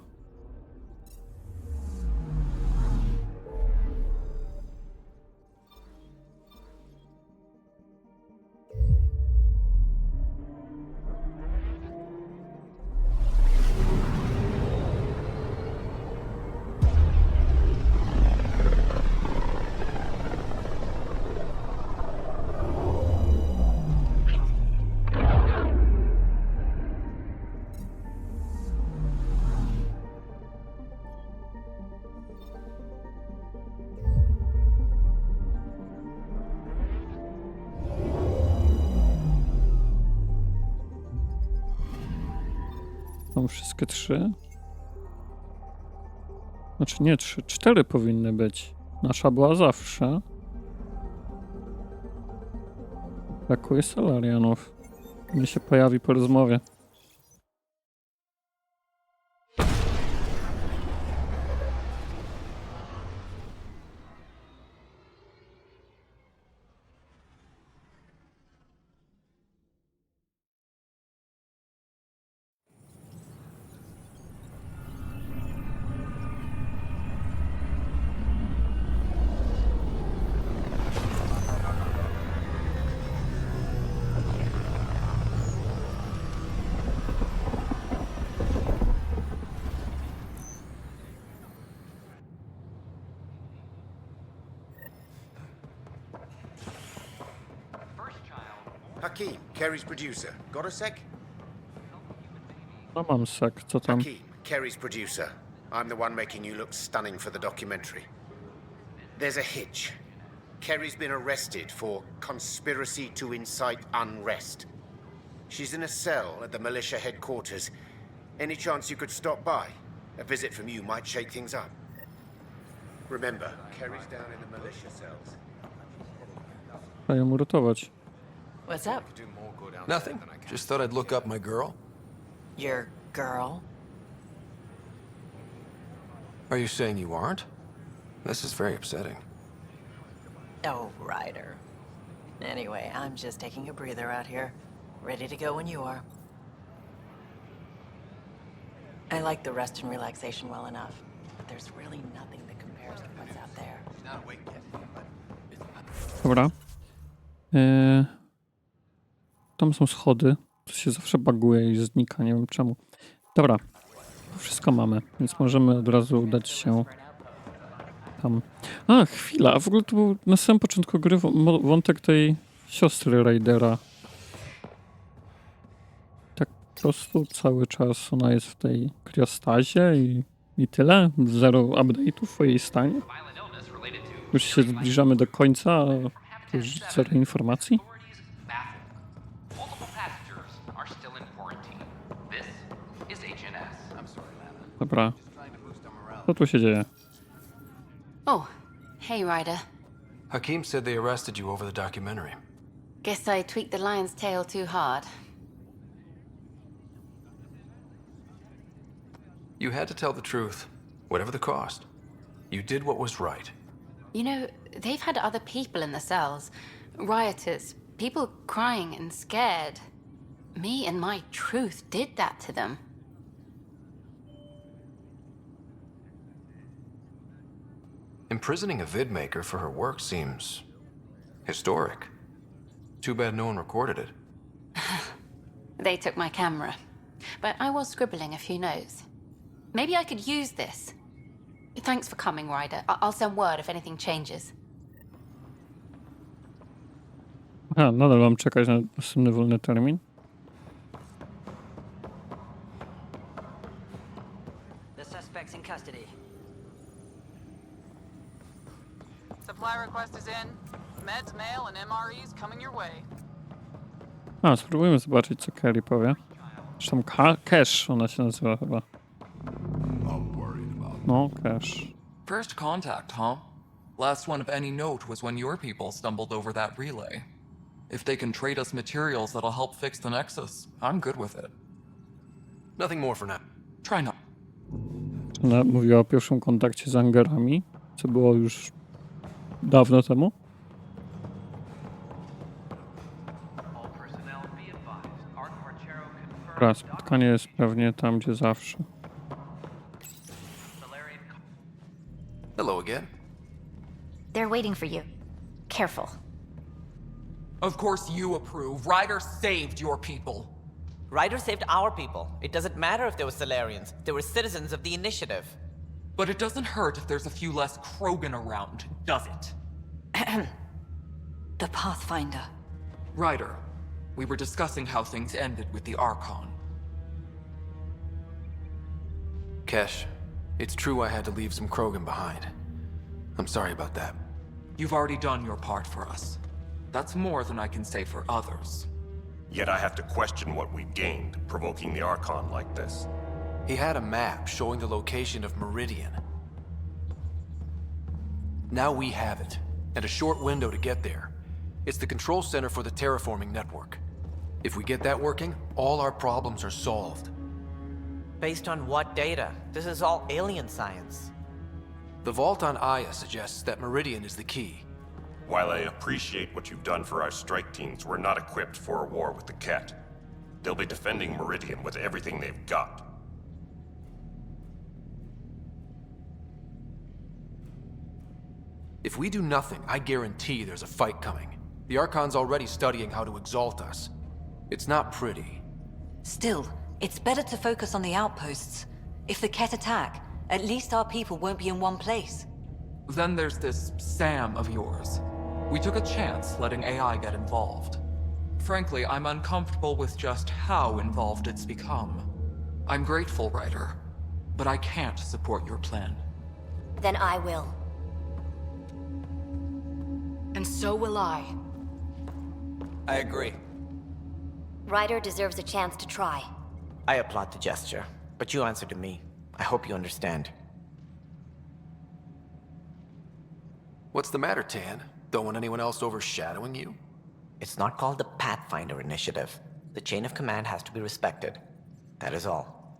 Są wszystkie 3? Znaczy nie 3, 4 powinny być. Nasza była zawsze. Brakuje Salarianów. Nie się pojawi po rozmowie. Hakeem, Kerry's producer. Got a sec? No mam sek, co tam? Hakeem, Kerry's producer. I'm the one making you look stunning for the documentary. There's a hitch. Kerry's been arrested for conspiracy to incite unrest. She's in a cell at the militia headquarters. Any chance you could stop by? A visit from you might shake things up. Remember, Kerry's down in the militia cells. Trzeba ją uratować. What's up? Nothing. Just thought I'd look up my girl. Your girl? Are you saying you aren't? This is very upsetting. Oh, Ryder. Anyway, I'm just taking a breather out here. Ready to go when you are. I like the rest and relaxation well enough, but there's really nothing that compares to what's out there. Dobra. Tam są schody. To się zawsze baguje i znika, nie wiem czemu. Dobra. To wszystko mamy, więc możemy od razu udać się tam. A, chwila. W ogóle to był na samym początku gry wątek tej siostry Raidera. Tak po prostu cały czas ona jest w tej kriostazie i tyle. Zero update'ów o jej stanie. Już się zbliżamy do końca, a już zero informacji. Dobra. Co tu się dzieje? Oh, hey, Ryder. Hakeem said they arrested you over the documentary. Guess I tweaked the lion's tail too hard. You had to tell the truth, whatever the cost. You did what was right. You know, they've had other people in the cells. Rioters, people crying and scared. Me and my truth did that to them. Imprisoning a vidmaker for her work seems historic. Too bad no one recorded it. They took my camera, but I was scribbling a few notes. Maybe I could use this. Thanks for coming, Ryder. I'll send word if anything changes. A, nadal mam czekać na następny wolny termin. The suspect's in custody. Supply request is in. Meds, mail, and MREs coming your way. A, spróbujmy zobaczyć, co Kerry powie. Zresztą Cash ona się nazywa chyba. No, Cash. First contact, huh? Last one of any note was when your people stumbled over that relay. If they can trade us materials that'll help fix the Nexus, I'm good with it. Nothing more for now. Try not. Ona mówiła o pierwszym kontakcie z Angerami, co było już dawno temu. Dobra, spotkanie jest pewnie tam, gdzie zawsze. Hello again. They're waiting for you. Careful. Of course you approve. Ryder saved your people. Ryder saved our people. It doesn't matter if they were Solarians. They were citizens of the Initiative. But it doesn't hurt if there's a few less Krogan around, does it? The Pathfinder. Ryder, we were discussing how things ended with the Archon. Kesh, it's true I had to leave some Krogan behind. I'm sorry about that. You've already done your part for us. That's more than I can say for others. Yet I have to question what we gained, provoking the Archon like this. He had a map showing the location of Meridian. Now we have it, and a short window to get there. It's the control center for the terraforming network. If we get that working, all our problems are solved. Based on what data? This is all alien science. The vault on Aya suggests that Meridian is the key. While I appreciate what you've done for our strike teams, we're not equipped for a war with the Cat. They'll be defending Meridian with everything they've got. If we do nothing, I guarantee there's a fight coming. The Archon's already studying how to exalt us. It's not pretty. Still, it's better to focus on the outposts. If the Ket attack, at least our people won't be in one place. Then there's this Sam of yours. We took a chance letting AI get involved. Frankly, I'm uncomfortable with just how involved it's become. I'm grateful, Ryder, but I can't support your plan. Then I will. And so will I. I agree. Ryder deserves a chance to try. I applaud the gesture, but you answered to me. I hope you understand. What's the matter, Tan? Don't want anyone else overshadowing you? It's not called the Pathfinder Initiative. The chain of command has to be respected. That is all.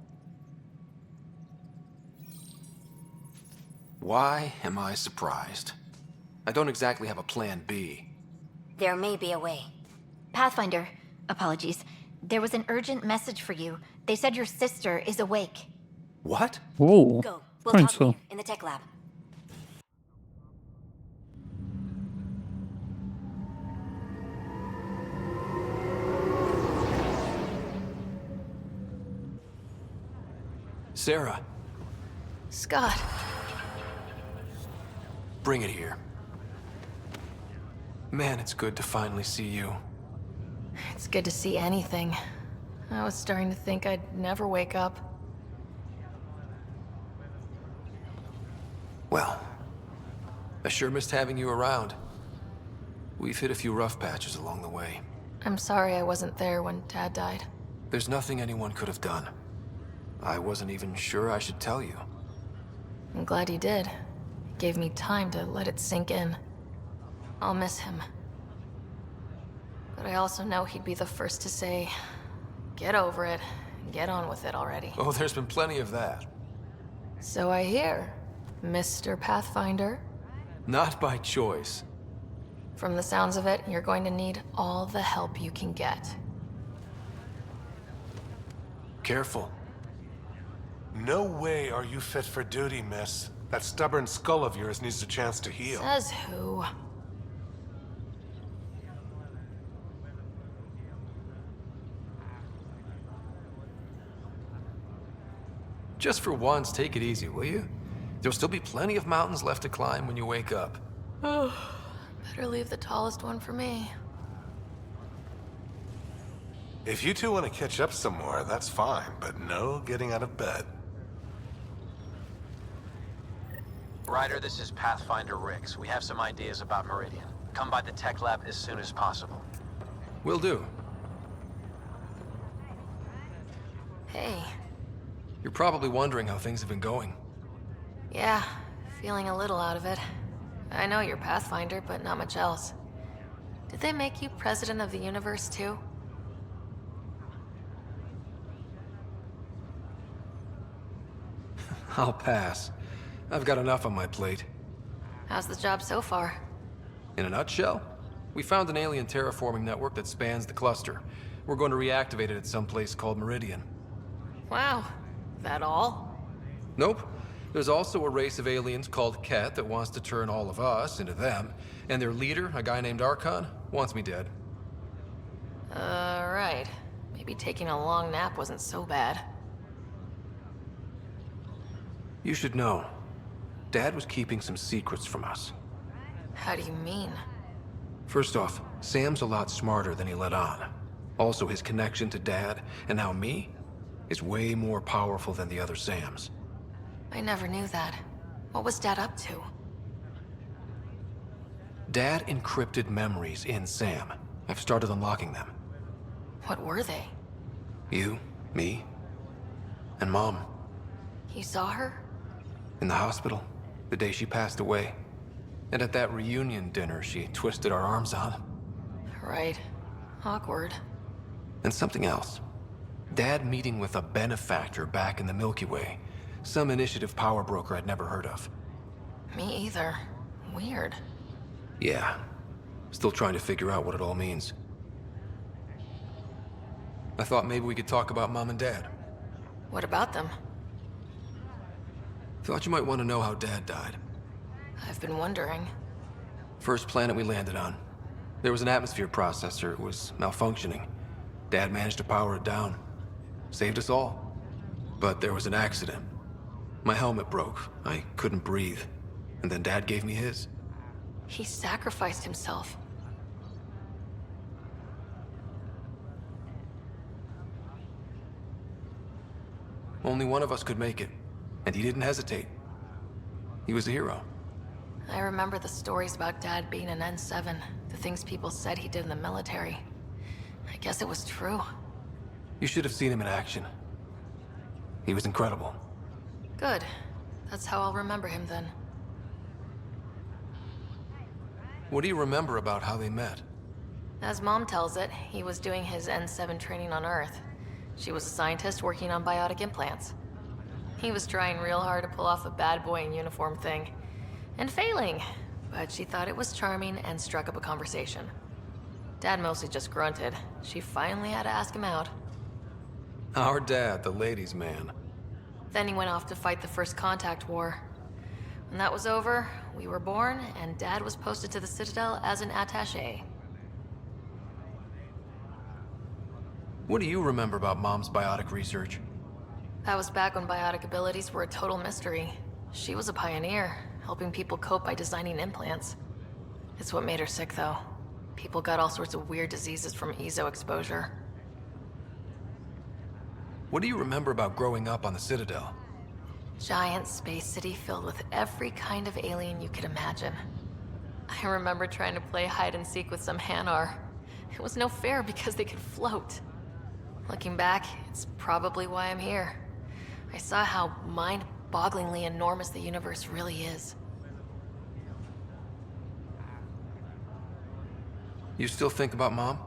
Why am I surprised? I don't exactly have a plan B. There may be a way. Pathfinder, apologies. There was an urgent message for you. They said your sister is awake. What? Whoa. Go. We'll talk Końcu. later in the tech lab. Sarah, Scott. bring it here. Man, it's good to finally see you. It's good to see anything. I was starting to think I'd never wake up. Well, I sure missed having you around. We've hit a few rough patches along the way. I'm sorry I wasn't there when Dad died. There's nothing anyone could have done. I wasn't even sure I should tell you. I'm glad you did. It gave me time to let it sink in. I'll miss him. But I also know he'd be the first to say, get over it, and get on with it already. Oh, there's been plenty of that. So I hear, Mr. Pathfinder. Not by choice. From the sounds of it, you're going to need all the help you can get. Careful. No way are you fit for duty, miss. That stubborn skull of yours needs a chance to heal. Says who? Just for once, take it easy, will you? There'll still be plenty of mountains left to climb when you wake up. Oh, better leave the tallest one for me. If you two want to catch up some more, that's fine, but no getting out of bed. Ryder, this is Pathfinder Rix. We have some ideas about Meridian. Come by the tech lab as soon as possible. Will do. Hey. You're probably wondering how things have been going. Yeah, feeling a little out of it. I know you're Pathfinder, but not much else. Did they make you president of the universe, too? I'll pass. I've got enough on my plate. How's the job so far? In a nutshell, we found an alien terraforming network that spans the cluster. We're going to reactivate it at some place called Meridian. Wow. That all? Nope. There's also a race of aliens called Ket that wants to turn all of us into them, and their leader, a guy named Archon, wants me dead. Right. Maybe taking a long nap wasn't so bad. You should know, Dad was keeping some secrets from us. How do you mean? First off, Sam's a lot smarter than he let on. Also, his connection to Dad, and now me, is way more powerful than the other Sams. I never knew that. What was Dad up to? Dad encrypted memories in Sam. I've started unlocking them. What were they? You, me, and Mom. You saw her? In the hospital, the day she passed away. And at that reunion dinner she twisted our arms on. Right. Awkward. And something else. Dad meeting with a benefactor back in the Milky Way. Some initiative power broker I'd never heard of. Me either. Weird. Yeah. Still trying to figure out what it all means. I thought maybe we could talk about Mom and Dad. What about them? Thought you might want to know how Dad died. I've been wondering. First planet we landed on. There was an atmosphere processor. It was malfunctioning. Dad managed to power it down. Saved us all. But there was an accident. My helmet broke. I couldn't breathe. And then Dad gave me his. He sacrificed himself. Only one of us could make it. And he didn't hesitate. He was a hero. I remember the stories about Dad being an N7. The things people said he did in the military. I guess it was true. You should have seen him in action. He was incredible. Good. That's how I'll remember him then. What do you remember about how they met? As Mom tells it, he was doing his N7 training on Earth. She was a scientist working on biotic implants. He was trying real hard to pull off a bad boy in uniform thing. And failing. But she thought it was charming and struck up a conversation. Dad mostly just grunted. She finally had to ask him out. Our dad, the ladies' man. Then he went off to fight the first contact war. When that was over, we were born, and Dad was posted to the Citadel as an attaché. What do you remember about Mom's biotic research? That was back when biotic abilities were a total mystery. She was a pioneer, helping people cope by designing implants. It's what made her sick, though. People got all sorts of weird diseases from EZO exposure. What do you remember about growing up on the Citadel? Giant space city filled with every kind of alien you could imagine. I remember trying to play hide and seek with some Hanar. It was no fair because they could float. Looking back, it's probably why I'm here. I saw how mind-bogglingly enormous the universe really is. You still think about Mom?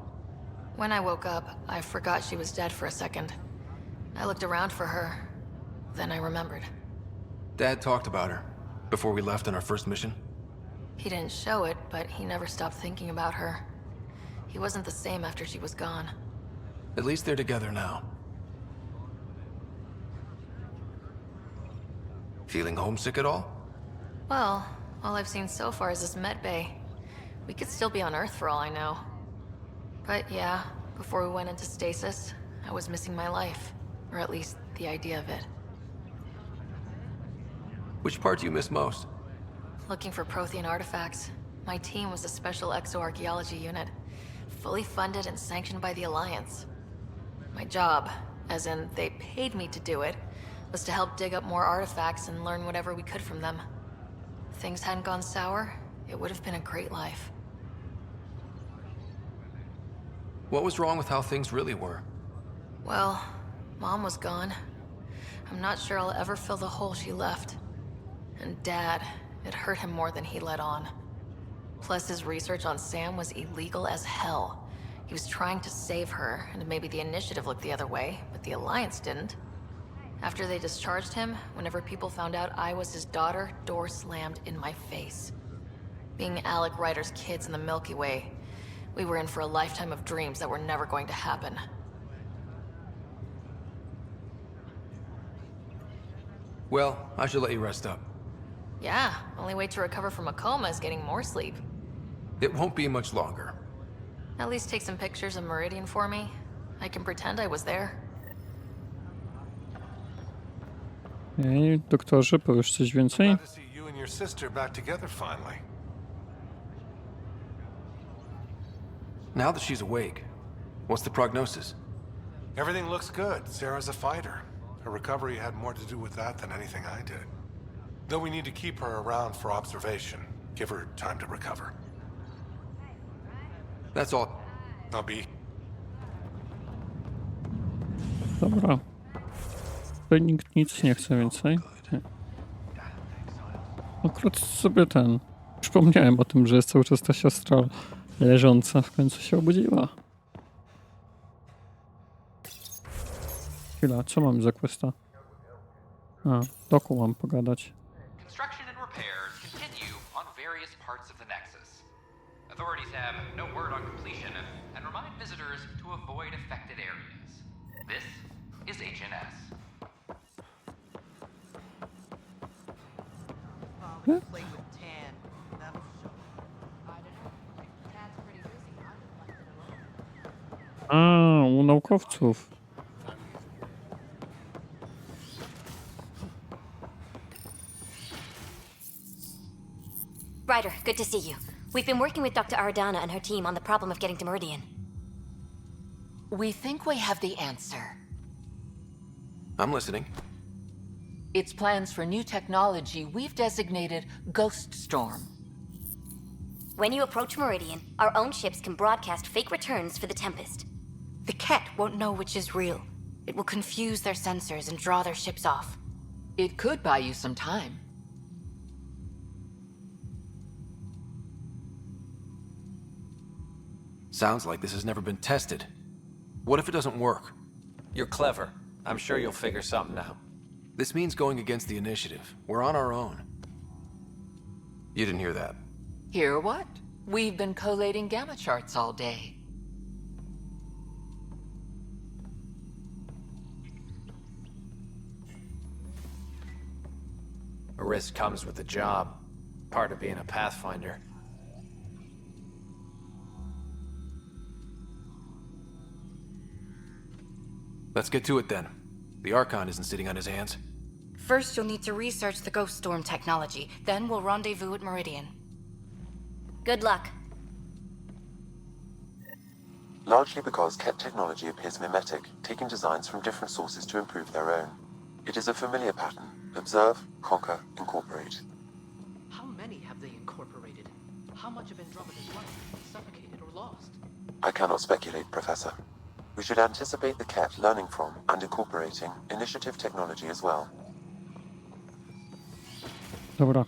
When I woke up, I forgot she was dead for a second. I looked around for her, then I remembered. Dad talked about her before we left on our first mission. He didn't show it, but he never stopped thinking about her. He wasn't the same after she was gone. At least they're together now. Feeling homesick at all? Well, all I've seen so far is this med bay. We could still be on Earth for all I know. But yeah, before we went into stasis, I was missing my life. Or at least the idea of it. Which part do you miss most? Looking for Prothean artifacts. My team was a special exoarchaeology unit. Fully funded and sanctioned by the Alliance. My job, as in they paid me to do it, was to help dig up more artifacts and learn whatever we could from them. If things hadn't gone sour, it would have been a great life. What was wrong with how things really were? Well, Mom was gone. I'm not sure I'll ever fill the hole she left. And Dad, it hurt him more than he let on. Plus his research on Sam was illegal as hell. He was trying to save her, and maybe the Initiative looked the other way, but the Alliance didn't. After they discharged him, whenever people found out I was his daughter, door slammed in my face. Being Alec Ryder's kids in the Milky Way, we were in for a lifetime of dreams that were never going to happen. Well, I should let you rest up. Yeah, only way to recover from a coma is getting more sleep. It won't be much longer. At least take some pictures of Meridian for me. I can pretend I was there. Ej, doktorze, powiesz coś więcej? Glad to see you and your sister back together finally. Now that she's awake, what's the prognosis? Everything looks good. Sarah's a fighter. Her recovery had more to do with that than anything I did. Though we need to keep her around for observation. Give her time to recover. That's all. I'll be. Dobra. Tutaj nikt nic nie chce więcej. Nie. Akurat sobie przypomniałem o tym, że jest cały czas ta siostra leżąca. W końcu się obudziła. Chwila, co mam za questa? A, doku mam pogadać. Construction and repairs continue on various parts of the Nexus. Authorities have no word on completion and remind visitors to avoid affected areas. This is HNS. A, u naukowców. Ryder, good to see you. We've been working with Dr. Ardana and her team on the problem of getting to Meridian. We think we have the answer. I'm listening. It's plans for new technology we've designated Ghost Storm. When you approach Meridian, our own ships can broadcast fake returns for the Tempest. The Ket won't know which is real. It will confuse their sensors and draw their ships off. It could buy you some time. Sounds like this has never been tested. What if it doesn't work? You're clever. I'm sure you'll figure something out. This means going against the initiative. We're on our own. You didn't hear that. Hear what? We've been collating gamma charts all day. A risk comes with the job. Part of being a Pathfinder. Let's get to it then. The Archon isn't sitting on his hands. First, you'll need to research the Ghost Storm technology. Then we'll rendezvous at Meridian. Good luck. Largely because Ket technology appears mimetic, taking designs from different sources to improve their own. It is a familiar pattern. Observe, conquer, incorporate. How many have they incorporated? How much of Andromeda's life has been suffocated or lost? I cannot speculate, Professor. We should anticipate the Ket learning from and incorporating initiative technology as well. Dobra.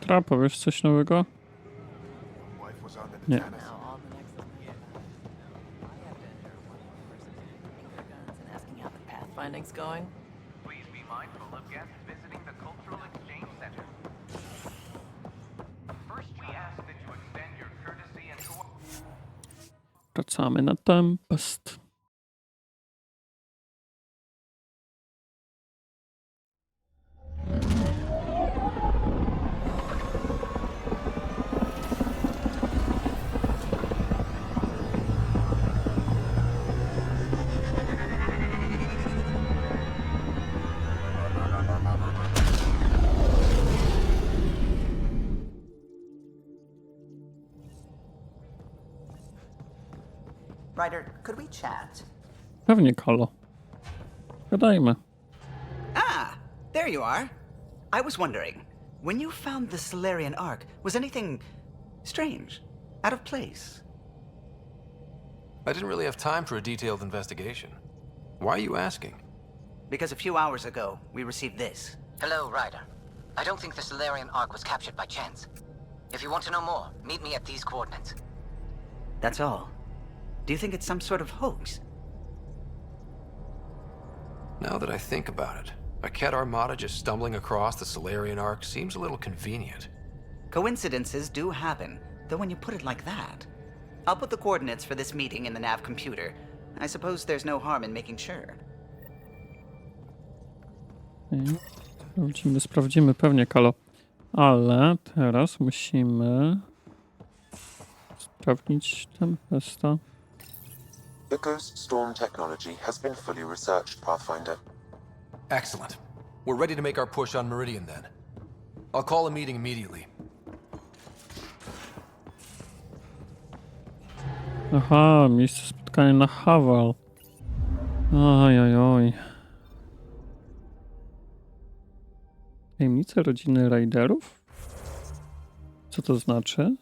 Tra, powiesz coś nowego? Nie. Pathfinding's going. Please be mindful of guests visiting the Cultural Exchange Center. First, we ask that you extend your courtesy and Wracamy na Tempest. Ryder, could we chat? Pewnie, Kalo. Gadajmy. Ah, there you are. I was wondering, when you found the Solarian Ark, was anything strange, out of place? I didn't really have time for a detailed investigation. Why are you asking? Because a few hours ago, we received this. Hello, Ryder. I don't think the Solarian Ark was captured by chance. If you want to know more, meet me at these coordinates. That's all. Do you think it's some sort of hoax? Now that I think about it, a Ket armada just stumbling across the Solarian Ark seems a little convenient. Coincidences do happen, though when you put it like that. I'll put the coordinates for this meeting in the nav computer. I suppose there's no harm in making sure. Sprawdzimy pewnie, Kalo. Ale teraz musimy sprawdzić Tempesta. The Ghost Storm technology has been fully researched, Pathfinder. Excellent. We're ready to make our push on Meridian then. I'll call a meeting immediately. Aha, miejsce spotkania na Hawal. Oj. Tajemnice rodziny Raiderów? Co to znaczy?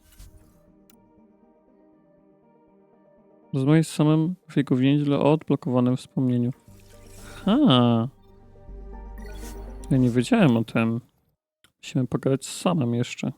Rozmawiaj z samym w jego więźle o odblokowanym wspomnieniu. Ha. Ja nie wiedziałem o tym. Musimy pogadać z samym jeszcze.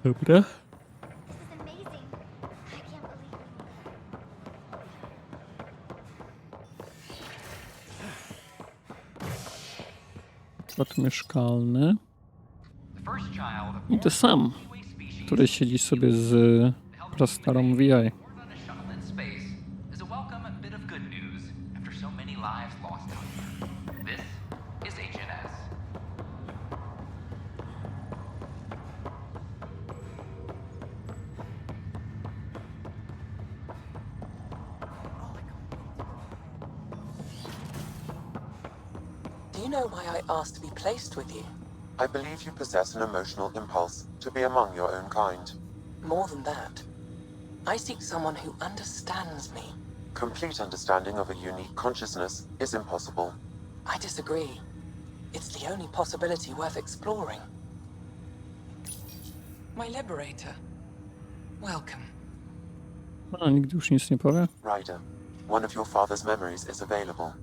Dobra. Płot mieszkalny. I to sam, który siedzi sobie z prastarą VI. Do you know why I asked to be placed with you? I believe you possess an emotional impulse to be among your own kind. More than that, I seek someone who understands me. Complete understanding of a unique consciousness is impossible. I disagree. It's the only possibility worth exploring. My liberator. Welcome. A, nigdy już nic nie powie. Ryder, one of your father's memories is available.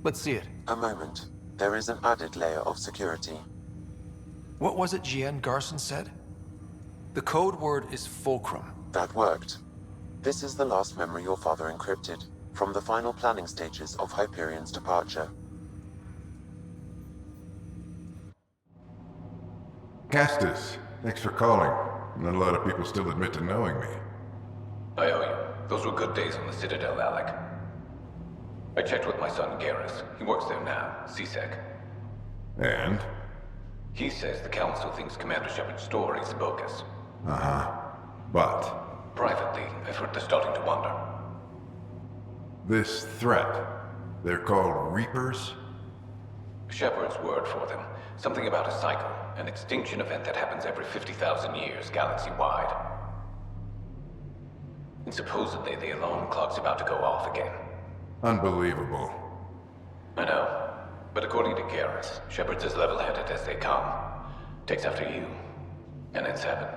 Let's see it. A moment. There is an added layer of security. What was it Jian Garson said? The code word is fulcrum. That worked. This is the last memory your father encrypted, from the final planning stages of Hyperion's departure. Castus, thanks for calling. Not a lot of people still admit to knowing me. I owe you. Those were good days on the Citadel, Alec. I checked with my son, Garrus. He works there now, CSEC. And? He says the Council thinks Commander Shepard's story is bogus. Uh-huh. But? Privately, I've heard they're starting to wonder. This threat, they're called Reapers? Shepard's word for them. Something about a cycle, an extinction event that happens every 50,000 years, galaxy-wide. And supposedly the alarm clock's about to go off again. Unbelievable. I know. But according to Garrus, Shepard's as level-headed as they come. Takes after you. And it's heaven.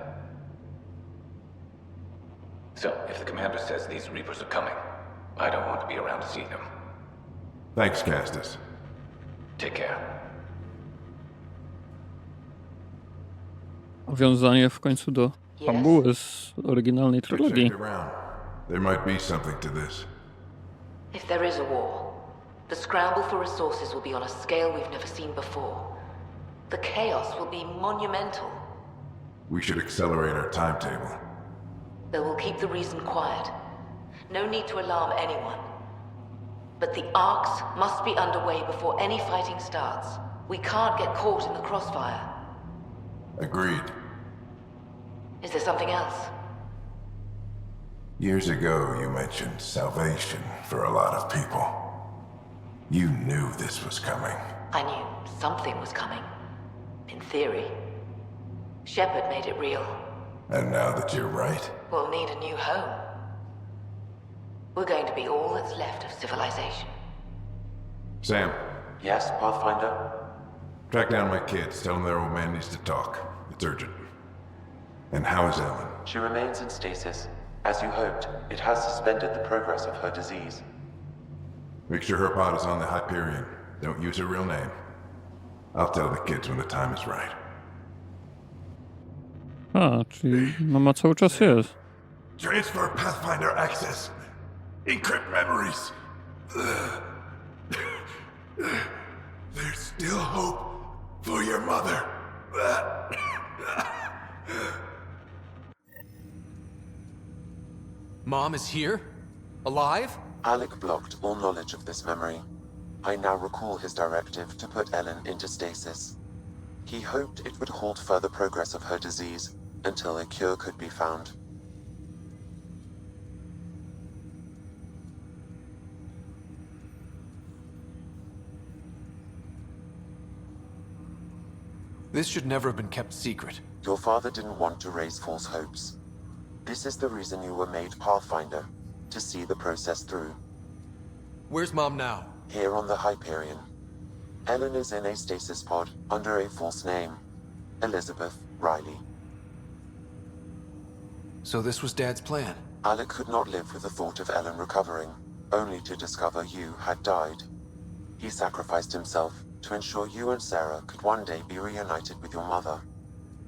So, if the commander says these Reapers are coming, I don't want to be around to see them. Thanks, Castus. Take care. Nawiązanie w końcu do fabuły z oryginalnej trylogii. There might be something to this. If there is a war, the scramble for resources will be on a scale we've never seen before. The chaos will be monumental. We should accelerate our timetable. They will keep the reason quiet. No need to alarm anyone. But the arcs must be underway before any fighting starts. We can't get caught in the crossfire. Agreed. Is there something else? Years ago, you mentioned salvation for a lot of people. You knew this was coming. I knew something was coming. In theory. Shepard made it real. And now that you're right, We'll need a new home. We're going to be all that's left of civilization. Sam. Yes, Pathfinder? Track down my kids. Tell them their old man needs to talk. It's urgent. And how is Ellen? She remains in stasis. As you hoped, it has suspended the progress of her disease. Make sure her pod is on the Hyperion. Don't use her real name. I'll tell the kids when the time is right. A, czyli mama cały czas jest. Transfer Pathfinder access. Encrypt memories. There's still hope for your mother. Mom is here? Alive? Alec blocked all knowledge of this memory. I now recall his directive to put Ellen into stasis. He hoped it would halt further progress of her disease until a cure could be found. This should never have been kept secret. Your father didn't want to raise false hopes. This is the reason you were made Pathfinder, to see the process through. Where's Mom now? Here on the Hyperion. Ellen is in a stasis pod under a false name, Elizabeth Riley. So this was Dad's plan? Alec could not live with the thought of Ellen recovering, only to discover you had died. He sacrificed himself to ensure you and Sarah could one day be reunited with your mother.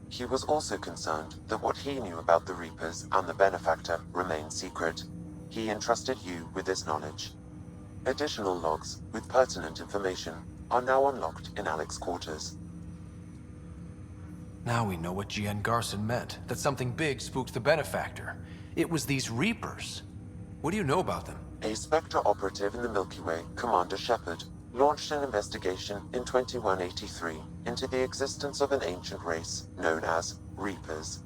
He was also concerned that what he knew about the Reapers and the Benefactor remained secret. He entrusted you with this knowledge. Additional logs with pertinent information are now unlocked in Alec's quarters. Now we know what G.N. Garson meant, that something big spooked the Benefactor. It was these Reapers. What do you know about them? A Spectre operative in the Milky Way, Commander Shepard, launched an investigation in 2183 into the existence of an ancient race known as Reapers.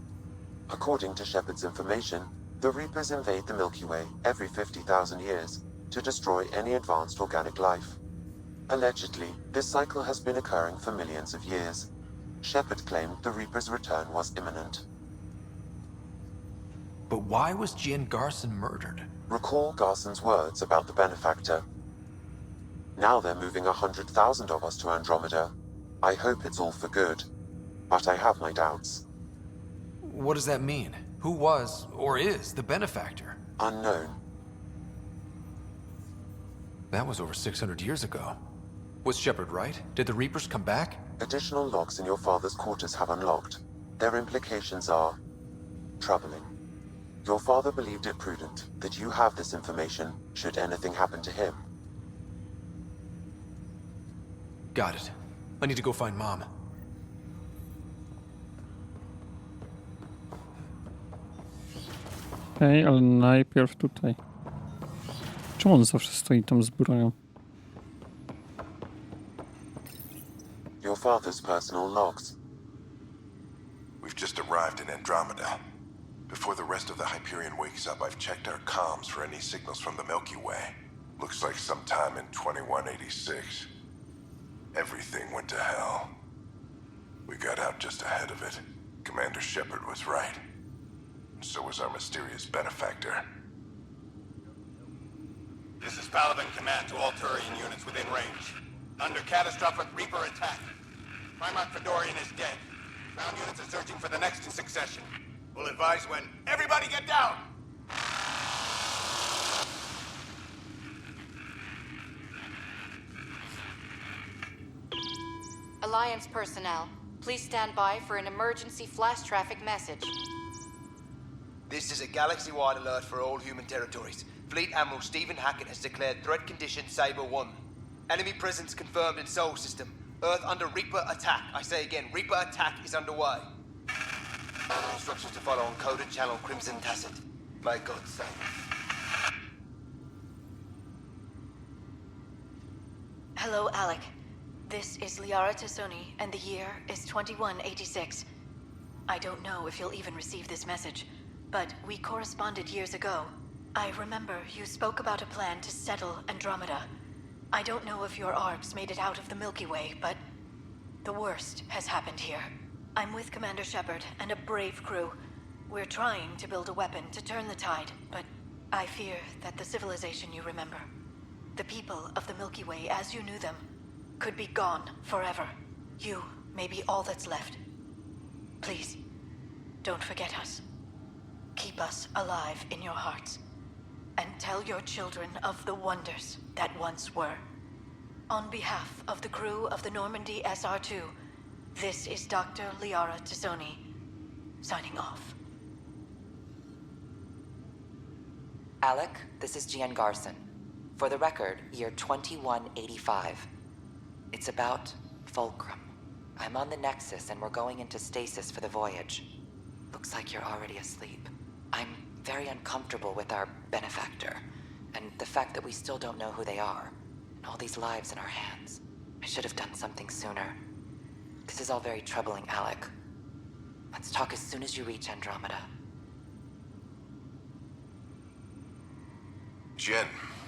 According to Shepard's information, the Reapers invade the Milky Way every 50,000 years to destroy any advanced organic life. Allegedly, this cycle has been occurring for millions of years. Shepard claimed the Reapers' return was imminent. But why was G.N. Garson murdered? Recall Garson's words about the Benefactor. Now they're moving 100,000 of us to Andromeda. I hope it's all for good, but I have my doubts. What does that mean? Who was, or is, the Benefactor? Unknown. That was over 600 years ago. Was Shepard right? Did the Reapers come back? Additional logs in your father's quarters have unlocked. Their implications are troubling. Your father believed it prudent that you have this information should anything happen to him. Got it. I need to go find Mom. Okej, ale najpierw tutaj. Czemu on zawsze stoi tam z broją? Your father's personal logs. We've just arrived in Andromeda. Before the rest of the Hyperion wakes up, I've checked our comms for any signals from the Milky Way. Looks like sometime in 2186. Everything went to hell. We got out just ahead of it. Commander Shepard was right. And so was our mysterious Benefactor. This is Paladin Command to all Turian units within range. Under catastrophic Reaper attack. Primarch Fedorian is dead. Ground units are searching for the next in succession. We'll advise when. Everybody get down! Alliance personnel, please stand by for an emergency flash traffic message. This is a galaxy-wide alert for all human territories. Fleet Admiral Stephen Hackett has declared threat condition Saber 1. Enemy presence confirmed in Sol System. Earth under Reaper attack. I say again, Reaper attack is underway. Instructions to follow on coded channel Crimson Tacit. May God save us. Hello, Alec. This is Liara Tassoni, and the year is 2186. I don't know if you'll even receive this message, but we corresponded years ago. I remember you spoke about a plan to settle Andromeda. I don't know if your arcs made it out of the Milky Way, but the worst has happened here. I'm with Commander Shepard and a brave crew. We're trying to build a weapon to turn the tide, but I fear that the civilization you remember, the people of the Milky Way as you knew them, could be gone forever. You may be all that's left. Please, don't forget us. Keep us alive in your hearts. And tell your children of the wonders that once were. On behalf of the crew of the Normandy SR-2, this is Dr. Liara Tassoni, signing off. Alec, this is G.N. Garson. For the record, year 2185. It's about Fulcrum. I'm on the Nexus and we're going into stasis for the voyage. Looks like you're already asleep. I'm very uncomfortable with our benefactor, and the fact that we still don't know who they are, and all these lives in our hands. I should have done something sooner. This is all very troubling, Alec. Let's talk as soon as you reach Andromeda. Jen,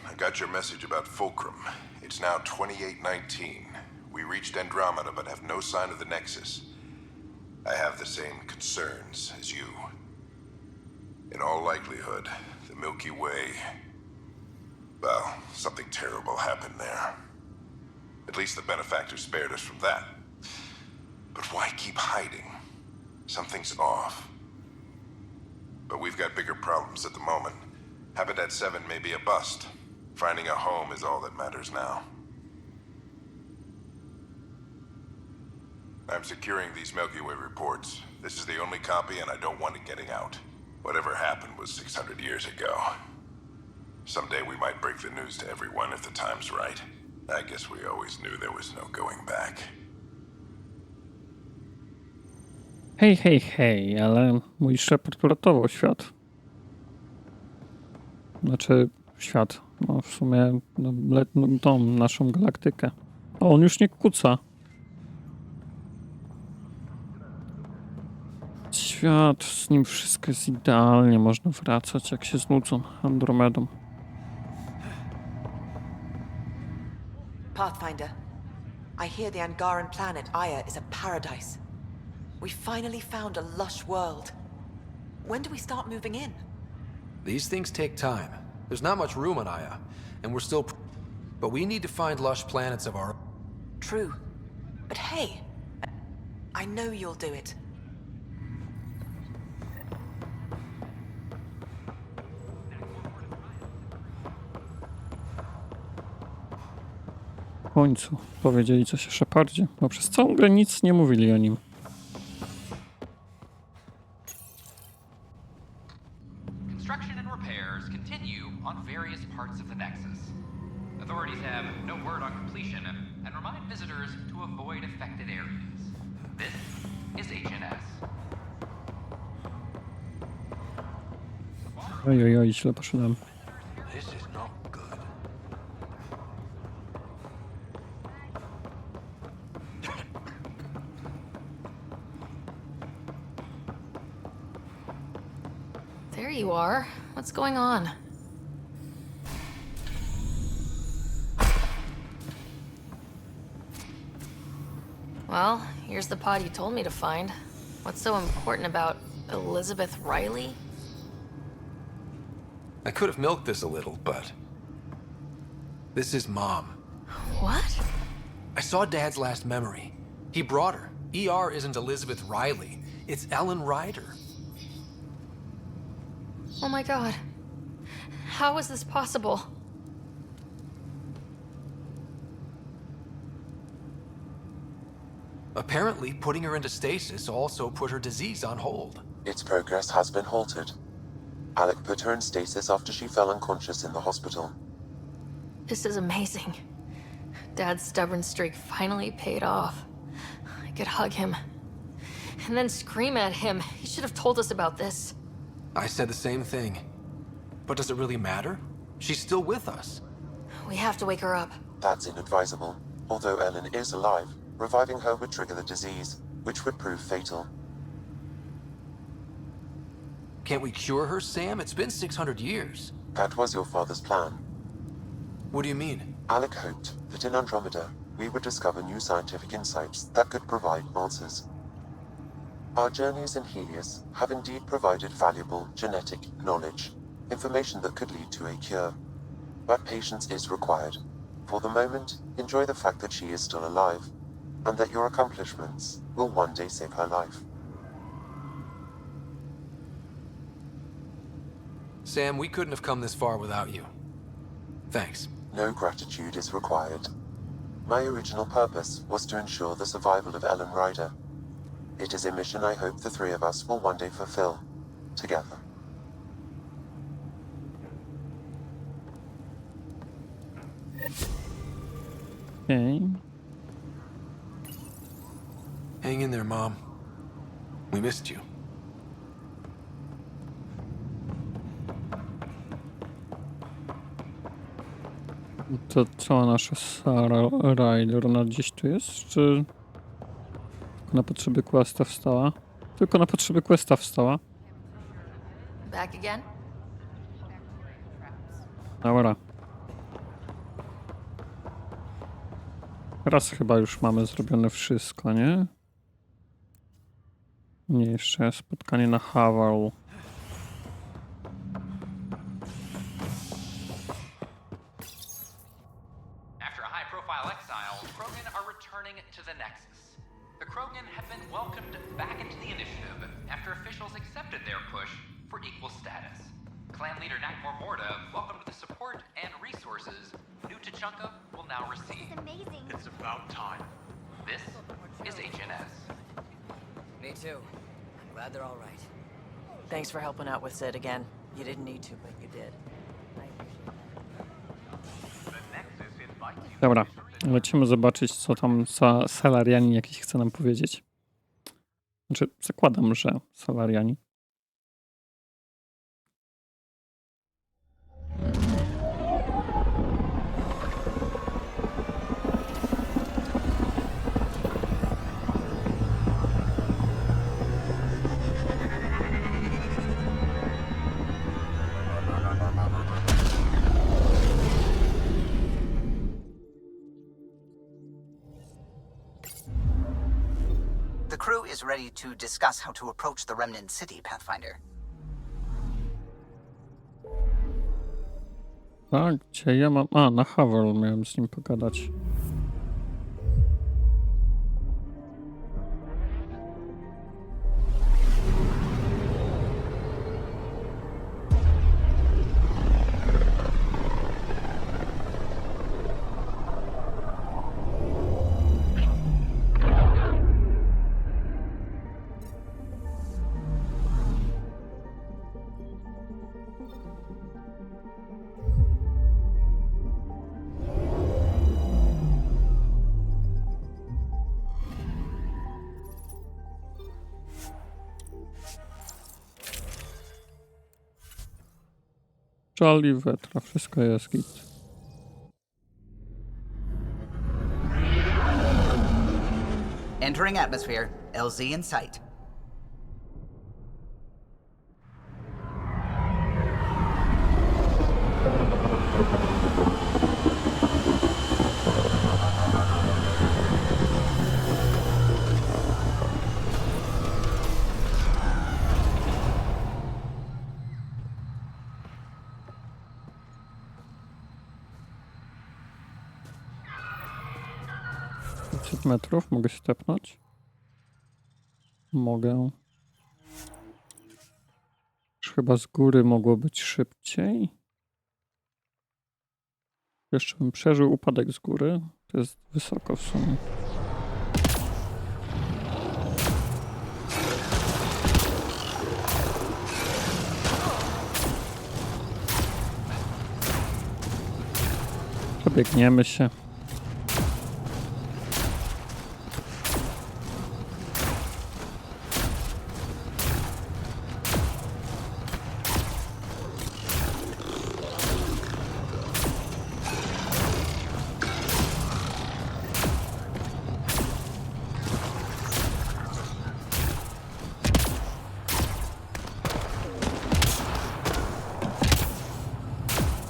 I got your message about Fulcrum. It's now 2819. We reached Andromeda but have no sign of the Nexus. I have the same concerns as you. In all likelihood, the Milky Way... well, something terrible happened there. At least the benefactor spared us from that. But why keep hiding? Something's off. But we've got bigger problems at the moment. Habitat 7 may be a bust. Finding a home is all that matters now. I'm securing these Milky Way reports. This is the only copy and I don't want it getting out. Whatever happened was 600 years ago. Someday we might break the news to everyone if the time's right. I guess we always knew there was no going back. Hej, hej, hej, ale mój Shepard uratował świat. Znaczy, świat. No w sumie, tą naszą galaktykę. O, on już nie kuca. Świat, z nim wszystko jest idealnie. Można wracać, jak się znudzą Andromedą. Pathfinder, I hear the Angaran planet Aya is a paradise. We finally found a lush world. When do we start moving in? These things take time. There's not much room on Aya, and we're still... But we need to find lush planets of our own. True. But hey, I know you'll do it. W końcu powiedzieli coś o Shepardzie, bo przez całą grę nic nie mówili o nim. Construction and repairs continue on various parts of the Nexus. Authorities have no word on completion and remind visitors to avoid affected areas. This is HNS. Ojojoj, źle poszedłem. This is not good. There you are. What's going on? Well, here's the pod you told me to find. What's so important about Elizabeth Riley? I could have milked this a little, but... this is Mom. What? I saw Dad's last memory. He brought her. ER isn't Elizabeth Riley. It's Ellen Ryder. Oh my god. How is this possible? Apparently, putting her into stasis also put her disease on hold. Its progress has been halted. Alec put her in stasis after she fell unconscious in the hospital. This is amazing. Dad's stubborn streak finally paid off. I could hug him. And then scream at him. He should have told us about this. I said the same thing. But does it really matter? She's still with us. We have to wake her up. That's inadvisable. Although Ellen is alive, reviving her would trigger the disease, which would prove fatal. Can't we cure her, Sam? It's been 600 years. That was your father's plan. What do you mean? Alec hoped that in Andromeda, we would discover new scientific insights that could provide answers. Our journeys in Helios have indeed provided valuable genetic knowledge, information that could lead to a cure. But patience is required. For the moment, enjoy the fact that she is still alive, and that your accomplishments will one day save her life. Sam, we couldn't have come this far without you. Thanks. No gratitude is required. My original purpose was to ensure the survival of Ellen Ryder. It is a mission I hope the three of us will one day fulfill, together. Okay. Hang in there, Mom. We missed you. To cała nasza Sara Ryder, ona gdzieś tu jest, czy na potrzeby questa wstała? Tylko na potrzeby questa wstała. Back again? Dobra. Raz chyba już mamy zrobione wszystko, nie? Nie, jeszcze spotkanie na Haval. After a high-profile exile, Krogan are returning to the Nexus. The Krogan have been welcomed back into the initiative after officials accepted their push for equal status. Clan leader Nakmor Morda welcomed the support and resources New Tachanka will now receive. It's amazing. It's about time. This is HNS. Me too. I'm glad they're all right. Thanks for helping out with Sid again. You didn't need to, but you did. Dobra, lecimy zobaczyć, co tam Salarianin jakiś chce nam powiedzieć. Znaczy, zakładam, że Salariani. The crew is ready to discuss how to approach the remnant city, Pathfinder. Tak, gdzie ja mam... A, na Haval miałem z nim pogadać. Charlie, Vetra, wszystko jest git. Entering atmosphere, LZ in sight. Metrów, mogę się tepnąć? Mogę. Już chyba z góry mogło być szybciej. Jeszcze bym przeżył upadek z góry. To jest wysoko w sumie. Przebiegniemy się.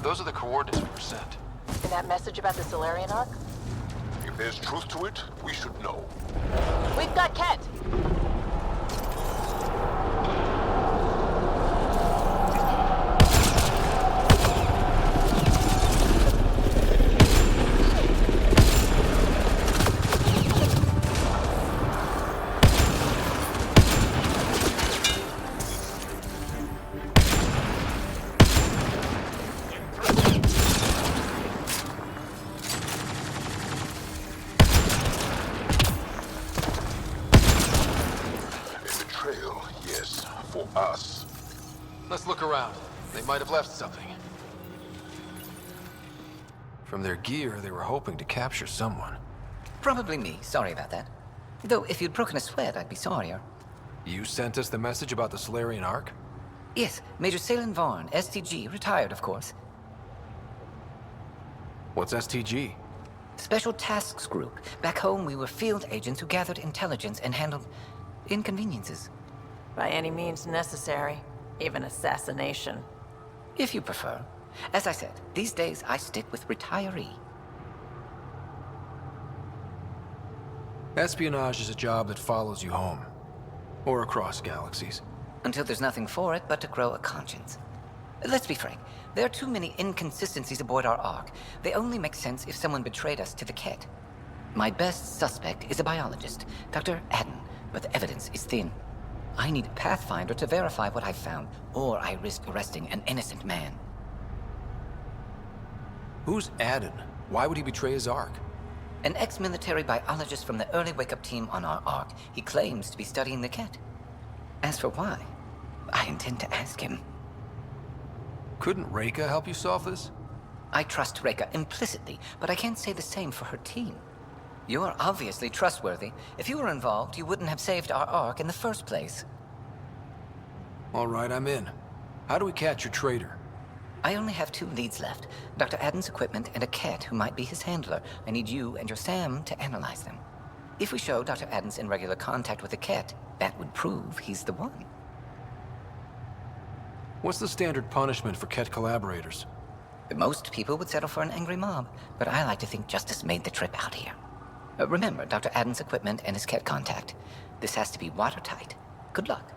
Those are the coordinates we were sent. And that message about the Solarian Ark? If there's truth to it, we should know. We've got Kent! Let's look around. They might have left something. From their gear, they were hoping to capture someone. Probably me. Sorry about that. Though, if you'd broken a sweat, I'd be sorrier. You sent us the message about the Solarian Ark? Yes, Major Salin Vaughn, STG, retired, of course. What's STG? Special Tasks Group. Back home, we were field agents who gathered intelligence and handled inconveniences. By any means necessary, even assassination. If you prefer. As I said, these days I stick with retiree. Espionage is a job that follows you home. Or across galaxies. Until there's nothing for it but to grow a conscience. Let's be frank, there are too many inconsistencies aboard our Ark. They only make sense if someone betrayed us to the Ket. My best suspect is a biologist, Dr. Adden, but the evidence is thin. I need a Pathfinder to verify what I've found, or I risk arresting an innocent man. Who's Adden? Why would he betray his Ark? An ex-military biologist from the early wake-up team on our Ark. He claims to be studying the Ket. As for why, I intend to ask him. Couldn't Reka help you solve this? I trust Reka implicitly, but I can't say the same for her team. You're obviously trustworthy. If you were involved, you wouldn't have saved our Ark in the first place. All right, I'm in. How do we catch your traitor? I only have 2 leads left. Dr. Adden's equipment and a Ket who might be his handler. I need you and your Sam to analyze them. If we show Dr. Adden's in regular contact with the Ket, that would prove he's the one. What's the standard punishment for Ket collaborators? Most people would settle for an angry mob, but I like to think justice made the trip out here. Remember Dr. Adden's equipment and his Ket contact. This has to be watertight. Good luck.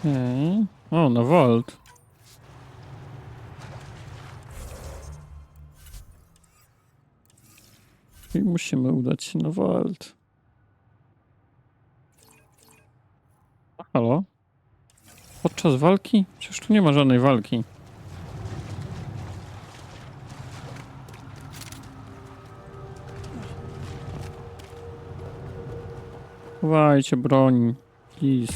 Okay. O, na Volt. I musimy udać się na Volt. Halo? Podczas walki? Przecież tu nie ma żadnej walki. Chowajcie broń. Please.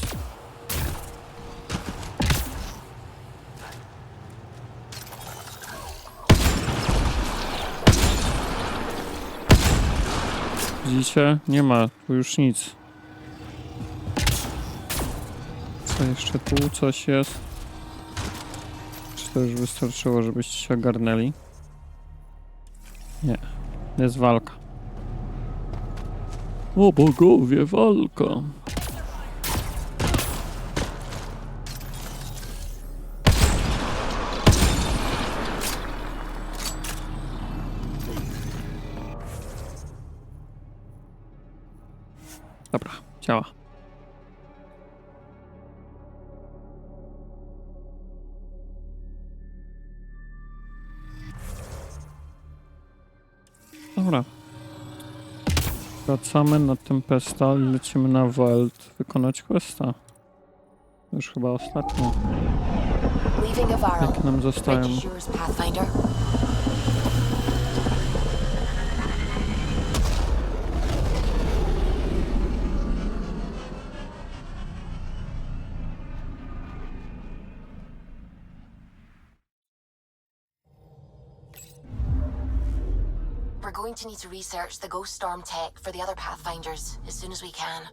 Widzicie? Nie ma tu już nic. Co jeszcze tu? Coś jest? Czy to już wystarczyło, żebyście się ogarnęli? Nie. Jest walka. O bogowie, walka! Dobra, działa. Dobra. Wracamy na Tempesta i lecimy na Volt wykonać questa. To już chyba ostatnio. Jakie nam zostają? We're going to need to research the Ghost Storm tech for the other Pathfinders as soon as we can.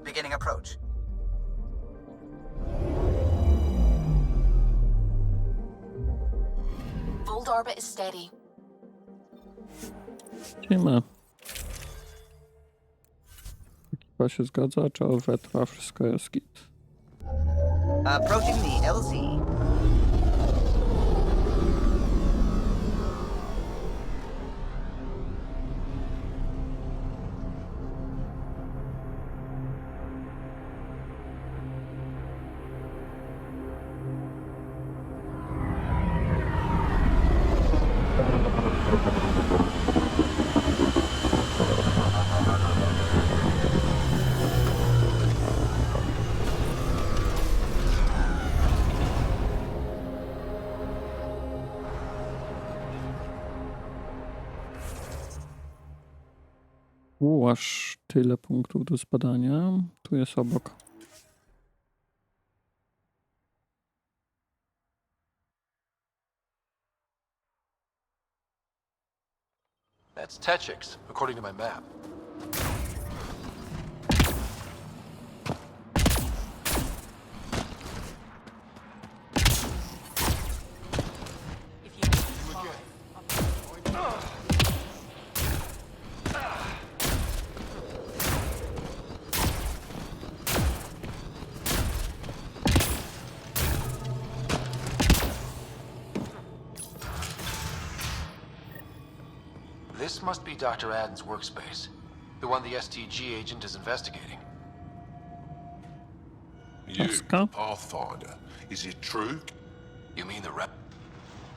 Beginning approach. Fold orbit is steady. Lecimy. Ekipa się zgadza, czy o Vetra wszystko jest git. Approaching the LZ. Aż tyle punktów do zbadania. Tu jest obok. That's Techix, according to my map. This must be Dr. Aden's workspace. The one the STG agent is investigating. You, Pathfinder, is it true? You mean the rep?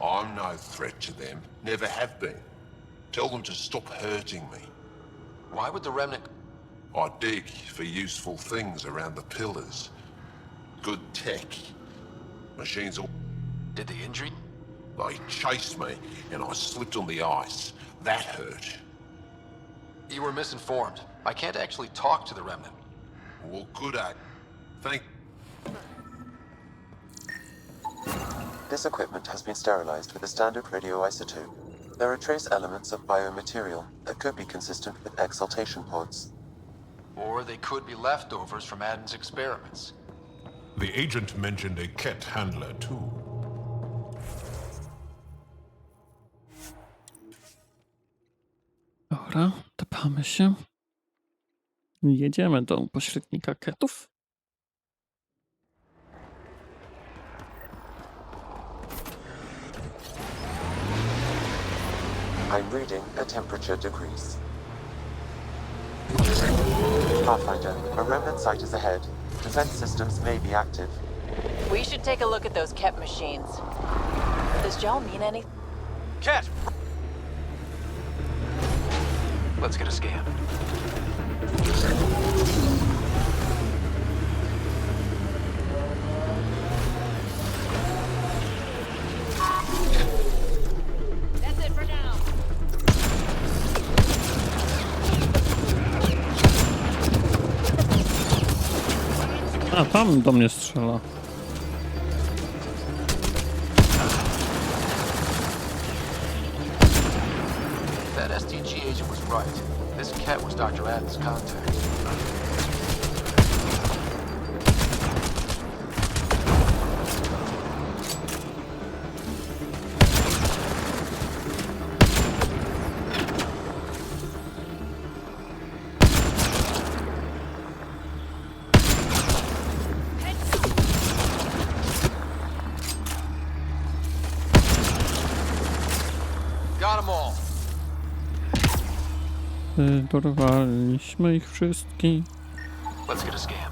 I'm no threat to them. Never have been. Tell them to stop hurting me. Why would the Remnant... I dig for useful things around the pillars. Good tech. Machines all... Did they injure you? They chased me, and I slipped on the ice. That hurt. You were misinformed. I can't actually talk to the Remnant. Well, good at. Thank... This equipment has been sterilized with a standard radioisotope. There are trace elements of biomaterial that could be consistent with exaltation pods. Or they could be leftovers from Aden's experiments. The agent mentioned a cat handler, too. Dobra, topamy się. Jedziemy do pośrednika ketów. I'm reading a temperature decrease. Pathfinder, a remnant site is ahead. Defense systems may be active. We should take a look at those Ket machines. Does gel mean anything? Ket! Let's get a scan. That's it for now. A, tam do mnie strzela. That STG agent was right. This cat was Dr. Aden's contact. Got 'em all. Dorwaliśmy ich wszystkich. Let's get a scan.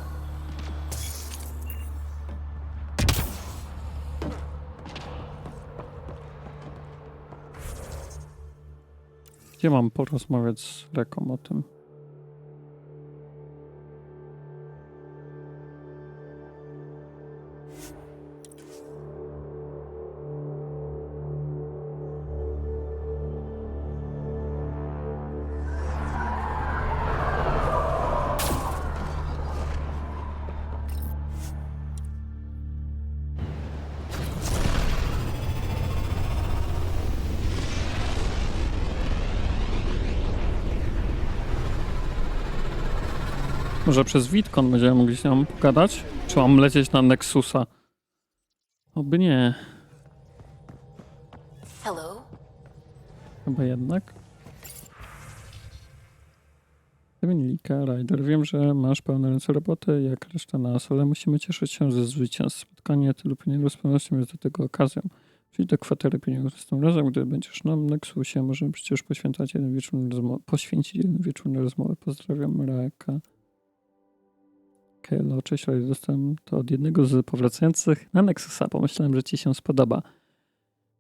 Gdzie mam porozmawiać z Reką o tym? Może przez Witkon będziemy mogli z nią pogadać? Czy mam lecieć na Nexusa? Oby nie. Hello? Chyba jednak. Dominika, Ryder, wiem, że masz pełne ręce roboty, jak reszta nas, ale musimy cieszyć się ze zwycięstw. Spotkanie tylu pionierów z pewnością jest do tego okazją. Przyjdź do kwatery pionierów z tym razem, gdy będziesz na Nexusie. Możemy przecież poświęcić jeden wieczór na rozmowę. Pozdrawiam, Raka. Hello, cześć, Ryder. Dostałem to od jednego z powracających na Nexusa. Pomyślałem, że ci się spodoba.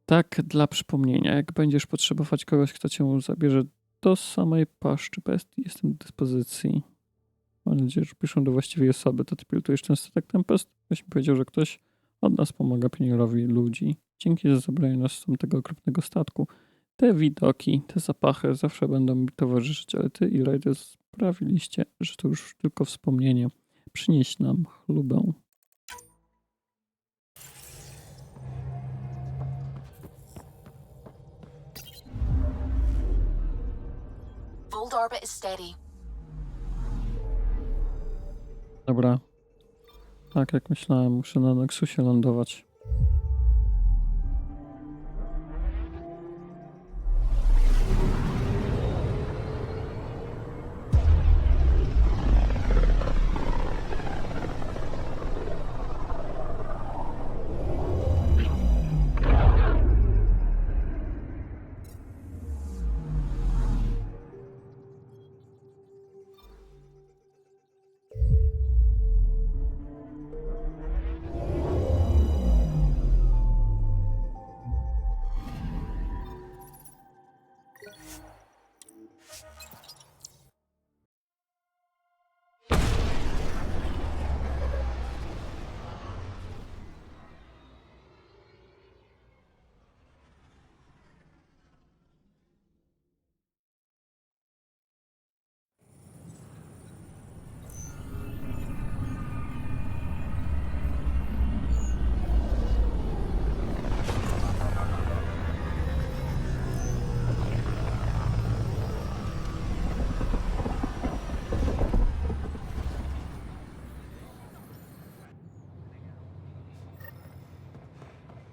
Tak, dla przypomnienia, jak będziesz potrzebować kogoś, kto cię zabierze do samej paszczy bestii, jestem do dyspozycji. Mam nadzieję, że piszą do właściwej osoby. To ty pilotujesz ten statek Tempest? Ktoś mi powiedział, że ktoś od nas pomaga pionierowi ludzi. Dzięki za zabranie nas z tego okropnego statku. Te widoki, te zapachy zawsze będą mi towarzyszyć, ale ty i Ryder sprawiliście, że to już tylko wspomnienie. Przynieś nam chlubę. Fold orbit is steady. Dobra. Tak jak myślałem, muszę na Nexusie lądować.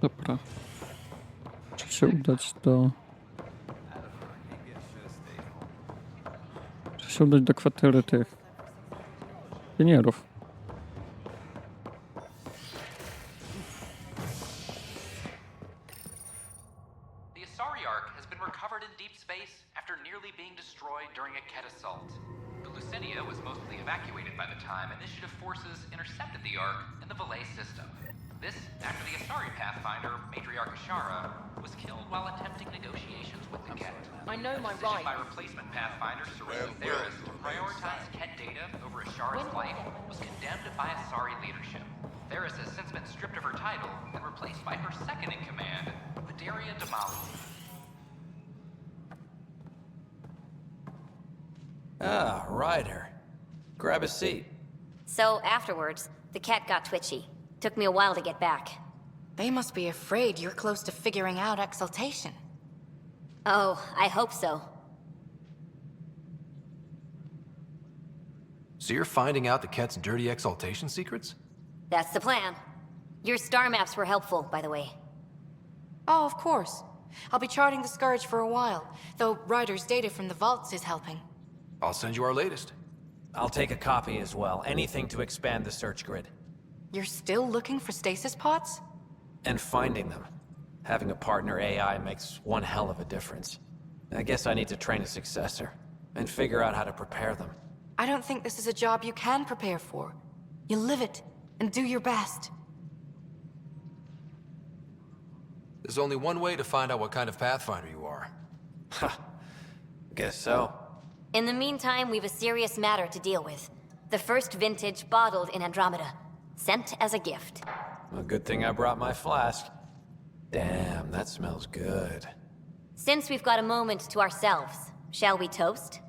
Dobra. Muszę się udać do... Muszę się udać do kwatery tych... pionierów. The Asari Ark has been recovered in deep space after nearly being destroyed during a Ket assault. The Lucinia was mostly evacuated by the time Initiative forces intercepted the Ark in the Valais system. This after the Asari Pathfinder, Matriarch Ashara, was killed while attempting negotiations with the Ket. I know my Decision rights. by replacement Pathfinder Cerebral Theris to prioritize Ket data over Ashara's life was condemned by Asari leadership. Theris has since been stripped of her title and replaced by her second in command, Vidaria Damali. Ah, Ryder. Grab a seat. So afterwards, the cat got twitchy. Took me a while to get back. They must be afraid you're close to figuring out exaltation. Oh, I hope so. So you're finding out the Ket's dirty exaltation secrets? That's the plan. Your star maps were helpful, by the way. Oh, of course. I'll be charting the Scourge for a while, though Ryder's data from the vaults is helping. I'll send you our latest. I'll take a copy as well. Anything to expand the search grid. You're still looking for stasis pods? And finding them. Having a partner AI makes one hell of a difference. I guess I need to train a successor, and figure out how to prepare them. I don't think this is a job you can prepare for. You live it, and do your best. There's only one way to find out what kind of Pathfinder you are. Ha. Guess so. In the meantime, we've a serious matter to deal with. The first vintage bottled in Andromeda. Sent as a gift. A good thing I brought my flask. Damn, that smells good. Since we've got a moment to ourselves, shall we toast?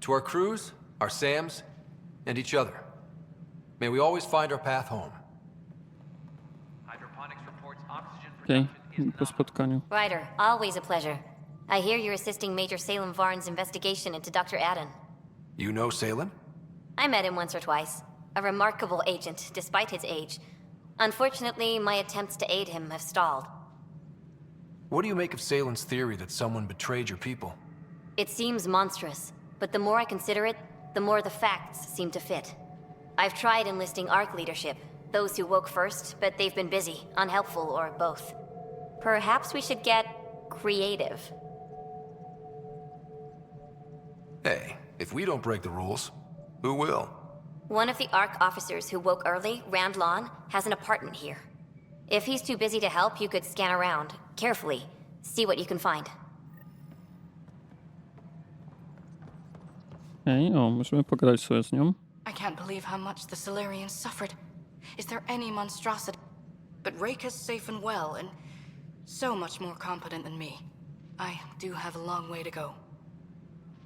To our crews, our Sams, and each other. May we always find our path home. Hydroponics reports oxygen Okej, po spotkaniu. Ryder, always a pleasure. I hear you're assisting Major Salem Varn's investigation into Dr. Adden. You know Salem? I met him once or twice. A remarkable agent, despite his age. Unfortunately, my attempts to aid him have stalled. What do you make of Salem's theory that someone betrayed your people? It seems monstrous, but the more I consider it, the more the facts seem to fit. I've tried enlisting ARC leadership, those who woke first, but they've been busy, unhelpful, or both. Perhaps we should get creative. Hey, if we don't break the rules, who will? One of the ARC officers who woke early, Rand Lawn, has an apartment here. If he's too busy to help, you could scan around, carefully, see what you can find. Okej, o, możemy pogadać sobie z nią. I can't believe how much the Solarians suffered. Is there any monstrosity? But Rake is safe and well, and So much more competent than me. I do have a long way to go.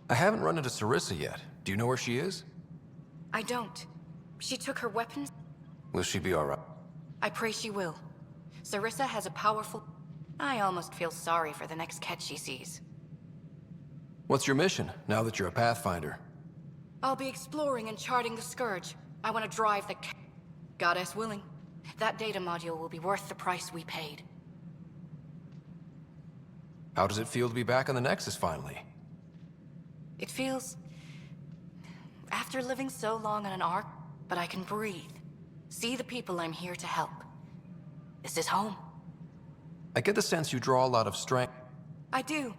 I haven't run into Sarissa yet. Do you know where she is? I don't. She took her weapons. Will she be alright? I pray she will. Sarissa has a powerful... I almost feel sorry for the next cat she sees. What's your mission, now that you're a Pathfinder? I'll be exploring and charting the Scourge. I want to drive the Goddess willing. That data module will be worth the price we paid. How does it feel to be back on the Nexus finally? It feels... After living so long on an ark, but I can breathe. See the people I'm here to help. This is home. I get the sense you draw a lot of strength. I do.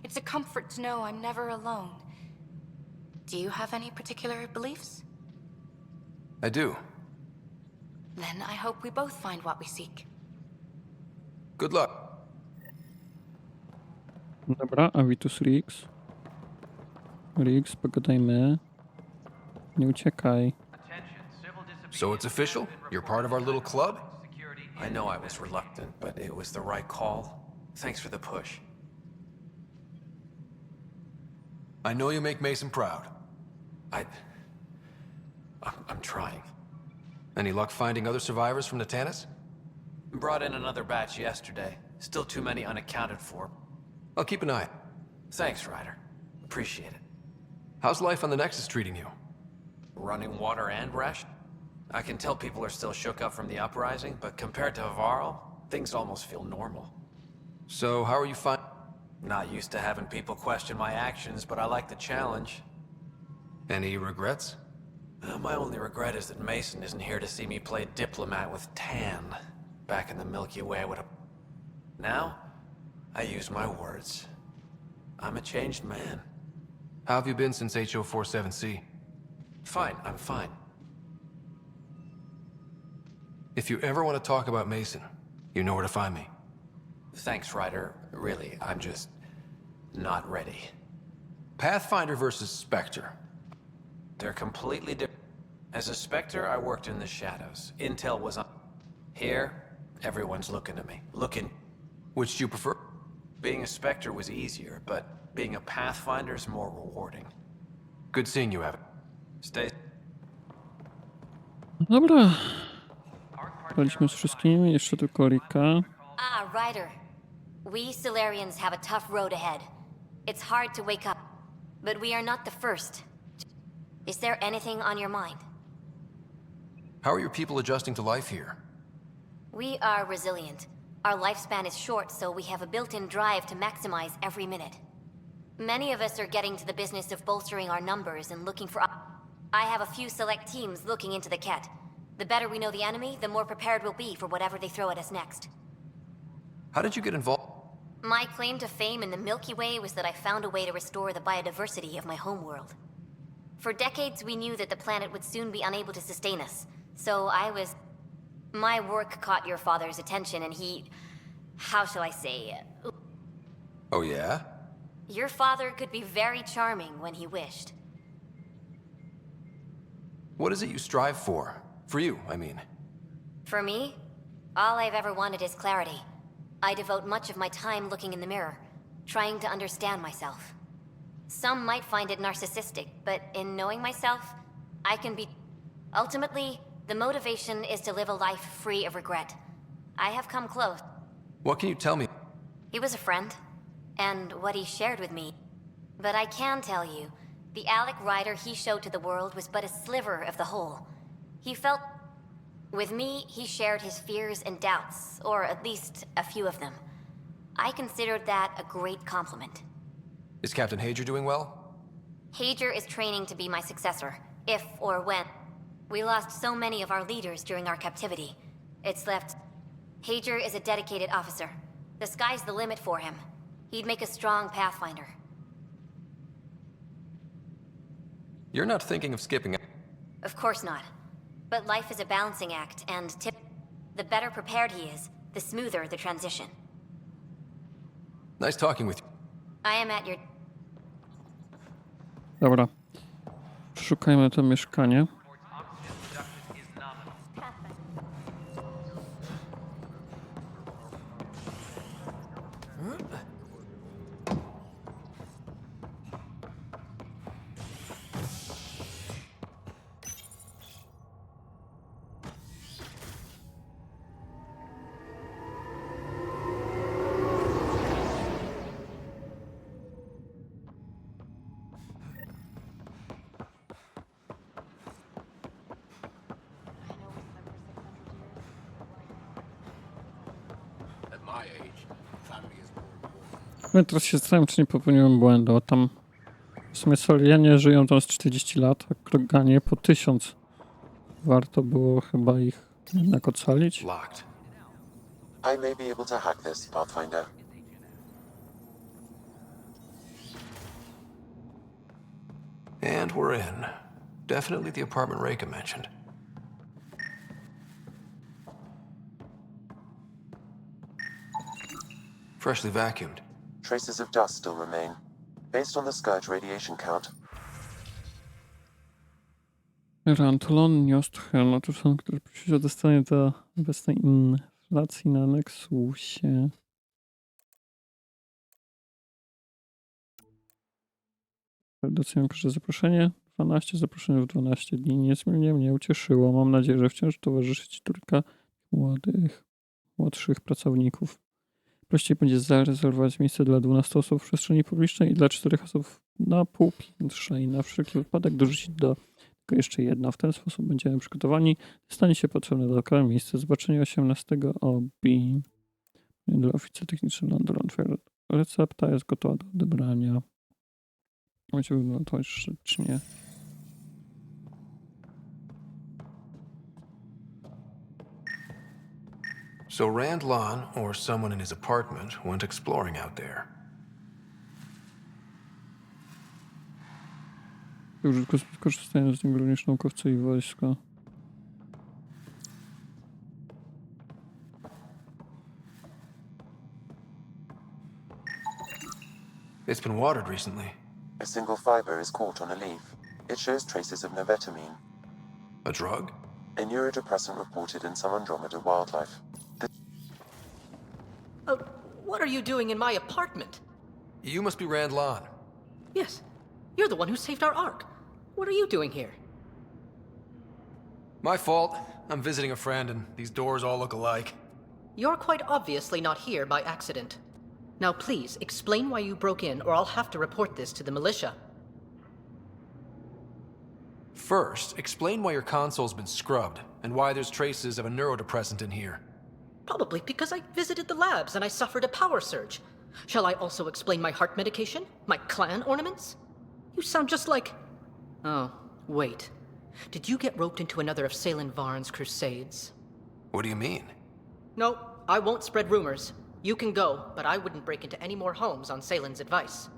It's a comfort to know I'm never alone. Do you have any particular beliefs? I do. Then I hope we both find what we seek. Good luck. Dobra, Avitus Rix. Rix, pogadajmy. Nie uciekaj. So it's official? You're part of our little club? I know I was reluctant, but it was the right call. Thanks for the push. I know you make Mason proud. I'm trying. Any luck finding other survivors from Natanis? Brought in another batch yesterday. Still too many unaccounted for. I'll keep an eye. Thanks, Ryder. Appreciate it. How's life on the Nexus treating you? Running water and ration? I can tell people are still shook up from the uprising, but compared to Varl, things almost feel normal. So, how are you Not used to having people question my actions, but I like the challenge. Any regrets? My only regret is that Mason isn't here to see me play diplomat with Tan. Back in the Milky Way with a... Now, I use my words. I'm a changed man. How have you been since HO47C? Fine, I'm fine. If you ever want to talk about Mason, you know where to find me. Thanks, Ryder. Really, I'm just... not ready. Pathfinder versus Spectre. They're completely different. As a Spectre, I worked in the shadows. Intel was on... Here, everyone's looking at me. Looking... Which do you prefer? Being a Spectre was easier, but being a Pathfinder's more rewarding. Good seeing you, Evan. Stay... Dobra. Graliśmy z wszystkimi, jeszcze tylko Rika. Ah, Ryder. We Solarians have a tough road ahead. It's hard to wake up, but we are not the first. Is there anything on your mind? How are your people adjusting to life here? We are resilient. Our lifespan is short, so we have a built-in drive to maximize every minute. Many of us are getting to the business of bolstering our numbers and looking for... I have a few select teams looking into the Ket. The better we know the enemy, the more prepared we'll be for whatever they throw at us next. How did you get involved? My claim to fame in the Milky Way was that I found a way to restore the biodiversity of my homeworld. For decades, we knew that the planet would soon be unable to sustain us, so my work caught your father's attention and he... how shall I say... Oh yeah? Your father could be very charming when he wished. What is it you strive for? For you, I mean. For me, all I've ever wanted is clarity. I devote much of my time looking in the mirror, trying to understand myself. Some might find it narcissistic, but in knowing myself, I can be... Ultimately, the motivation is to live a life free of regret. I have come close. What can you tell me? He was a friend, and what he shared with me. But I can tell you, the Alec Ryder he showed to the world was but a sliver of the whole. He felt... With me, he shared his fears and doubts, or at least a few of them. I considered that a great compliment. Is Captain Hager doing well? Hager is training to be my successor, if or when. We lost so many of our leaders during our captivity. It's left... Hager is a dedicated officer. The sky's the limit for him. He'd make a strong Pathfinder. You're not thinking of skipping... Of course not. But life is a balancing act, and the better prepared he is, the smoother the transition. Nice talking with you. I am at your... Dobra. Szukajmy to mieszkanie. Ja teraz się zastanawiam, czy nie popełniłem błędu. Tam w sumie Solarianie żyją tam z 40 lat, a Kroganie po 1000. Warto było chyba ich jednak ocalić. I may be able to hack this, Pathfinder. And we're in. Definitely the apartment Reika mentioned. Freshly vacuumed. Traces of dust still remain. Based on the Scourge radiation count, Rantolon, Niostchen, no to są, które prosić o dostanie do obecnej inflacji na Nexusie. Doceniam każde zaproszenie. 12 zaproszeń w 12 dni. Niezmiernie mnie ucieszyło. Mam nadzieję, że wciąż towarzyszy Ci trójka młodszych pracowników. Prościej będzie zarezerwować miejsce dla 12 osób w przestrzeni publicznej i dla 4 osób na półpiętrze i na wszelki wypadek dorzucić do tego jeszcze jedno. W ten sposób będziemy przygotowani. Stanie się potrzebne dodatkowe miejsce. Zobaczenie 18 obi. Dla oficer technicznego London. Recepta jest gotowa do odebrania. Będzie wyglądać rzecznie. So Rand Lon, or someone in his apartment, went exploring out there. Korzystają z niego również naukowcy i wojsko. It's been watered recently. a single fiber is caught on a leaf. It shows traces of novetamine. A drug? A neurodepressant reported in some Andromeda wildlife. What are you doing in my apartment? You must be Rand Lon. Yes, you're the one who saved our Ark. What are you doing here? My fault. I'm visiting a friend and these doors all look alike. You're quite obviously not here by accident. Now please, explain why you broke in or I'll have to report this to the militia. First, explain why your console's been scrubbed and why there's traces of a neurodepressant in here. Probably because I visited the labs and I suffered a power surge. Shall I also explain my heart medication? My clan ornaments? You sound just like... Oh, wait. Did you get roped into another of Salen Varn's crusades? What do you mean? No, I won't spread rumors. You can go, but I wouldn't break into any more homes on Salen's advice.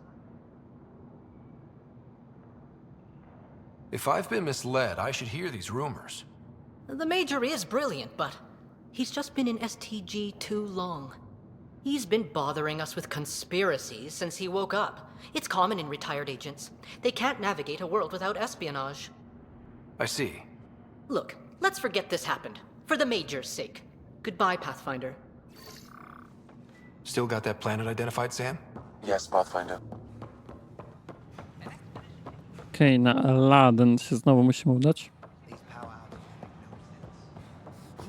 If I've been misled, I should hear these rumors. The Major is brilliant, but he's just been in STG too long. He's been bothering us with conspiracies since he woke up. It's common in retired agents. They can't navigate a world without espionage. I see. Look, let's forget this happened. For the Major's sake. Goodbye, Pathfinder. Still got that planet identified, Sam? Yes, Pathfinder. Okej, na Aladdin się znowu musimy udać.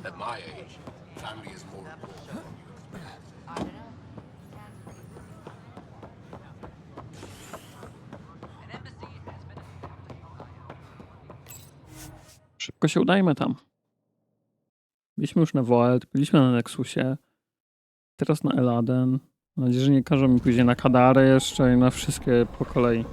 At my age, family is more important. Szybko się udajmy tam. Byliśmy już na Void, byliśmy na Nexusie. Teraz na Aladdin. Mam nadzieję, że nie każą mi później na Kadarę jeszcze i na wszystkie po kolei.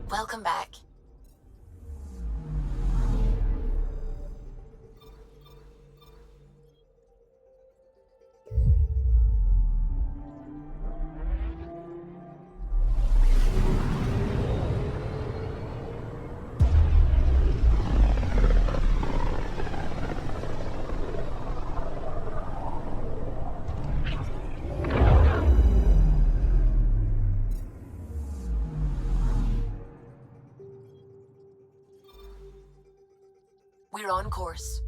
Welcome back. We're on course.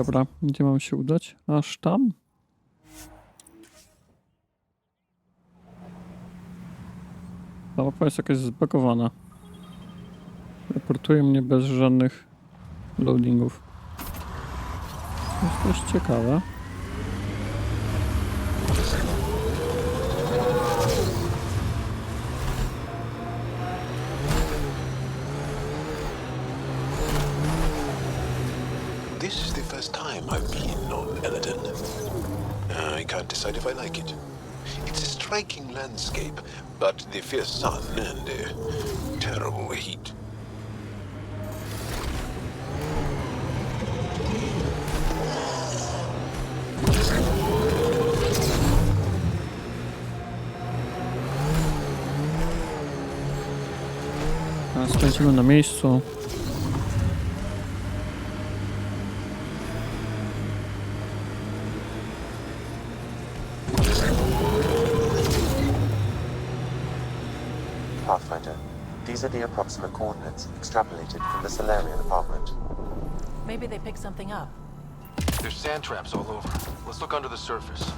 Dobra, gdzie mam się udać? Aż tam? Ta mapa jest jakaś zbagowana. Reportuje mnie bez żadnych loadingów. To jest dość ciekawe. This is the first time I've been on Eladon. I can't decide if I like it. It's a striking landscape, but the fierce sun and terrible heat. Teraz lecimy na miejscu. Pathfinder, these are the approximate coordinates extrapolated from the Solarian apartment. Maybe they picked something up. There's sand traps all over. Let's look under the surface.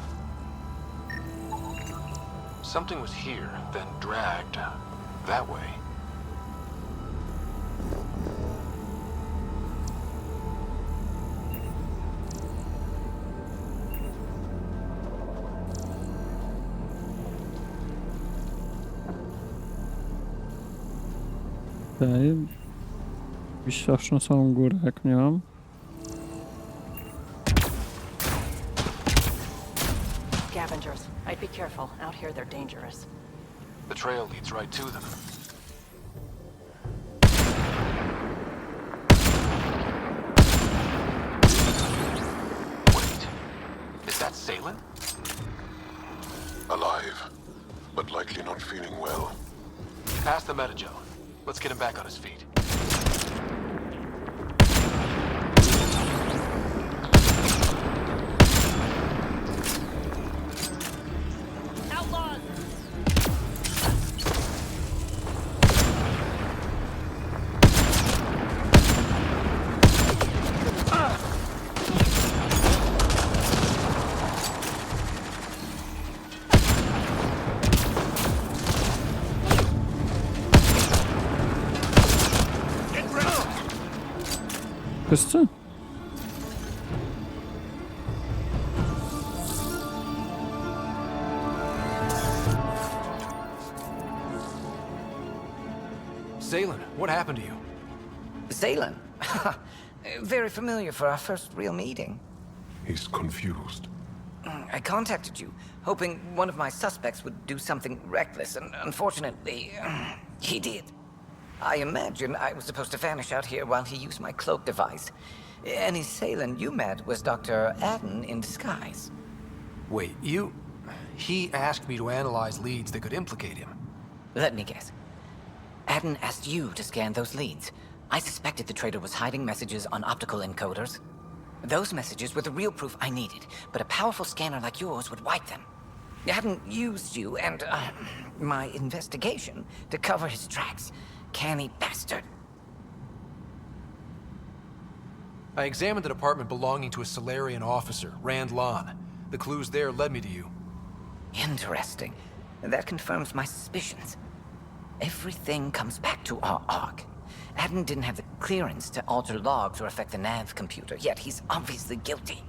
Something was here, then dragged that way. Okej. Iść aż na samą górę, jak nie mam. Scavengers. I'd be careful. Out here they're dangerous. The trail leads right to them. Wait, is that Salen? Alive, but likely not feeling well. Pass the Metajo. Let's get him back on his feet. Outlaws! Wszyscy? Salen, what happened to you? Salen? Very familiar for our first real meeting. He's confused. I contacted you, hoping one of my suspects would do something reckless, and unfortunately, he did. I imagine I was supposed to vanish out here while he used my cloak device. Any Salen you met was Dr. Adden in disguise. Wait, he asked me to analyze leads that could implicate him. Let me guess. Adden asked you to scan those leads. I suspected the traitor was hiding messages on optical encoders. Those messages were the real proof I needed, but a powerful scanner like yours would wipe them. Adden used you and my investigation to cover his tracks. Canny bastard. I examined an apartment belonging to a Solarian officer, Rand Lon. The clues there led me to you. Interesting. That confirms my suspicions. Everything comes back to our arc. Adden didn't have the clearance to alter logs or affect the nav computer, yet he's obviously guilty.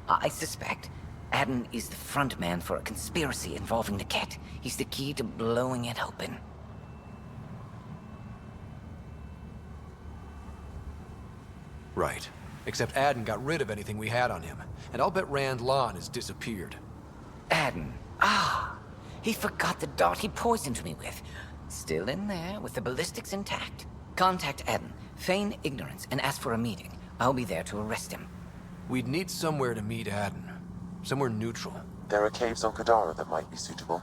I suspect Adden is the front man for a conspiracy involving the Ket. He's the key to blowing it open. Right. Except Adden got rid of anything we had on him. And I'll bet Rand Lon has disappeared. Adden. Ah, he forgot the dart he poisoned me with. Still in there, with the ballistics intact. Contact Adden, feign ignorance, and ask for a meeting. I'll be there to arrest him. We'd need somewhere to meet Adden. Somewhere neutral. There are caves on Kadara that might be suitable.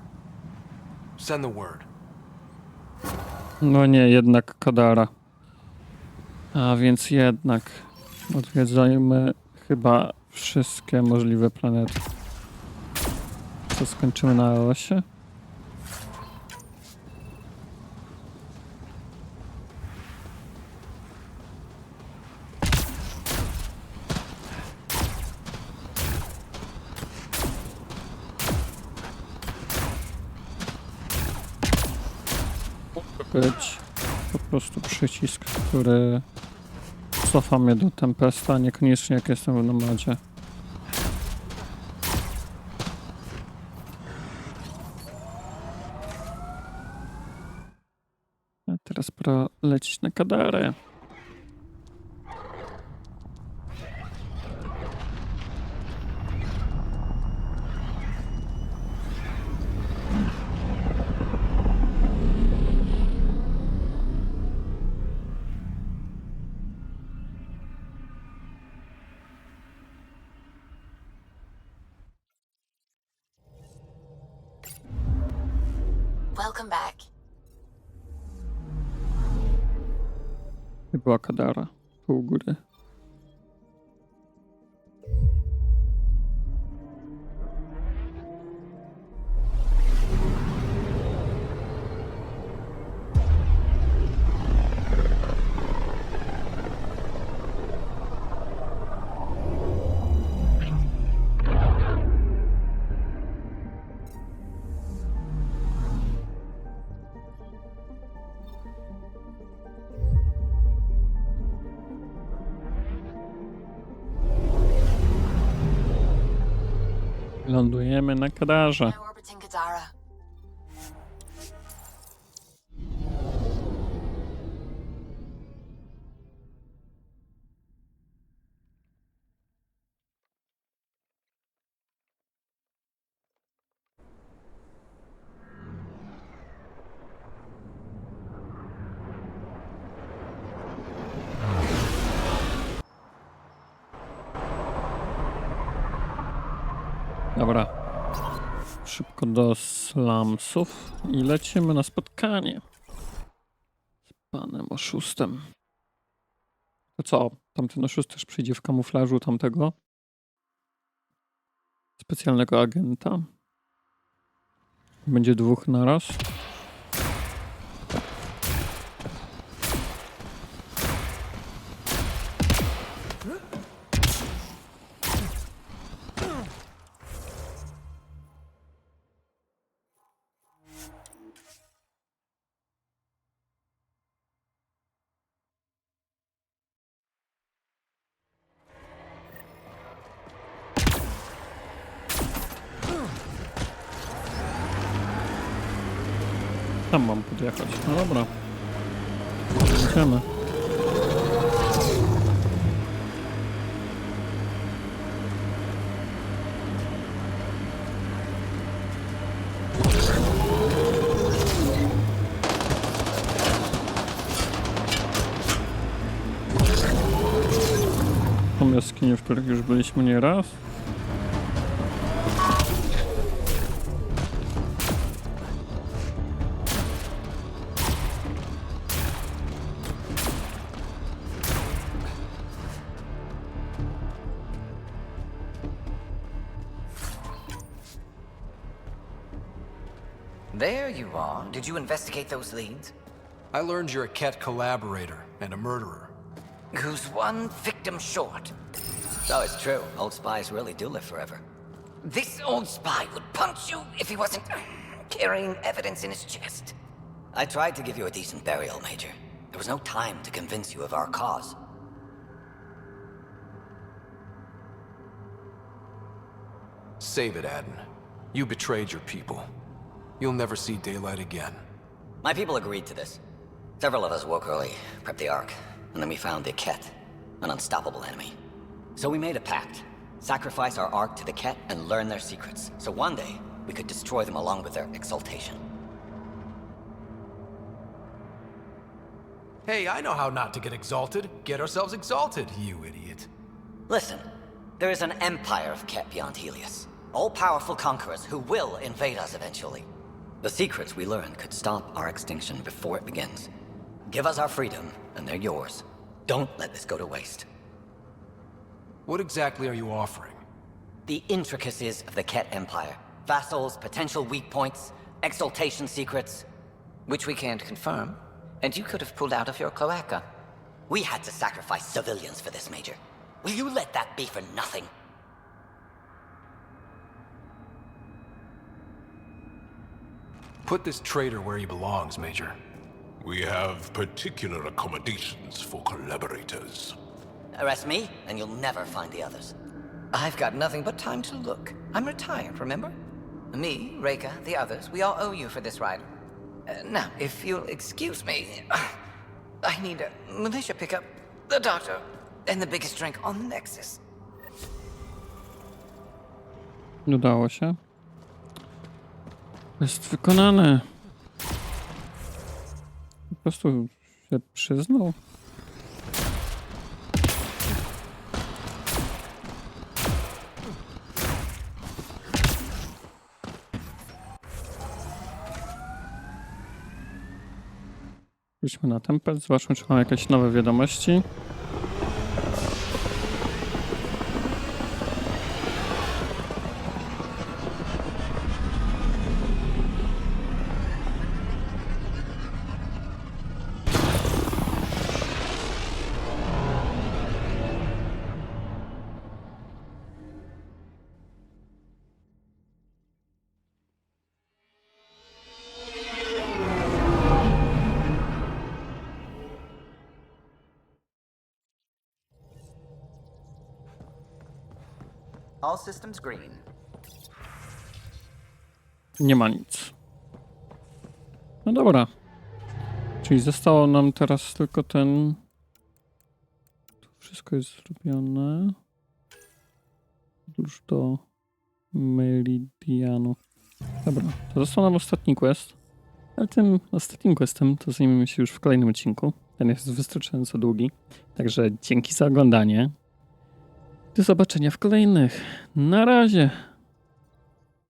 Send the word. No nie, jednak Kadara. A więc jednak odwiedzajmy chyba wszystkie możliwe planety. Co skończymy na Eosie? być po prostu przycisk, który cofa mnie do Tempesta, niekoniecznie jak jestem w Nomadzie. A teraz pora lecieć na Kadarę. Welcome back. I była Kadara, pół góry. Lądujemy na Kadarze. Orbiting Kadara. Dobra. Szybko do slumsów i lecimy na spotkanie z panem oszustem. To co? Tamten oszust też przyjdzie w kamuflażu tamtego specjalnego agenta. Będzie dwóch naraz. Tam mam podjechać. No dobra. Idziemy. Są jaskinie, w których już byliśmy nieraz. There you are. Did you investigate those leads? I learned you're a Ket collaborator and a murderer. Who's one victim short? So it's true. Old spies really do live forever. This old spy would punch you if he wasn't carrying evidence in his chest. I tried to give you a decent burial, Major. There was no time to convince you of our cause. Save it, Adden. You betrayed your people. You'll never see daylight again. My people agreed to this. Several of us woke early, prepped the Ark, and then we found the Ket, an unstoppable enemy. So we made a pact. Sacrifice our Ark to the Ket and learn their secrets, so one day we could destroy them along with their exaltation. Hey, I know how not to get exalted. Get ourselves exalted, you idiot. Listen, there is an empire of Ket beyond Helios. All-powerful conquerors who will invade us eventually. The secrets we learn could stop our extinction before it begins. Give us our freedom, and they're yours. Don't let this go to waste. What exactly are you offering? The intricacies of the Ket Empire. Vassals, potential weak points, exaltation secrets. Which we can't confirm. And you could have pulled out of your cloaca. We had to sacrifice civilians for this, Major. Will you let that be for nothing? Put this traitor where he belongs, Major. We have particular accommodations for collaborators. Arrest me, and you'll never find the others. I've got nothing but time to look. I'm retired, remember? Me, Reika, the others, we all owe you for this ride. Now, if you'll excuse me, I need a militia pickup, the doctor, and the biggest drink on the Nexus. Udało się. Jest wykonane. Po prostu się przyznał. Wróćmy na tempel, zobaczmy, czy mamy jakieś nowe wiadomości. All systems green. Nie ma nic. No dobra. Czyli zostało nam teraz tylko ten... Tu wszystko jest zrobione. Podróż do Meridianu. Dobra, to został nam ostatni quest. Ale tym ostatnim questem to zajmiemy się już w kolejnym odcinku. Ten jest wystarczająco długi. Także dzięki za oglądanie. Do zobaczenia w kolejnych. Na razie.